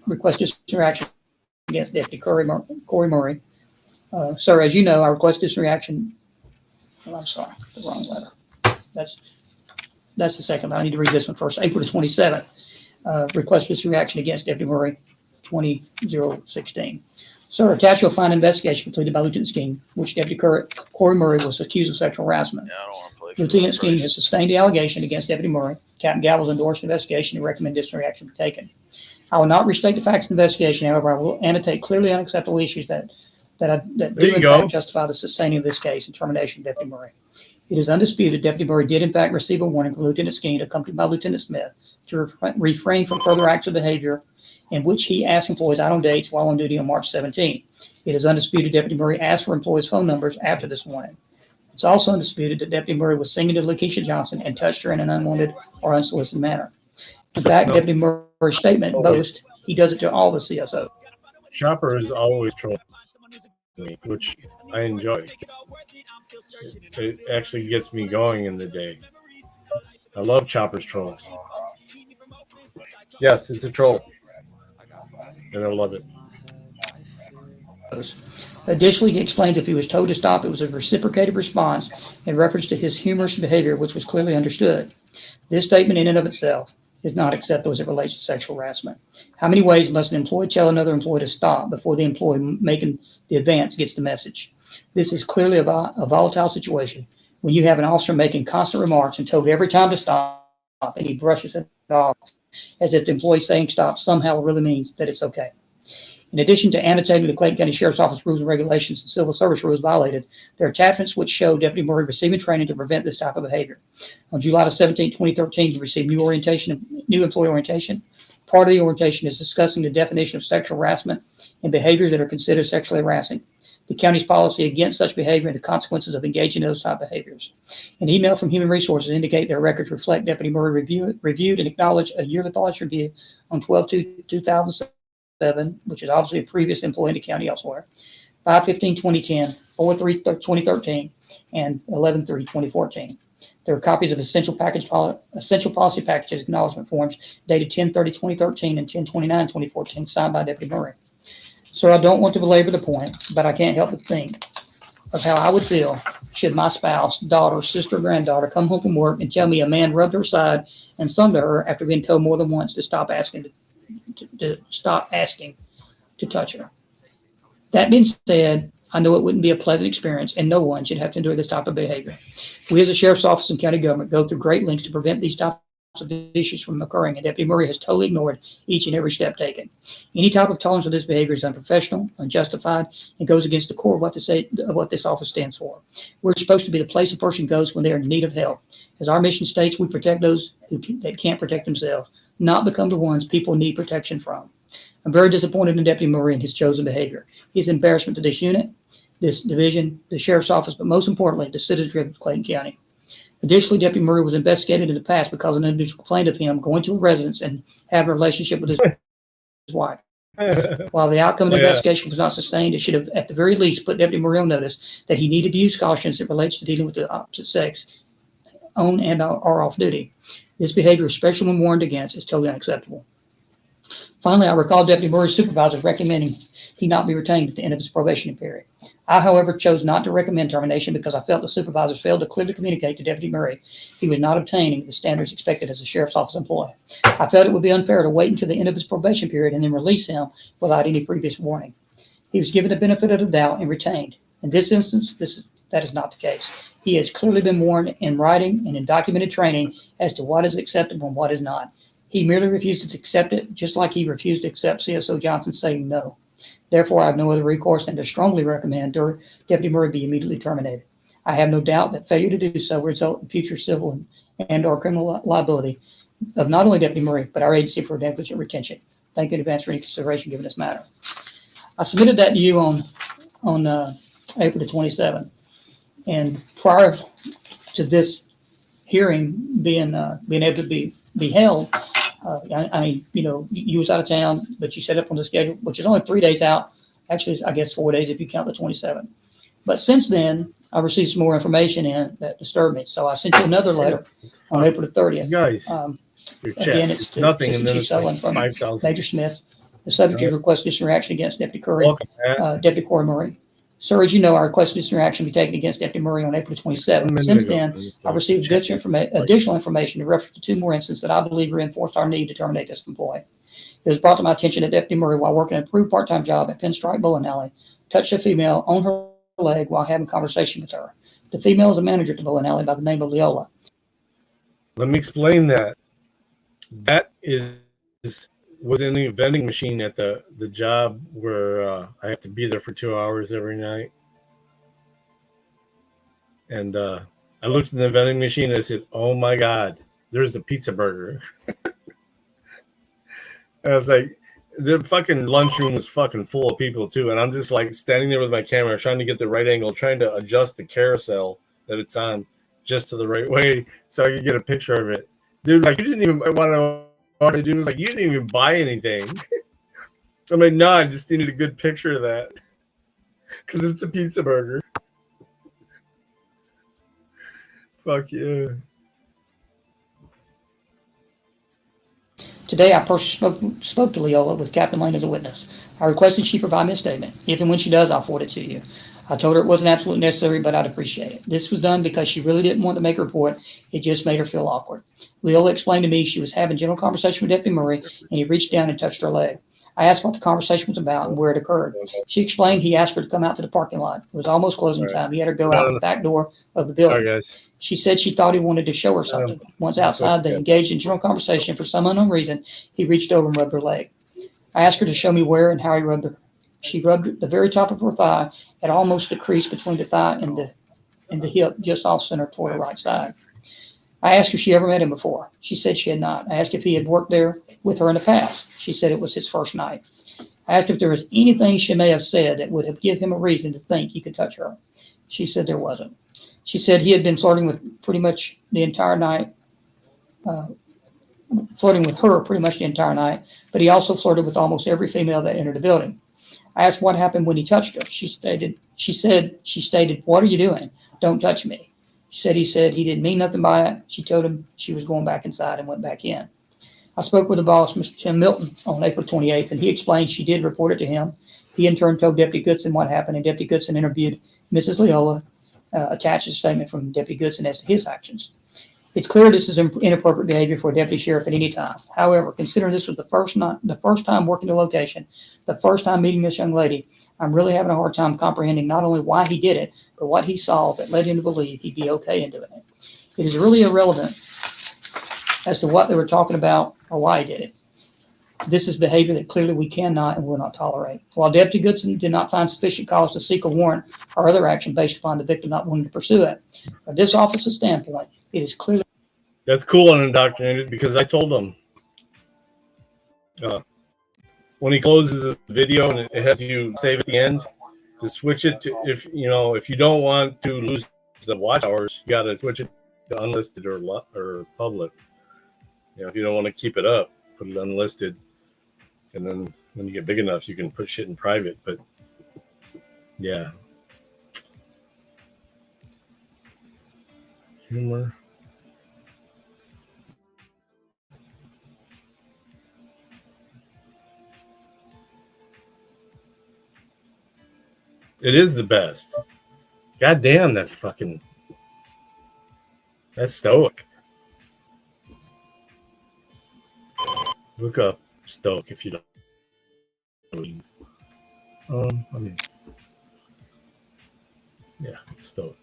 Request interaction against Deputy Corey Murray. Sir, as you know, I request this reaction. Well, I'm sorry, the wrong letter. That's the second. I need to read this one first. April the 27th. Request this reaction against Deputy Murray, 20/016. Sir, attached you'll find an investigation completed by Lieutenant Skeen, which Deputy Corey Murray was accused of sexual harassment. Lieutenant Skeen has sustained the allegation against Deputy Murray. Captain Gavel's endorsed the investigation and recommend disciplinary action be taken. I will not restate the facts of the investigation. However, I will annotate clearly unacceptable issues that do in fact justify the sustaining of this case and termination of Deputy Murray. It is undisputed Deputy Murray did in fact receive a warning from Lieutenant Skeen, accompanied by Lieutenant Smith, to refrain from further acts of behavior in which he asked employees out on dates while on duty on March 17. It is undisputed Deputy Murray asked for employees' phone numbers after this warning. It's also undisputed that Deputy Murray was singing to Lakeisha Johnson and touched her in an unwanted or unsolicited manner. In fact, Deputy Murray's statement boasts he does it to all the CSO. Chopper is always trolling me, which I enjoy. It actually gets me going in the day. I love Chopper's trolls. Yes, it's a troll. And I love it. Additionally, he explains if he was told to stop, it was a reciprocated response in reference to his humorous behavior, which was clearly understood. This statement in and of itself is not acceptable as it relates to sexual harassment. How many ways must an employee tell another employee to stop before the employee making the advance gets the message? This is clearly a volatile situation when you have an officer making constant remarks and told every time to stop, and he brushes it off as if the employee saying stop somehow really means that it's okay. In addition to annotating the Clayton County Sheriff's Office rules and regulations and civil service rules violated, there are attachments which show Deputy Murray receiving training to prevent this type of behavior. On July 17, 2013, he received new employee orientation. Part of the orientation is discussing the definition of sexual harassment and behaviors that are considered sexually harassing, the county's policy against such behavior, and the consequences of engaging in those type of behaviors. An email from Human Resources indicate their records reflect Deputy Murray reviewed and acknowledged a yearly policy review on 12/2/2007, which is obviously a previous employee in the county elsewhere, 5/15/2010, 4/3/2013, and 11/3/2014. There are copies of essential policy packages acknowledgement forms dated 10/30/2013 and 10/29/2014, signed by Deputy Murray. So I don't want to belabor the point, but I can't help but think of how I would feel should my spouse, daughter, sister, granddaughter come home from work and tell me a man rubbed her side and sung to her after being told more than once to stop asking to touch her. That being said, I know it wouldn't be a pleasant experience, and no one should have to endure this type of behavior. We as a sheriff's office and county government go through great lengths to prevent these types of issues from occurring, and Deputy Murray has totally ignored each and every step taken. Any type of tolerance of this behavior is unprofessional, unjustified, and goes against the core of what this office stands for. We're supposed to be the place a person goes when they are in need of help. As our mission states, we protect those that can't protect themselves, not become the ones people need protection from. I'm very disappointed in Deputy Murray and his chosen behavior. He's an embarrassment to this unit, this division, the sheriff's office, but most importantly, the citizens of Clayton County. Additionally, Deputy Murray was investigated in the past because an individual complained of him going to a residence and having a relationship with his wife. While the outcome of the investigation was not sustained, it should have at the very least put Deputy Murray on notice that he needed to use caution as it relates to dealing with the opposite sex on and or off duty. This behavior, especially when warned against, is totally unacceptable. Finally, I recall Deputy Murray's supervisor recommending he not be retained at the end of his probation period. I, however, chose not to recommend termination because I felt the supervisors failed to clearly communicate to Deputy Murray he was not obtaining the standards expected as a sheriff's office employee. I felt it would be unfair to wait until the end of his probation period and then release him without any previous warning. He was given the benefit of the doubt and retained. In this instance, that is not the case. He has clearly been warned in writing and in documented training as to what is acceptable and what is not. He merely refuses to accept it, just like he refused to accept CSO Johnson saying no. Therefore, I have no other recourse than to strongly recommend Deputy Murray be immediately terminated. I have no doubt that failure to do so will result in future civil and or criminal liability of not only Deputy Murray, but our agency for negligent retention. Thank you in advance for any consideration given this matter. I submitted that to you on April the 27th. And prior to this hearing being able to be held, I mean, you was out of town, but you set up on the schedule, which is only 3 days out. Actually, I guess 4 days if you count the 27th. But since then, I received some more information in that disturbed me. So I sent you another letter on April the 30th. Guys, again, it's to nothing, and then Chief it's like Sullivan from 5,000. Major Smith. The subject is request disciplinary reaction against Deputy Curry, Welcome, Matt. Deputy Corey Murray. Sir, as you know, I requested disciplinary action be taken against Deputy Murray on April 27th. Since then, I received additional information in reference to 2 more incidents that I believe reinforced our need to terminate this employee. It was brought to my attention that Deputy Murray, while working an approved part-time job at Pinstripe Bowling Alley, touched a female on her leg while having a conversation with her. The female is a manager at the bowling alley by the name of Leola. Let me explain that. That was in the vending machine at the job where I have to be there for 2 hours every night. And I looked in the vending machine and I said, oh my God, there's a pizza burger. And I was like, the fucking lunchroom was fucking full of people too. And I'm just like standing there with my camera, trying to get the right angle, trying to adjust the carousel that it's on just to the right way so I could get a picture of it. Dude, like, you didn't even want to. The dude was like, you didn't even buy anything. I'm like, no, I just needed a good picture of that because it's a pizza burger. Fuck yeah. Today, I personally spoke to Leola with Captain Lane as a witness. I requested she provide me a statement. If and when she does, I'll forward it to you. I told her it wasn't absolutely necessary, but I'd appreciate it. This was done because she really didn't want to make a report. It just made her feel awkward. Leola explained to me she was having general conversation with Deputy Murray, and he reached down and touched her leg. I asked what the conversation was about and where it occurred. She explained he asked her to come out to the parking lot. It was almost closing time. He had her go out the back door of the building. Sorry, guys. She said she thought he wanted to show her something. Once outside, they engaged in general conversation. For some unknown reason, he reached over and rubbed her leg. I asked her to show me where and how he rubbed her. She rubbed the very top of her thigh at almost the crease between the thigh and the hip, just off center toward the right side. I asked her if she ever met him before. She said she had not. I asked if he had worked there with her in the past. She said it was his first night. I asked if there was anything she may have said that would have given him a reason to think he could touch her. She said there wasn't. She said he had been flirting with pretty much the entire night, flirting with her pretty much the entire night, but he also flirted with almost every female that entered the building. I asked what happened when he touched her. She stated, "What are you doing? Don't touch me." He said he didn't mean nothing by it. She told him she was going back inside and went back in. I spoke with the boss, Mr. Tim Milton, on April 28th, and he explained she did report it to him. He in turn told Deputy Goodson what happened, and Deputy Goodson interviewed Mrs. Leola, attached a statement from Deputy Goodson as to his actions. It's clear this is inappropriate behavior for a deputy sheriff at any time. However, considering this was the first time working the location, the first time meeting this young lady, I'm really having a hard time comprehending not only why he did it, but what he saw that led him to believe he'd be okay in doing it. It is really irrelevant as to what they were talking about or why he did it. This is behavior that clearly we cannot and will not tolerate. While Deputy Goodson did not find sufficient cause to seek a warrant or other action based upon the victim not wanting to pursue it, from this officer's standpoint, it is clearly. That's cool on Indoctrinated, because I told him when he closes the video and it has you save at the end, to switch it to, if you don't want to lose the watch hours, you got to switch it to unlisted or public. If you don't want to keep it up, put it unlisted, and then when you get big enough, you can put shit in private. But yeah, humor. It is the best. God damn, that's stoic. Look up stoic if you don't. Stoic.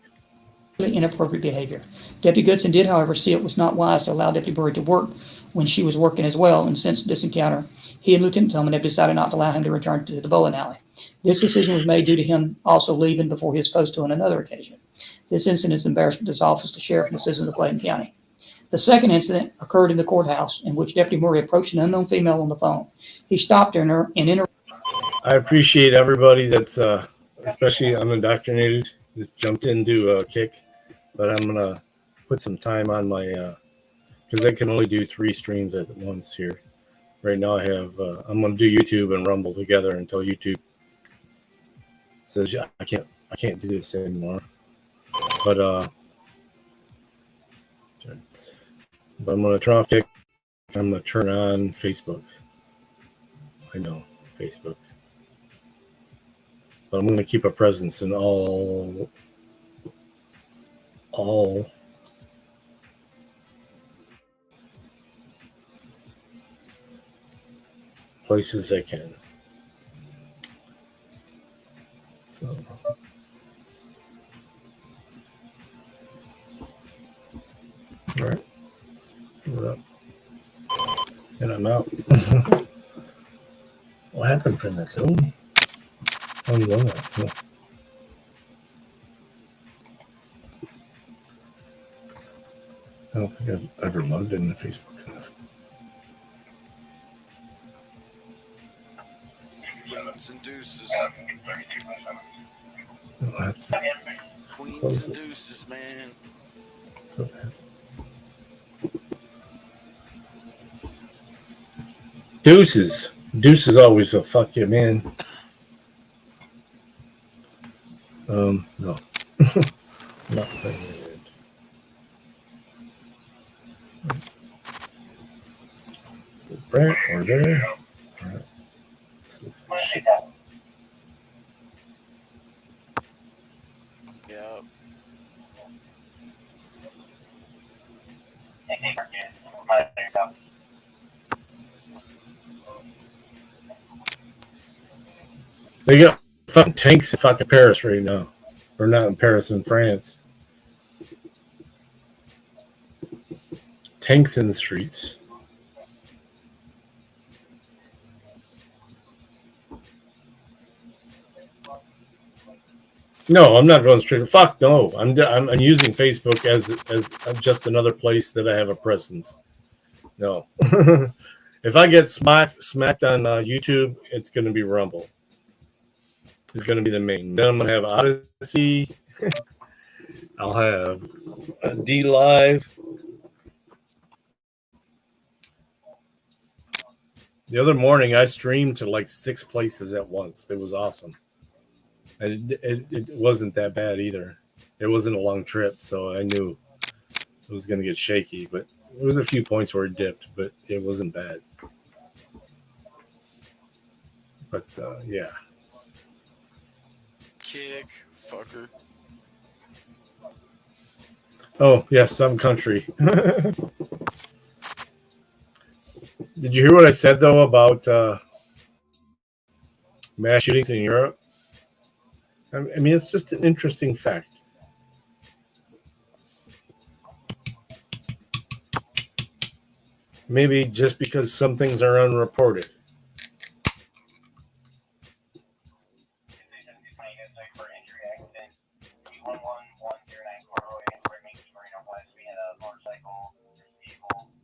Inappropriate behavior. Deputy Goodson did, however, see it was not wise to allow Deputy Burry to work when she was working as well, and since this encounter, he and Lieutenant Tillman have decided not to allow him to return to the bowling alley. This decision was made due to him also leaving before he was supposed to on another occasion. This incident is embarrassment to this office, the sheriff, and the citizens of Clayton County. The second incident occurred in the courthouse, in which Deputy Murray approached an unknown female on the phone. He stopped her and I appreciate everybody that's, especially Unindoctrinated, that's jumped into Kick, but I'm gonna put some time on my, because I can only do 3 streams at once here. Right now I have, I'm gonna do YouTube and Rumble together until YouTube says I can't do this anymore. But I'm gonna turn off Kick. I'm gonna turn on Facebook. I know Facebook, but I'm gonna keep a presence in all places I can. So all right, we're up, and I'm out. What happened from the code? Oh, you know that. Yeah. I don't think I've ever logged into Facebook. Queens and deuces. I'll have to Queens and deuces, man. Deuces. Deuces always a fuck you, man. No. Not playing. Right or there. All right. This looks like shit. Yep. They got fucking tanks in fucking Paris right now. Or not in Paris, in France. Tanks in the streets. No, I'm not going straight. Fuck no. I'm using Facebook as just another place that I have a presence. No. If I get smacked on YouTube, it's going to be Rumble. It's going to be the main. Then I'm going to have Odyssey. I'll have D Live. The other morning, I streamed to like 6 places at once. It was awesome. It wasn't that bad either. It wasn't a long trip, so I knew it was going to get shaky. But there was a few points where it dipped, but it wasn't bad. But yeah. Kick, fucker. Oh, yeah, some country. Did you hear what I said, though, about mass shootings in Europe? I mean, it's just an interesting fact. Maybe just because some things are unreported.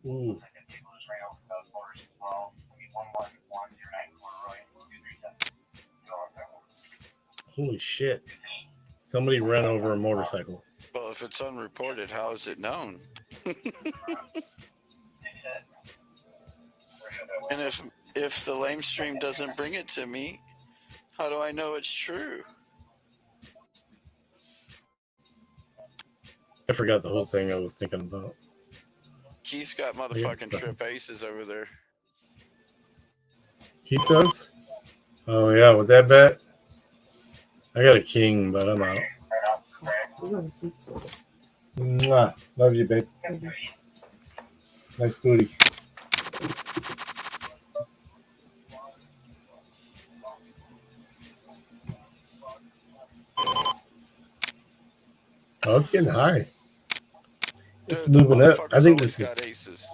Ooh. Holy shit. Somebody ran over a motorcycle. Well, if it's unreported, how is it known? And if the lame stream doesn't bring it to me, how do I know it's true? I forgot the whole thing I was thinking about. Keith's got motherfucking trip aces over there. Keith does? Oh, yeah, with that bet? I got a king, but I'm out. Mwah. Love you, babe. Nice booty. Oh, it's getting high. It's moving up. I think this is. Aces.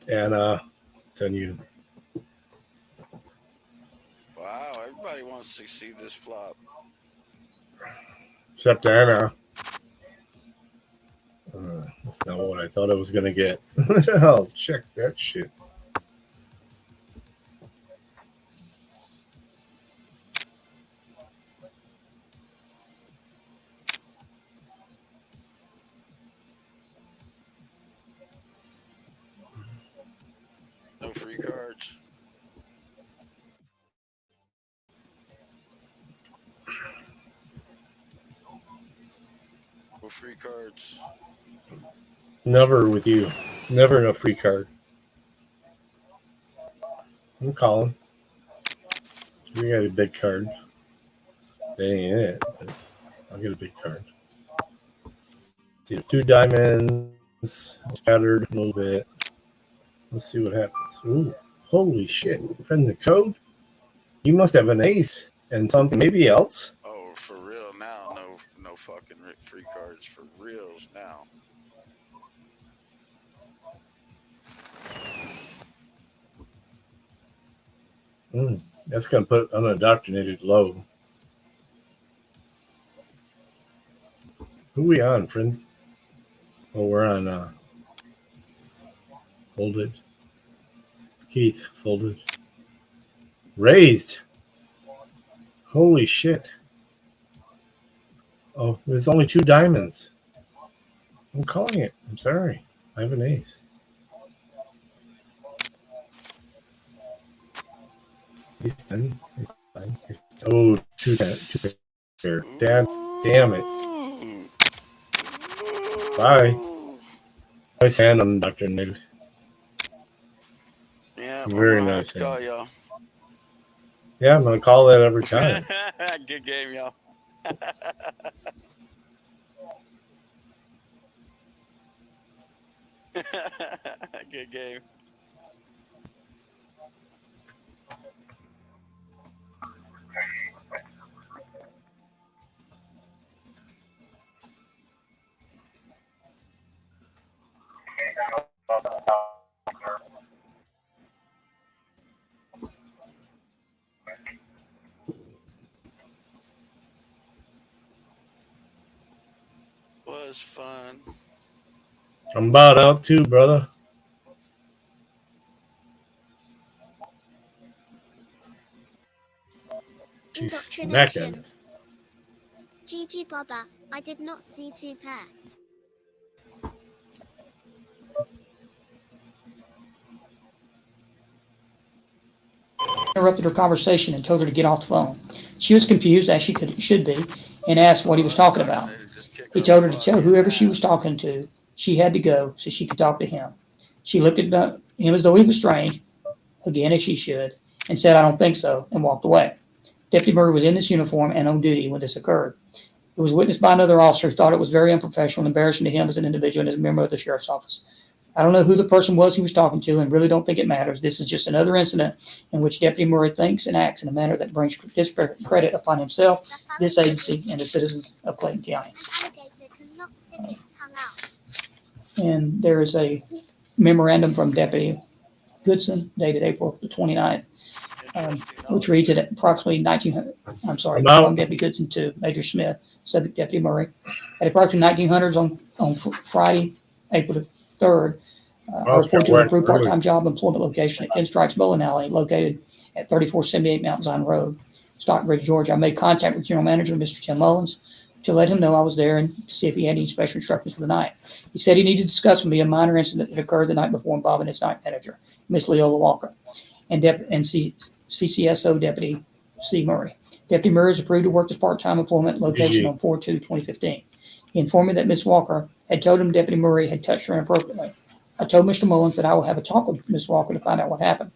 And it's on you. Wow, everybody wants to see this flop. Except Anna. That's not what I thought I was going to get. Oh, check that shit. No free cards. No free cards. Never with you. Never a free card. I'm calling. You got a big card. That ain't it. But I'll get a big card. See, 2 diamonds. Scattered a little bit. Let's see what happens. Ooh, holy shit. Friends of code? You must have an ace and something maybe else. Oh, for real now. No fucking free cards for reals now. That's going to put unindoctrinated low. Who we on, friends? Oh, we're on folded. Keith, folded. Raised. Holy shit. Oh, there's only 2 diamonds. I'm calling it. I'm sorry. I have an ace. He's done. Oh, 2 pair. Damn it. Bye. Nice hand on Dr. Nigg. Yeah, Very I'm nice call hand. y'all. Yeah, I'm going to call that every time. Good game, y'all. Good game. I'm about out too, brother. She's smacking us. GG brother, I did not see two pair. Interrupted her conversation and told her to get off the phone. She was confused, as should be, and asked what he was talking about. He told her to tell whoever she was talking to she had to go so she could talk to him. She looked at him as though he was strange, again as she should, and said, "I don't think so," and walked away. Deputy Murray was in this uniform and on duty when this occurred. It was witnessed by another officer who thought it was very unprofessional and embarrassing to him as an individual and as a member of the sheriff's office. I don't know who the person was he was talking to and really don't think it matters. This is just another incident in which Deputy Murray thinks and acts in a manner that brings discredit upon himself, this agency, and the citizens of Clayton County. And there is a memorandum from Deputy Goodson dated April the 29th, which reads at approximately 1900. I'm sorry, from Deputy Goodson to Major Smith, Subject Deputy Murray. At approximately 1900s on Friday, April the 3rd, I reported to an approved part-time job employment location at Pinstripes Bowling Alley, located at 3478 Mount Zion Road, Stockbridge, Georgia. I made contact with General Manager Mr. Tim Mullins to let him know I was there and to see if he had any special instructions for the night. He said he needed to discuss with me a minor incident that occurred the night before involving his night manager, Miss Leola Walker, and CCSO Deputy C. Murray. Deputy Murray is approved to work this part-time employment location on 4/2/2015. He informed me that Miss Walker had told him Deputy Murray had touched her inappropriately. I told Mr. Mullins that I will have a talk with Miss Walker to find out what happened.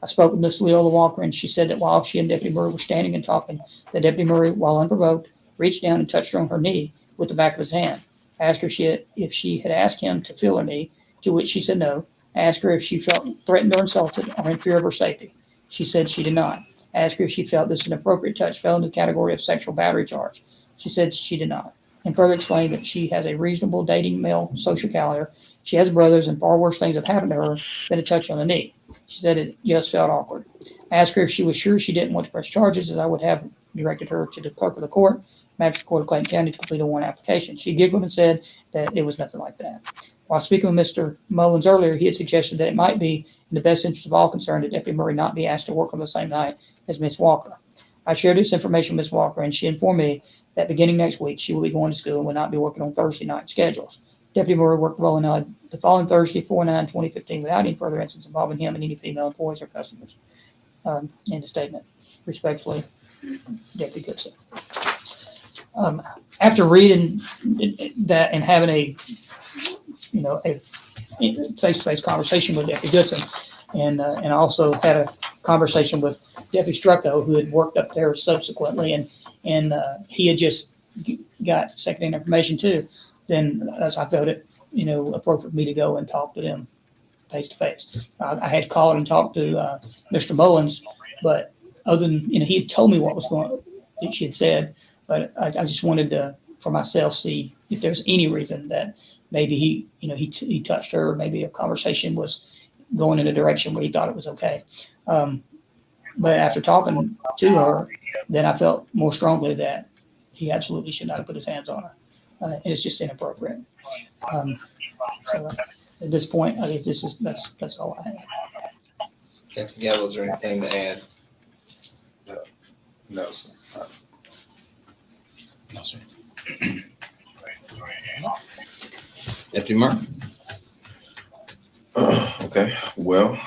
I spoke with Miss Leola Walker, and she said that while she and Deputy Murray were standing and talking, that Deputy Murray, while unprovoked, reached down and touched her on her knee with the back of his hand. I asked her if she had asked him to feel her knee, to which she said no. I asked her if she felt threatened or insulted or in fear of her safety. She said she did not. I asked her if she felt this inappropriate touch fell into the category of sexual battery charge. She said she did not, and further explained that she has a reasonable dating male social calendar. She has brothers, and far worse things have happened to her than a touch on the knee. She said it just felt awkward. I asked her if she was sure she didn't want to press charges, as I would have directed her to the clerk of the court, Magistrate Court of Clayton County, to complete a warrant application. She giggled and said that it was nothing like that. While speaking with Mr. Mullins earlier, he had suggested that it might be in the best interest of all concerned that Deputy Murray not be asked to work on the same night as Miss Walker. I shared this information with Miss Walker, and she informed me that beginning next week she will be going to school and will not be working on Thursday night schedules. Deputy Murray worked well enough the following Thursday, 4/9/2015, without any further incidents involving him and any female employees or customers. In the statement, respectfully, Deputy Goodson. After reading that and having a face-to-face conversation with Deputy Goodson, and also had a conversation with Deputy Strucco, who had worked up there subsequently, and he had just got secondhand information too, then as I felt it, appropriate for me to go and talk to them face-to-face. I had called and talked to Mr. Mullins, but other than, he had told me what was going on, that she had said, but I just wanted to, for myself, see if there's any reason that maybe he touched her, or maybe a conversation was going in a direction where he thought it was okay. But after talking to her, then I felt more strongly that he absolutely should not have put his hands on her. And it's just inappropriate. So at this point, I think that's all I have. Captain Gallo, is there anything to add? No, sir. No, sir. Deputy Murray. Okay. Well,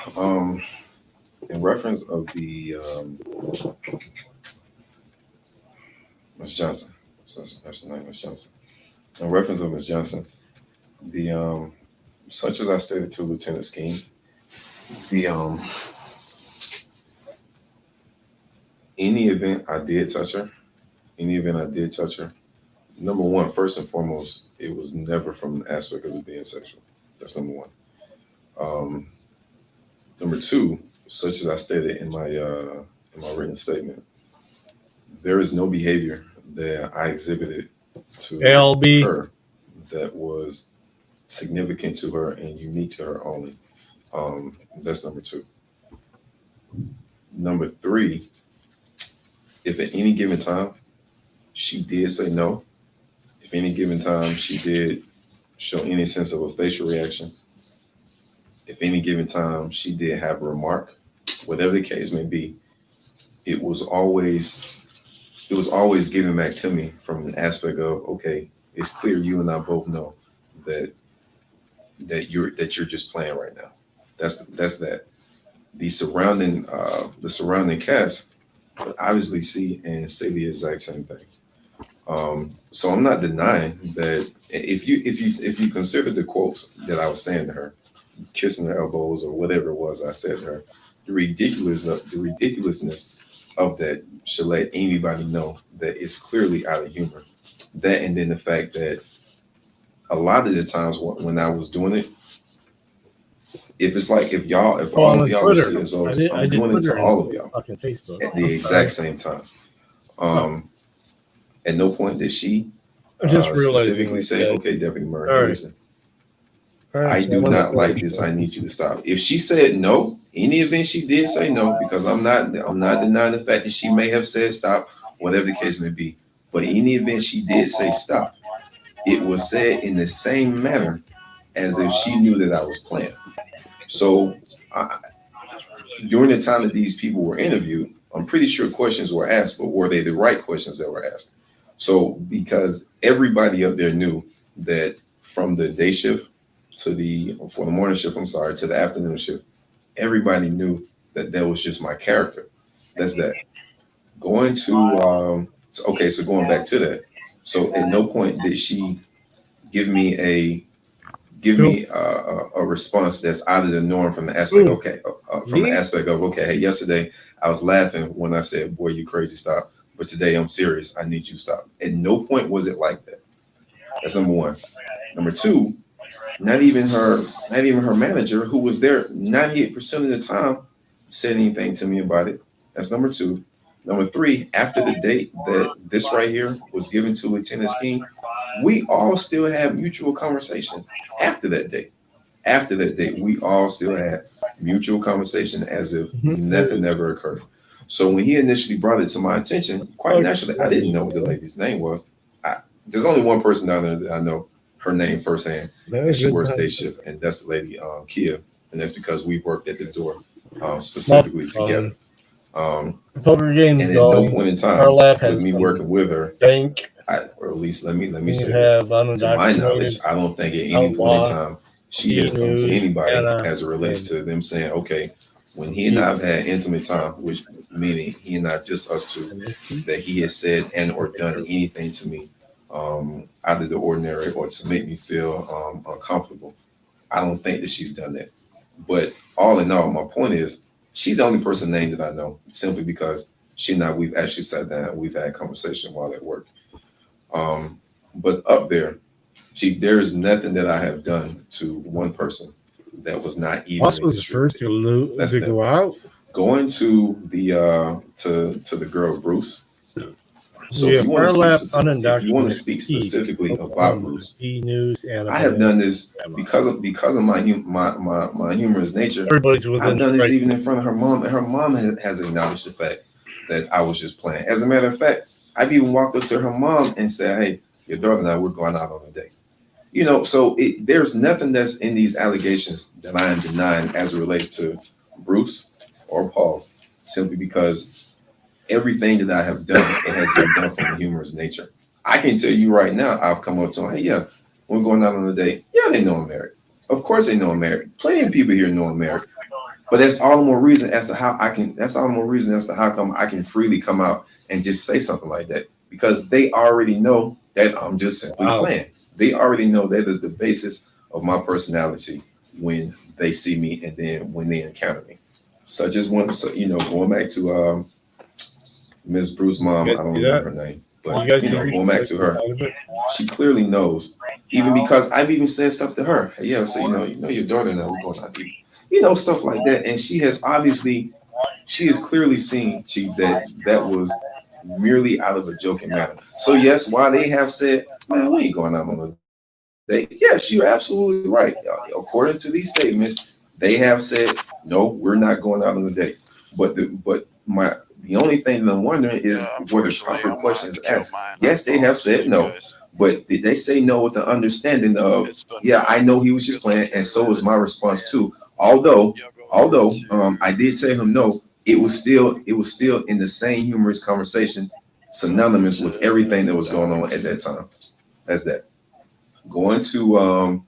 in reference of the Ms. Johnson, that's the name, Ms. Johnson. In reference of Ms. Johnson, the such as I stated to Lieutenant Skeen, the any event I did touch her, number one, first and foremost, it was never from the aspect of it being sexual. That's number one. Number two, such as I stated in my written statement, there is no behavior that I exhibited to her that was significant to her and unique to her only. That's number two. Number three, if at any given time she did say no, if any given time she show any sense of a facial reaction. If any given time she did have a remark, whatever the case may be, it was always given back to me from an aspect of, okay, it's clear you and I both know that you're just playing right now. That's that. The surrounding cast would obviously see and say the exact same thing. So I'm not denying that if you consider the quotes that I was saying to her, kissing her elbows or whatever it was I said to her, the ridiculousness of that should let anybody know that it's clearly out of humor. That, and then the fact that a lot of the times when I was doing it, if all of y'all would see it, so I'm doing it to all of y'all fucking Facebook at the exact same time. At no point did she I'm just realizing specifically this, say, guys. okay, Deputy Murray, All right. listen, All right, I so do I'm gonna not like finish this. that. I need you to stop. If she said no, any event she did say no, because I'm not denying the fact that she may have said stop, whatever the case may be. But any event she did say stop, it was said in the same manner as if she knew that I was playing. So during the time that these people were interviewed, I'm pretty sure questions were asked, but were they the right questions that were asked? So because everybody up there knew that from the day shift for the morning shift, to the afternoon shift, everybody knew that was just my character. That's that. Going to so going back to that. So at no point did she give me a response that's out of the norm from the aspect hey, yesterday I was laughing when I said, boy, you crazy, stop, but today I'm serious, I need you to stop. At no point was it like that. That's number one. Number two, not even her manager, who was there 98% of the time, said anything to me about it. That's number two. Number three, after the date that this right here was given to Lieutenant Skeen, we all still had mutual conversation after that date. After that date, we all still had mutual conversation as if nothing ever occurred. So when he initially brought it to my attention, quite naturally, I didn't know what the lady's name was. There's only one person down there that I know her name firsthand, and she works day shift, and that's the lady Kia, and that's because we worked at the door specifically together. Poker games, and at no point in time our lab with has me working with her, or at least let me say this. To my knowledge, I don't think at any point in time she has come to anybody as it relates to them saying, okay, when he and I have had intimate time, which meaning he and I, just us two, that he has said and or done anything to me out of the ordinary or to make me feel uncomfortable. I don't think that she's done that. But all in all, my point is, she's the only person named that I know, simply because she and I, we've actually sat down and we've had a conversation while at work. But up there, there is nothing that I have done to one person that was not even. Boss was the first to go out. Going to the girl Bruce. So yeah, if you want to speak specifically about Bruce, I have done this because of my humorous nature. I've done this even in front of her mom, and her mom has acknowledged the fact that I was just playing. As a matter of fact, I've even walked up to her mom and said, "Hey, your daughter and I, we're going out on a date." You know, so there's nothing that's in these allegations that I am denying as it relates to Bruce or Paul's, simply because everything that I have done, it has been done from a humorous nature. I can tell you right now, I've come up to them, hey, yeah, we're going out on a date. Yeah, they know I'm married. Of course they know I'm married. Plenty of people here know I'm married. But that's all the more reason as to how come I can freely come out and just say something like that. Because they already know that I'm just simply playing. They already know that is the basis of my personality when they see me and then when they encounter me. Such as going back to Miss Bruce's mom, I don't remember her name, but going back to her, she clearly knows. Even because I've even said stuff to her. Hey, yeah, so your daughter now, we're going out to eat. Stuff like that. And she has clearly seen, Chief, that was merely out of a joking manner. So yes, while they have said, man, we ain't going out on a date. Yes, you're absolutely right. According to these statements, they have said, no, we're not going out on a date. But the only thing that I'm wondering is, were the proper questions asked? Yes, they have said no, But did they say no with the understanding of, yeah, I know he was just playing, and so was my response too. Although I did tell him no, it was still in the same humorous conversation, synonymous with everything that was going on at that time. That's that. Going to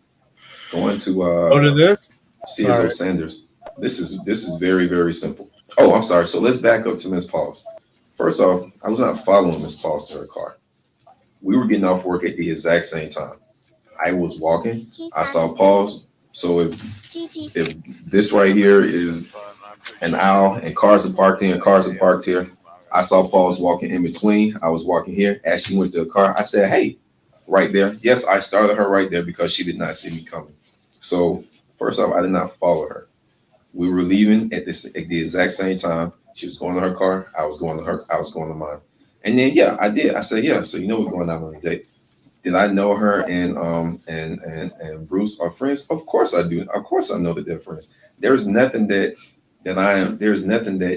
Go to this. CSO All right. Sanders. This is very, very simple. Oh, I'm sorry. So let's back up to Miss Pauls. First off, I was not following Miss Pauls to her car. We were getting off work at the exact same time. I was walking. I saw Pauls. So if this right here is an aisle and cars are parked in, cars are parked here, I saw Pauls walking in between. I was walking here. As she went to the car, I said, hey, right there. Yes, I started her right there because she did not see me coming. So first off, I did not follow her. We were leaving at the exact same time. She was going to her car. I was going to her. I was going to mine. And then yeah, I did. I said yeah. So we're going out on a date. Did I know her and Bruce are friends? Of course I do. Of course I know that they're friends. There's nothing that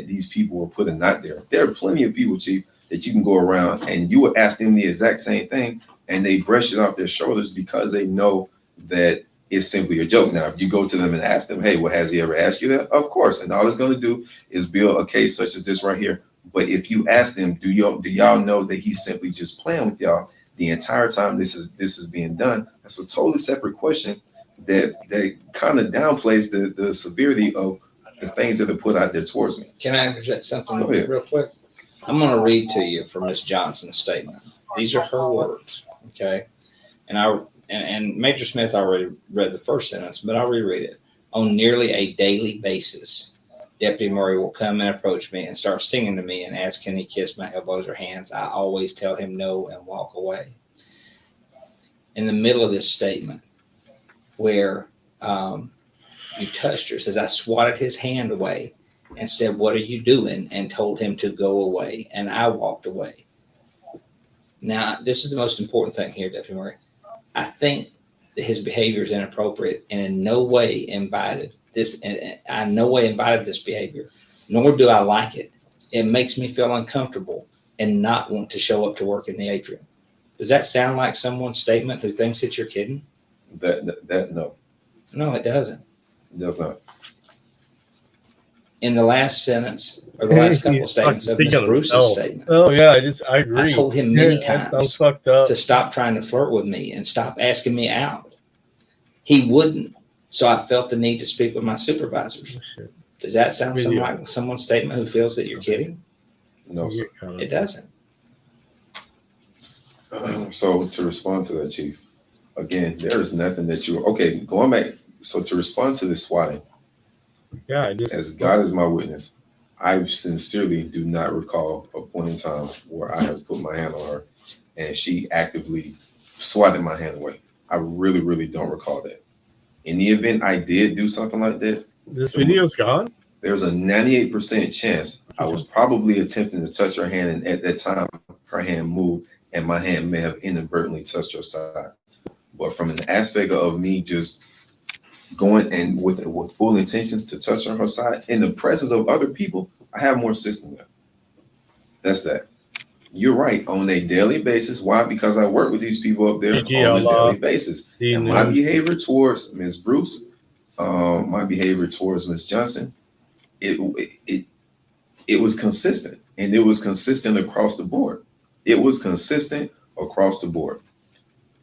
these people were putting out there. There are plenty of people, Chief, that you can go around and you would ask them the exact same thing and they brush it off their shoulders because they know that it's simply a joke. Now, if you go to them and ask them, hey, well, has he ever asked you that? Of course. And all it's going to do is build a case such as this right here. But if you ask them, do y'all know that he's simply just playing with y'all the entire time this is being done? That's a totally separate question that kind of downplays the severity of the things that are put out there towards me. Can I interject something real quick? I'm going to read to you from Ms. Johnson's statement. These are her words, okay? And Major Smith already read the first sentence, but I'll reread it. On nearly a daily basis, Deputy Murray will come and approach me and start singing to me and ask, can he kiss my elbows or hands? I always tell him no and walk away. In the middle of this statement, where you touched her, says, I swatted his hand away and said, what are you doing? And told him to go away. And I walked away. Now, this is the most important thing here, Deputy Murray. I think that his behavior is inappropriate and in no way invited this. And I in no way invited this behavior, nor do I like it. It makes me feel uncomfortable and not want to show up to work in the atrium. Does that sound like someone's statement who thinks that you're kidding? That no. No, it doesn't. It does not. In the last sentence or the last couple of statements of Ms. Bruce's statement. Oh yeah, I agree. I told him many that sounds times fucked up. to stop trying to flirt with me and stop asking me out. He wouldn't. So I felt the need to speak with my supervisors. Does that sound like someone's statement who feels that you're kidding? No, sir. It doesn't. So to respond to that, Chief, again, there is nothing that you okay, going back. So to respond to this swatting, yeah, as God is my witness, I sincerely do not recall a point in time where I have put my hand on her and she actively swatted my hand away. I really, really don't recall that. In the event I did do something like that, this video's gone. There's a 98% chance I was probably attempting to touch her hand, and at that time, her hand moved, and my hand may have inadvertently touched her side. But from an aspect of me just going and with full intentions to touch on her side in the presence of other people, I have more system there. That's that. You're right, on a daily basis. Why? Because I work with these people up there on a daily basis. And my behavior towards Ms. Bruce, my behavior towards Ms. Johnson, it was consistent, and it was consistent across the board. It was consistent across the board.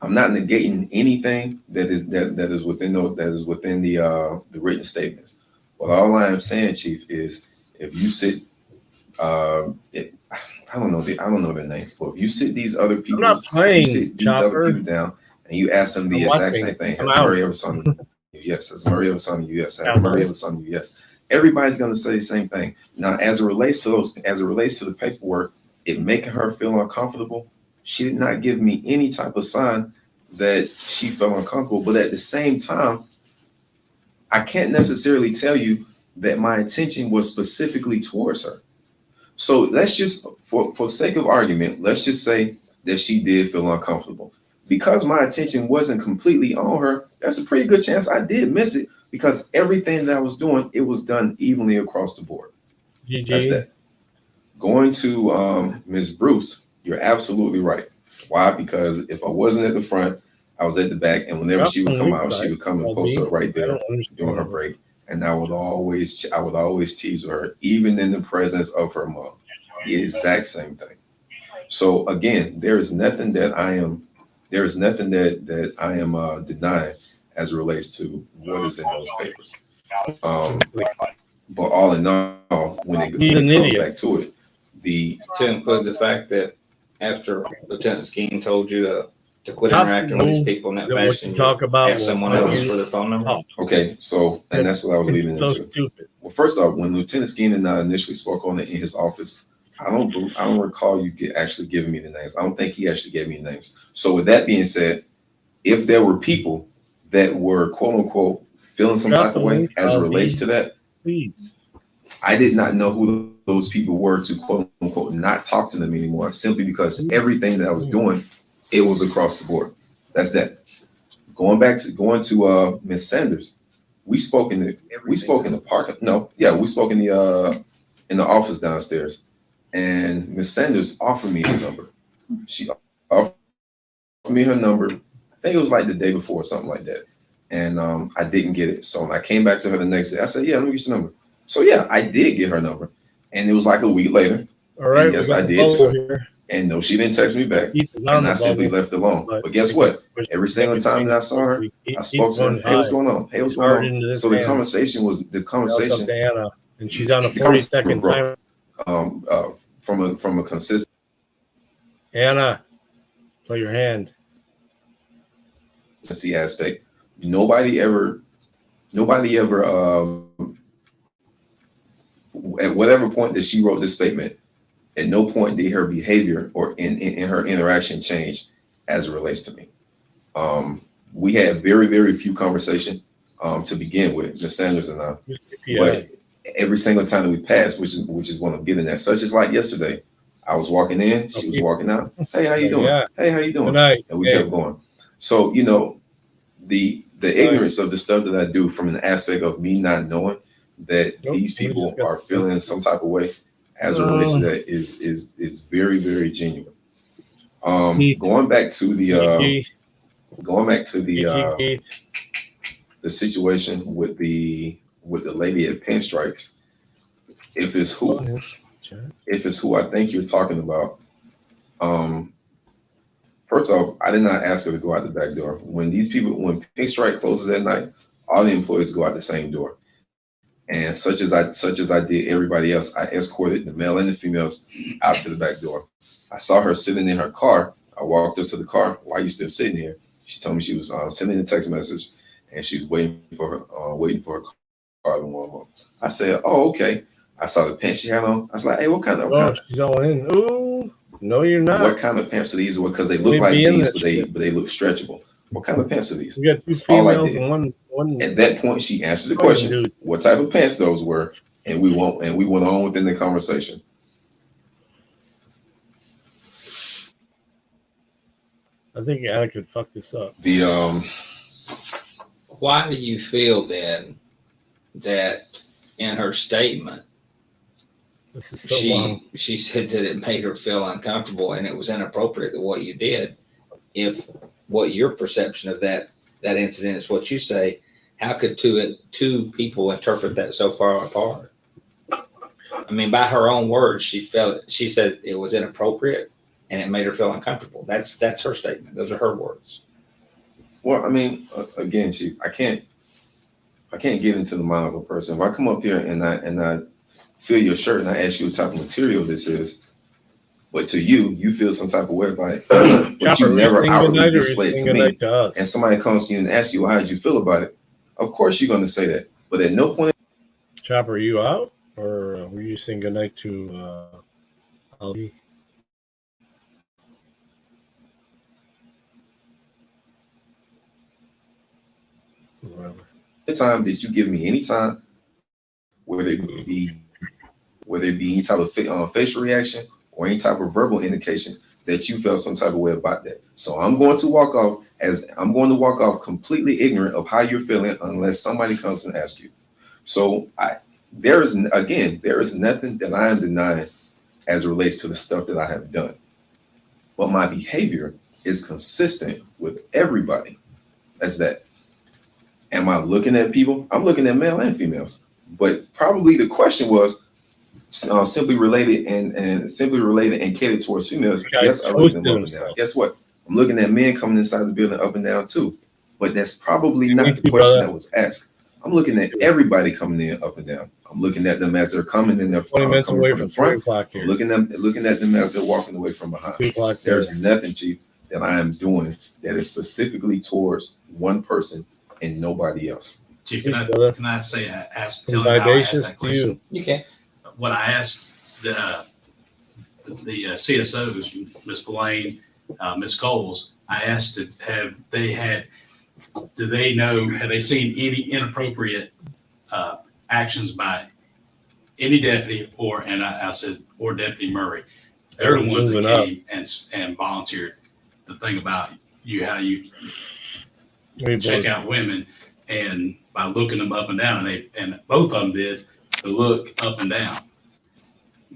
I'm not negating anything that is within the written statements. But all I am saying, Chief, is if you sit, I don't know their names, but if you sit these other people, I'm not playing, you sit these other people down and you ask them the exact same thing. Has Murray ever sung you? Yes. Has Murray ever sung you? Yes. Has Murray ever sung you? Yes. Everybody's going to say the same thing. Now, as it relates to the paperwork, it making her feel uncomfortable. She did not give me any type of sign that she felt uncomfortable. But at the same time, I can't necessarily tell you that my intention was specifically towards her. So let's just, for sake of argument, let's just say that she did feel uncomfortable. Because my attention wasn't completely on her, that's a pretty good chance I did miss it, because everything that I was doing, it was done evenly across the board. GG. That's that. Going to Ms. Bruce, you're absolutely right. Why? Because if I wasn't at the front, I was at the back, and whenever she would come out, she would come and post up right there during her break, and I would always tease her, even in the presence of her mom. The exact same thing. So again, there is nothing that I am denying as it relates to what is in those papers. But all in all, when it comes back to it, to include the fact that after Lieutenant Skeen told you to quit interacting with these people in that fashion, ask someone else for their phone number. Okay, so and that's what I was leading so into. Stupid. Well, first off, when Lieutenant Skeen and I initially spoke on it in his office, I don't recall you actually giving me the names. I don't think he actually gave me the names. So with that being said, if there were people that were quote unquote feeling some type of way as it relates to that, please. I did not know who those people were to quote unquote not talk to them anymore, simply because everything that I was doing, it was across the board. That's that. Going to Miss Sanders, we spoke in the park. No, yeah, we spoke in the office downstairs, and Miss Sanders offered me her number. She offered me her number. I think it was like the day before or something like that, and I didn't get it. So when I came back to her the next day, I said, "Yeah, let me get your number." So yeah, I did get her number, and it was like a week later. All right, yes, I did. And no, she didn't text me back, and I simply left it alone. But guess what? Every single time that I saw her, I spoke to her. Hey, what's going on? Hey, what's going on? So the conversation was to Anna, and she's on a 42nd time. From a consistent. Anna, play your hand. Aspect. Nobody ever. At whatever point that she wrote this statement, at no point did her behavior or in her interaction change as it relates to me. We had very, very few conversation to begin with, Ms. Sanders and I. Yeah. But every single time that we passed, which is what I'm getting at, such as like yesterday, I was walking in, she was walking out. Hey, how you doing? Yeah. Hey, how you doing? Good night. And we kept going. So, the ignorance of the stuff that I do from an aspect of me not knowing that these people are feeling some type of way as it relates to that is very, very genuine. Going back to the situation with the lady at Pinstripes, if it's who I think you're talking about, first off, I did not ask her to go out the back door. When Pinstripe closes at night, all the employees go out the same door. And such as I did everybody else, I escorted the male and the females out to the back door. I saw her sitting in her car. I walked up to the car. Why are you still sitting here? She told me she was sending a text message, and she was waiting for her car to warm up. I said, "Oh, okay." I saw the pants she had on. I was like, "Hey, what kind of?" She's all in. Ooh, no, you're not. What kind of pants are these? Because they look like jeans, but they look stretchable. What kind of pants are these? We got two females and one. At that point, she answered the question, what type of pants those were, and we went on within the conversation. I think Anna could fuck this up. Why do you feel then that in her statement, this is so long. She said that it made her feel uncomfortable and it was inappropriate that what you did? If what your perception of that incident is what you say, how could two people interpret that so far apart? I mean, by her own words, she said it was inappropriate and it made her feel uncomfortable. That's her statement. Those are her words. Well, I mean, again, I can't get into the mind of a person. If I come up here and I feel your shirt and I ask you what type of material this is, but to you feel some type of way about it, but you never outwardly display it to me. And somebody comes to you and asks you, well, how did you feel about it? Of course you're going to say that. But at no point. Chopper, are you out? Or were you saying goodnight to Ali? Time did you give me any time, whether it be any type of facial reaction or any type of verbal indication that you felt some type of way about that? So I'm going to walk off completely ignorant of how you're feeling unless somebody comes and asks you. So there is nothing that I am denying as it relates to the stuff that I have done. but my behavior is consistent with everybody. That's that. Am I looking at people? I'm looking at male and females. But probably the question was simply related and catered towards females. This guy Yes, I look at them toasted up and down. himself. Guess what? I'm looking at men coming inside the building up and down too. But that's probably Me not the too, question brother. that was asked. I'm looking at everybody coming in up and down. I'm looking at them as they're coming in. They're 20 minutes coming away from from the front. 3 o'clock I'm here. looking at them as they're walking away from behind. 2 o'clock There's there. nothing, Chief, that I am doing that is specifically towards one person and nobody else. Chief, Yes, brother. can I say, ask, From tell you how I asked vivacious that to you. question? You can. What I asked the CSOs, Ms. Blaine, Ms. Coles, I asked to have they had, do they know, have they seen any inappropriate actions by any deputy and I said, or Deputy Murray. They're the ones that came and volunteered the thing about how you check out women, and by looking them up and down, and both of them did the look up and down.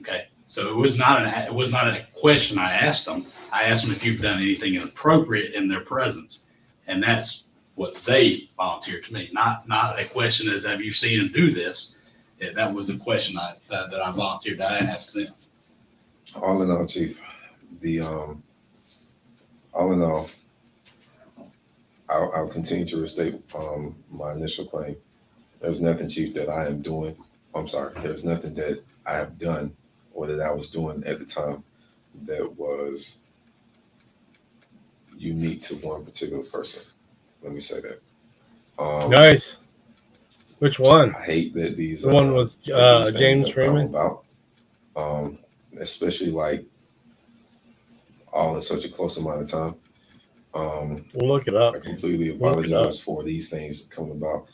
Okay, so it was not a question I asked them. I asked them if you've done anything inappropriate in their presence, and that's what they volunteered to me. Not a question as have you seen them do this. That was the question that I volunteered. I asked them. All in all, Chief, all in all, I'll continue to restate my initial claim. There's nothing, Chief, that I am doing. I'm sorry. There's nothing that I have done or that I was doing at the time that was unique to one particular person. Let me say that. Nice. Which one? I hate that these the one with James Freeman about, especially like all in such a close amount of time. We'll look it up. I completely apologize for these things coming about,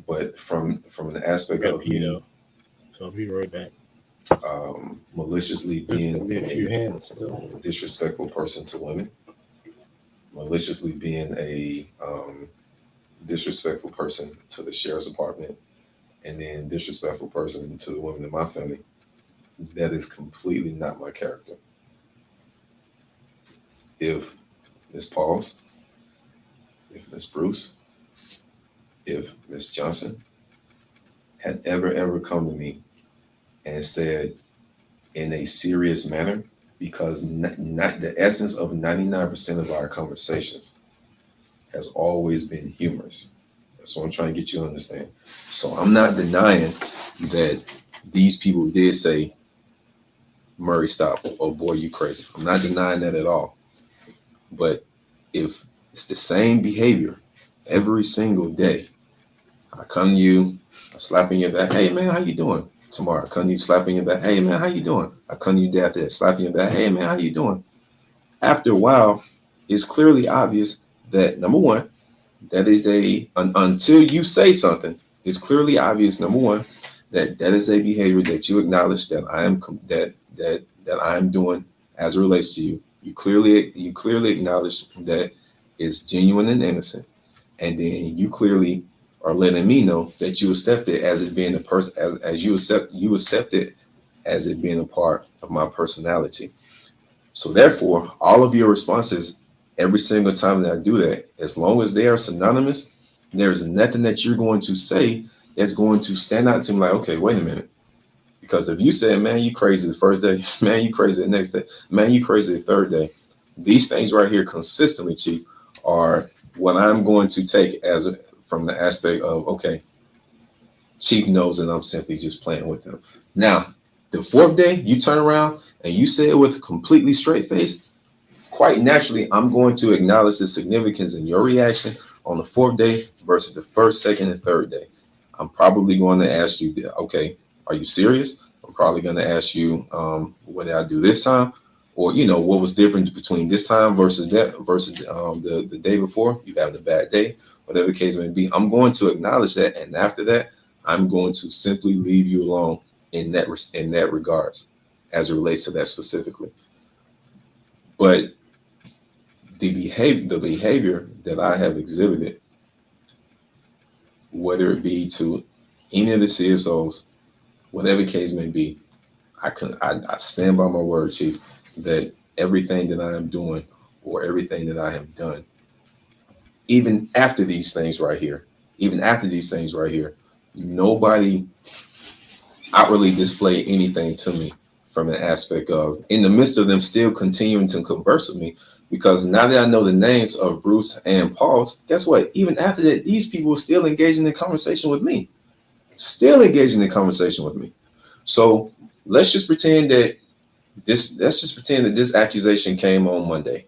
but from an aspect of me, so I'll be right back. Maliciously being a few hands still. Disrespectful person to women, maliciously being a disrespectful person to the sheriff's department, and then disrespectful person to the women in my family. That is completely not my character. If Miss Pauls, if Miss Bruce, if Miss Johnson had ever come to me and said in a serious manner, because not the essence of 99% of our conversations has always been humorous. That's what I'm trying to get you to understand. So I'm not denying that these people did say, Murray, stop, oh boy, you crazy. I'm not denying that at all. But if it's the same behavior every single day, I come to you, I slap in your back, hey man, how you doing? Tomorrow, I come to you, slapping your back, hey man, how you doing? I come to you day after that, slapping your back, hey man, how you doing? After a while, it's clearly obvious that number one, that is until you say something, it's clearly obvious, number one, that is a behavior that you acknowledge that I am that I am doing as it relates to you. You clearly acknowledge that it's genuine and innocent, and then you clearly are letting me know that you accept it as it being a person, as you accept it as it being a part of my personality. So therefore, all of your responses every single time that I do that, as long as they are synonymous, there's nothing that you're going to say that's going to stand out to me like, okay, wait a minute. Because if you say, man, you crazy the first day, man, you crazy the next day, man, you crazy the third day, these things right here consistently, Chief, are what I'm going to take from the aspect of, okay, Chief knows that I'm simply just playing with him. Now, the fourth day, you turn around and you say it with a completely straight face, quite naturally, I'm going to acknowledge the significance in your reaction on the fourth day versus the first, second, and third day. I'm probably going to ask you, okay, are you serious? I'm probably going to ask you, what did I do this time? Or, what was different between this time versus the day before? You having a bad day, whatever the case may be. I'm going to acknowledge that. And after that, I'm going to simply leave you alone in that regards as it relates to that specifically. But the behavior that I have exhibited, whether it be to any of the CSOs, whatever the case may be, I stand by my word, Chief, that everything that I am doing or everything that I have done. Even after these things right here, nobody outwardly displayed anything to me from an aspect of, in the midst of them still continuing to converse with me, because now that I know the names of Bruce and Paul's, guess what? Even after that, these people were still engaging in conversation with me. So let's just pretend that this accusation came on Monday.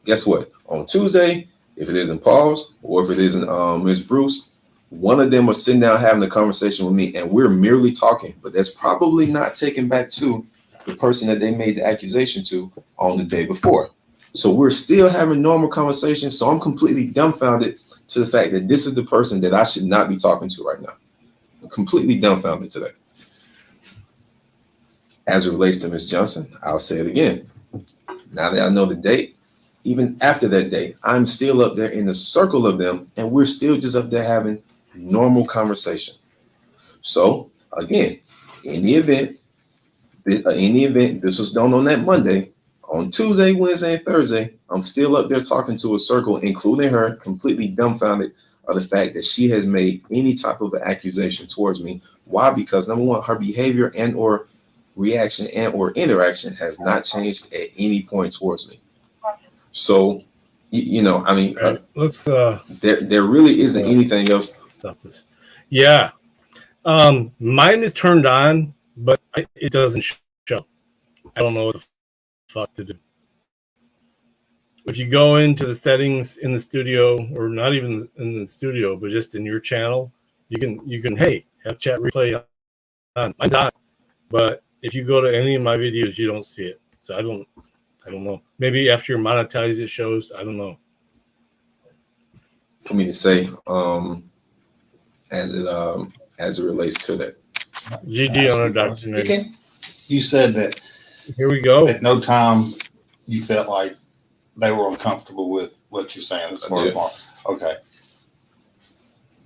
Guess what? On Tuesday, if it isn't Paul's or if it isn't Ms. Bruce, one of them are sitting down having a conversation with me, and we're merely talking. But that's probably not taken back to the person that they made the accusation to on the day before. So we're still having normal conversations. So I'm completely dumbfounded to the fact that this is the person that I should not be talking to right now. I'm completely dumbfounded to that. As it relates to Ms. Johnson, I'll say it again. Now that I know the date, even after that date, I'm still up there in the circle of them, and we're still just up there having normal conversation. So again, in the event this was done on that Monday, on Tuesday, Wednesday, and Thursday, I'm still up there talking to a circle, including her, completely dumbfounded of the fact that she has made any type of an accusation towards me. Why? Because number one, her behavior and or reaction and or interaction has not changed at any point towards me. So, I mean, let's there really isn't anything else. Stop this. Yeah. Mine is turned on, but it doesn't show. I don't know what the fuck to do. If you go into the settings in the studio, or not even in the studio, but just in your channel, you can hey, have chat replay on. Mine's on. But if you go to any of my videos, you don't see it. So I don't know. Maybe after you're monetized, it shows. I don't know. For me to say, as it relates to that. GG on indoctrinated. Okay. You said that. Here we go. At no time you felt like they were uncomfortable with what you're saying. Okay.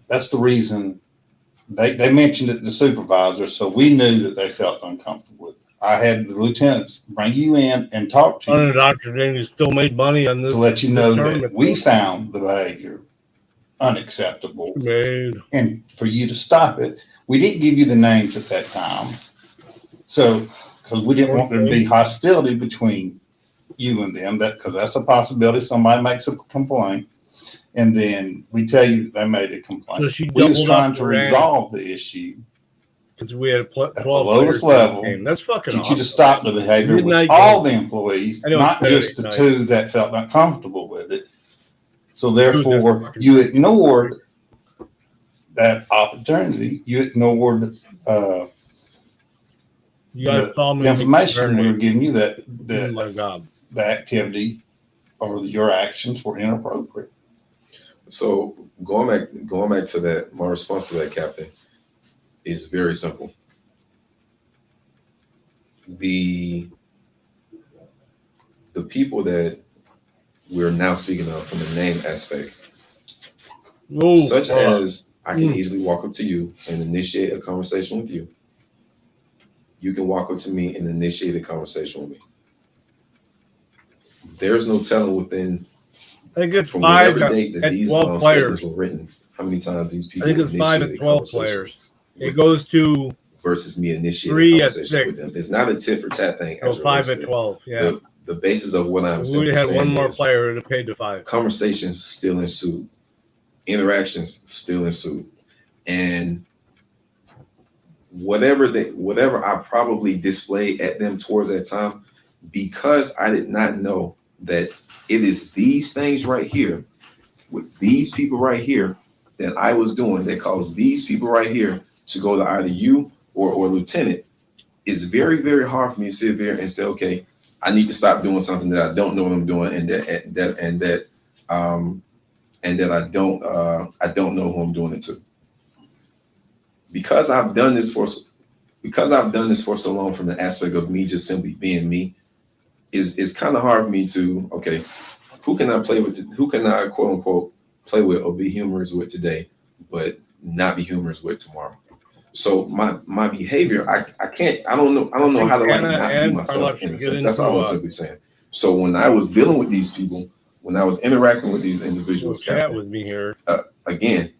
That's the reason they mentioned it to the supervisor, so we knew that they felt uncomfortable with it. I had the lieutenants bring you in and talk to you. Indoctrinated still made money on this. To let you know that we found the behavior unacceptable. And for you to stop it, we didn't give you the names at that time. So, because we didn't want there to be hostility between you and them, because that's a possibility. Somebody makes a complaint, and then we tell you that they made a complaint. So we was trying to resolve the issue because we had a 12 at the lowest level. That's fucking get awesome. you to stop the behavior with all the employees, not just the two that felt uncomfortable with it. So therefore, you ignored that opportunity. You ignored the information we were giving you that the activity or your actions were inappropriate. So going back to that, my response to that, Captain, is very simple. The people that we're now speaking of from the name aspect, such as I can easily walk up to you and initiate a conversation with you. You can walk up to me and initiate a conversation with me. There's no telling within. I think it's from 5 date that at these 12 players were written. How many times these people? I think it's 5 at 12 players. It goes to versus me initiating 3 at 6. With them. It's not a tit for tat thing. So 5 at 12. Yeah. The basis of what I'm saying. We had one more player that paid to 5. Conversations still ensued. Interactions still ensued. And whatever I probably displayed at them towards that time, because I did not know that it is these things right here with these people right here that I was doing that caused these people right here to go to either you or lieutenant. It's very, very hard for me to sit there and say, okay, I need to stop doing something that I don't know what I'm doing, and that I don't know who I'm doing it to. Because I've done this for so long from the aspect of me just simply being me, is kind of hard for me to, okay, who can I play with? Who can I quote unquote play with or be humorous with today, but not be humorous with tomorrow? So my behavior, I don't know how to like not be myself in a sense. That's all I'm simply saying. So when I was dealing with these people, when I was interacting with these individuals, chat Captain, with me here. Again,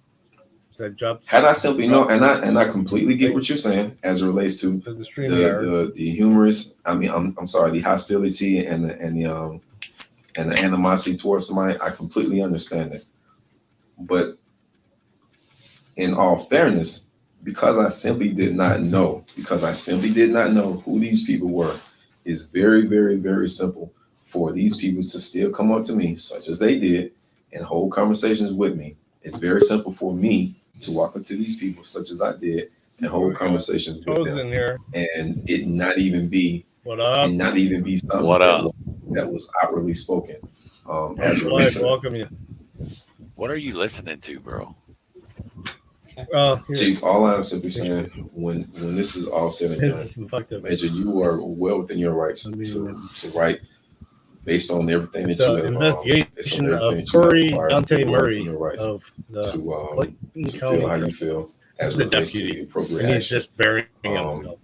that job, had I simply known, and I completely get what you're saying as it relates to the humorous. I mean, I'm sorry, the hostility and the animosity towards somebody. I completely understand it, but in all fairness, because I simply did not know who these people were, it's very, very, very simple for these people to still come up to me, such as they did, and hold conversations with me. It's very simple for me to walk up to these people, such as I did, and hold conversations with them, and it not even be something that was outwardly spoken. As a recent, welcome you. What are you listening to, bro? Chief, all I'm simply saying, when this is all said and done, Major, you are well within your rights to write based on everything that you have. Investigation of Corey Dante Murray of the to feel how you feel as it relates to the appropriate and he's action. just burying himself.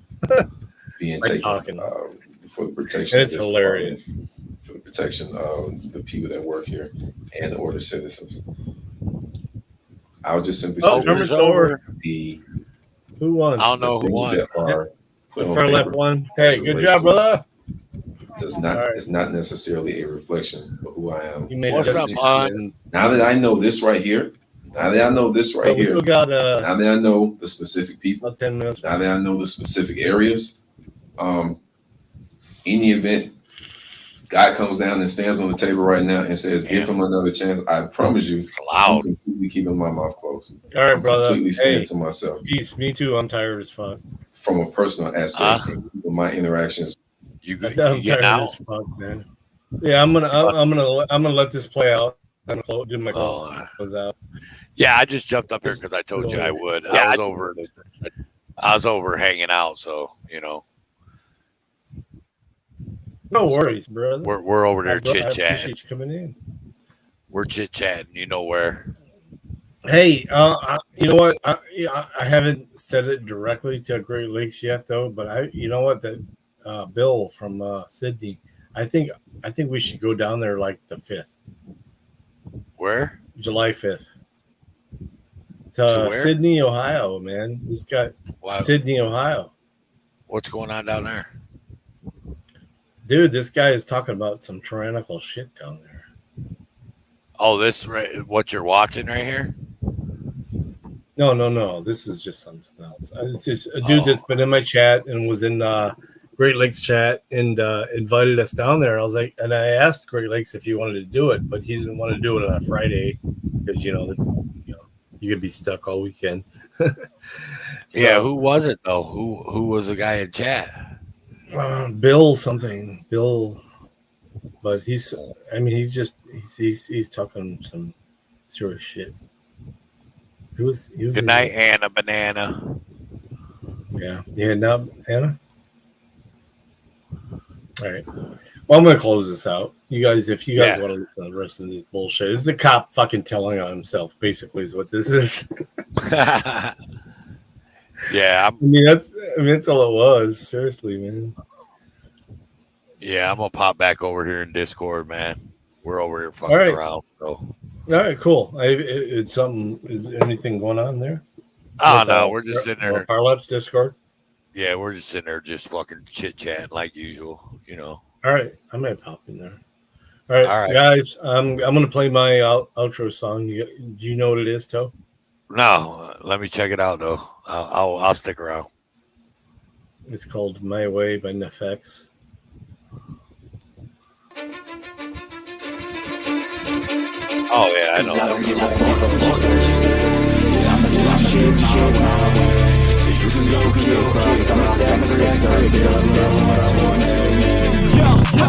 Being Like taken for the protection. It's of this hilarious. department, for the protection of the people that work here and the order citizens. I would just simply say who won? I don't know who won. The far left one. Hey, good job, brother. It's not necessarily a reflection of who I am. What's up, man? Now that I know this right here, now that I know the specific people, 10 minutes. Now that I know the specific areas, any event, guy comes down and stands on the table right now and says, "Give him another chance." I promise you, I'm completely keeping my mouth closed. All right, brother. Completely stand to myself. Peace. Me too. I'm tired as fuck. From a personal aspect, of my interactions. I'm tired as fuck, man. Yeah, I'm gonna let this play out. I'm gonna do my close out. Yeah, I just jumped up here because I told you I would. I was over hanging out, so you know. No worries, brother. We're over there chit I appreciate chatting. you coming in. We're chit chatting. You know where? Hey, you know what? I haven't said it directly to Great Lakes yet, though. But you know what? That Bill from Sydney. I think we should go down there like the 5th. Where? July 5th. To To where? Sydney, Ohio, man. This guy, Sydney, Ohio. What's going on down there? Dude, this guy is talking about some tyrannical shit down there. Oh, this right? What you're watching right here? No. This is just something else. It's just a dude that's been in my chat and was in Great Lakes chat and invited us down there. I was like, and I asked Great Lakes if he wanted to do it, but he didn't want to do it on a Friday because you could be stuck all weekend. Yeah, who was it though? Who was the guy in chat? Bill something, but he's talking some sort of shit. He was Good night, Anna Banana. Yeah. Now, Anna. All right. Well, I'm gonna close this out. You guys, if you guys want to listen to the rest of this bullshit, this is a cop fucking telling on himself. Basically, is what this is. Yeah, that's all it was. Seriously, man. Yeah, I'm gonna pop back over here in Discord, man. We're over here fucking around. So. All right, cool. It's something. Is anything going on there? Oh no, we're just sitting there. Parlap's Discord. Yeah, we're just sitting there, just fucking chit chatting like usual, you know. All right, I might pop in there. All right, guys. I'm gonna play my outro song. Do you know what it is, Toe? No, let me check it out though. I'll stick around. It's called "My Way" by NFX. Oh yeah, I know. I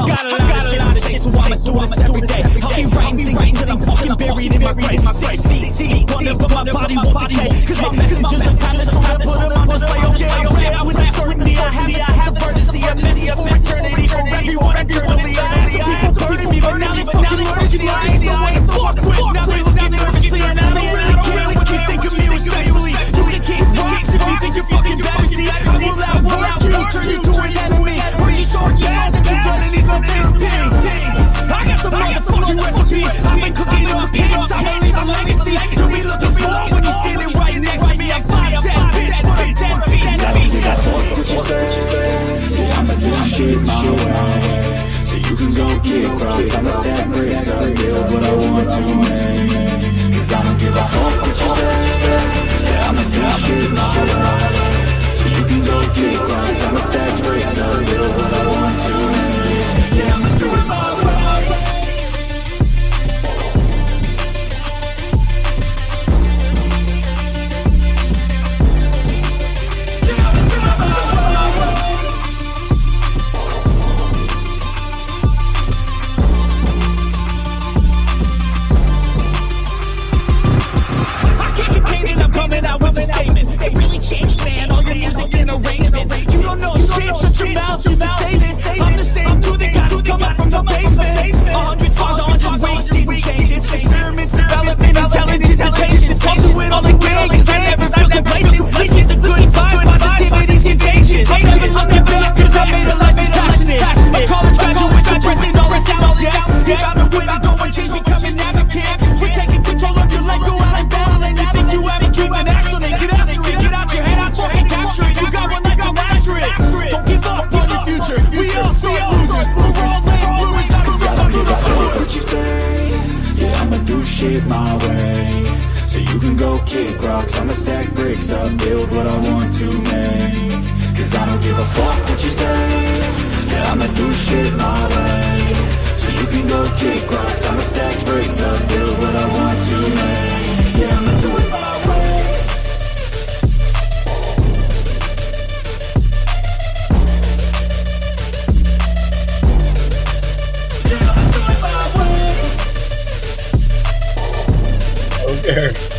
got a lot of shit, so I'ma do this every day. I'll be writing till I'm fucking buried in my grave. 6 feet deep, but my body won't decay. Cause my messages are timeless, so I put them on display. Okay, with that certainty, I have some urgency. I'm meant for eternity, for everyone eternally. I had some people burning me, but now they fucking mercy. I ain't the one to fuck with, now they looking nervously. And I don't really care what you think of me respectfully. You can kick rocks if you think you're fucking better. See, I will outwork you, turn you to an enemy. Pretty sure you know that you're gonna need some therapy. you can go kick rocks. I'ma stack bricks up, build what I want to make. Cause I don't give a fuck what you say. Yeah, I'ma do shit my way. So you can go kick rocks. I'ma stack bricks up, build what I want to make. Yeah, I'ma do it my way. It really changed, man, all your music and arrangement. You don't know shit, shut your mouth, you can save it. I'm the same dude that got to come up from the basement. 100 songs, 100 ways, didn't change it. Experiments, development, intelligence, and patience. Come to it all again, cause I never feel complacent. Listen to good vibes, positivity's contagious. I never look back, cause I made a life that's passionate. My college graduates are pressing all this out, yeah. You got a way to go and change, become an advocate. We're taking control of your life, go out and battle. And you think you have a dream and act on it, get after it. Get out your head, out your head, capture it. You got one life to master it. Don't give up on your future. We all losers. We're all lame bloomers. Not a real fuck what you say. Yeah, I'ma do shit my way. So you can go kick rocks. I'ma stack bricks up, build what I want to make. Cause I don't give a fuck what you say. Yeah, I'ma do shit my way. So you can go kick rocks. I'ma stack bricks up, build what I want to make. Yeah, I'ma do it my way. There.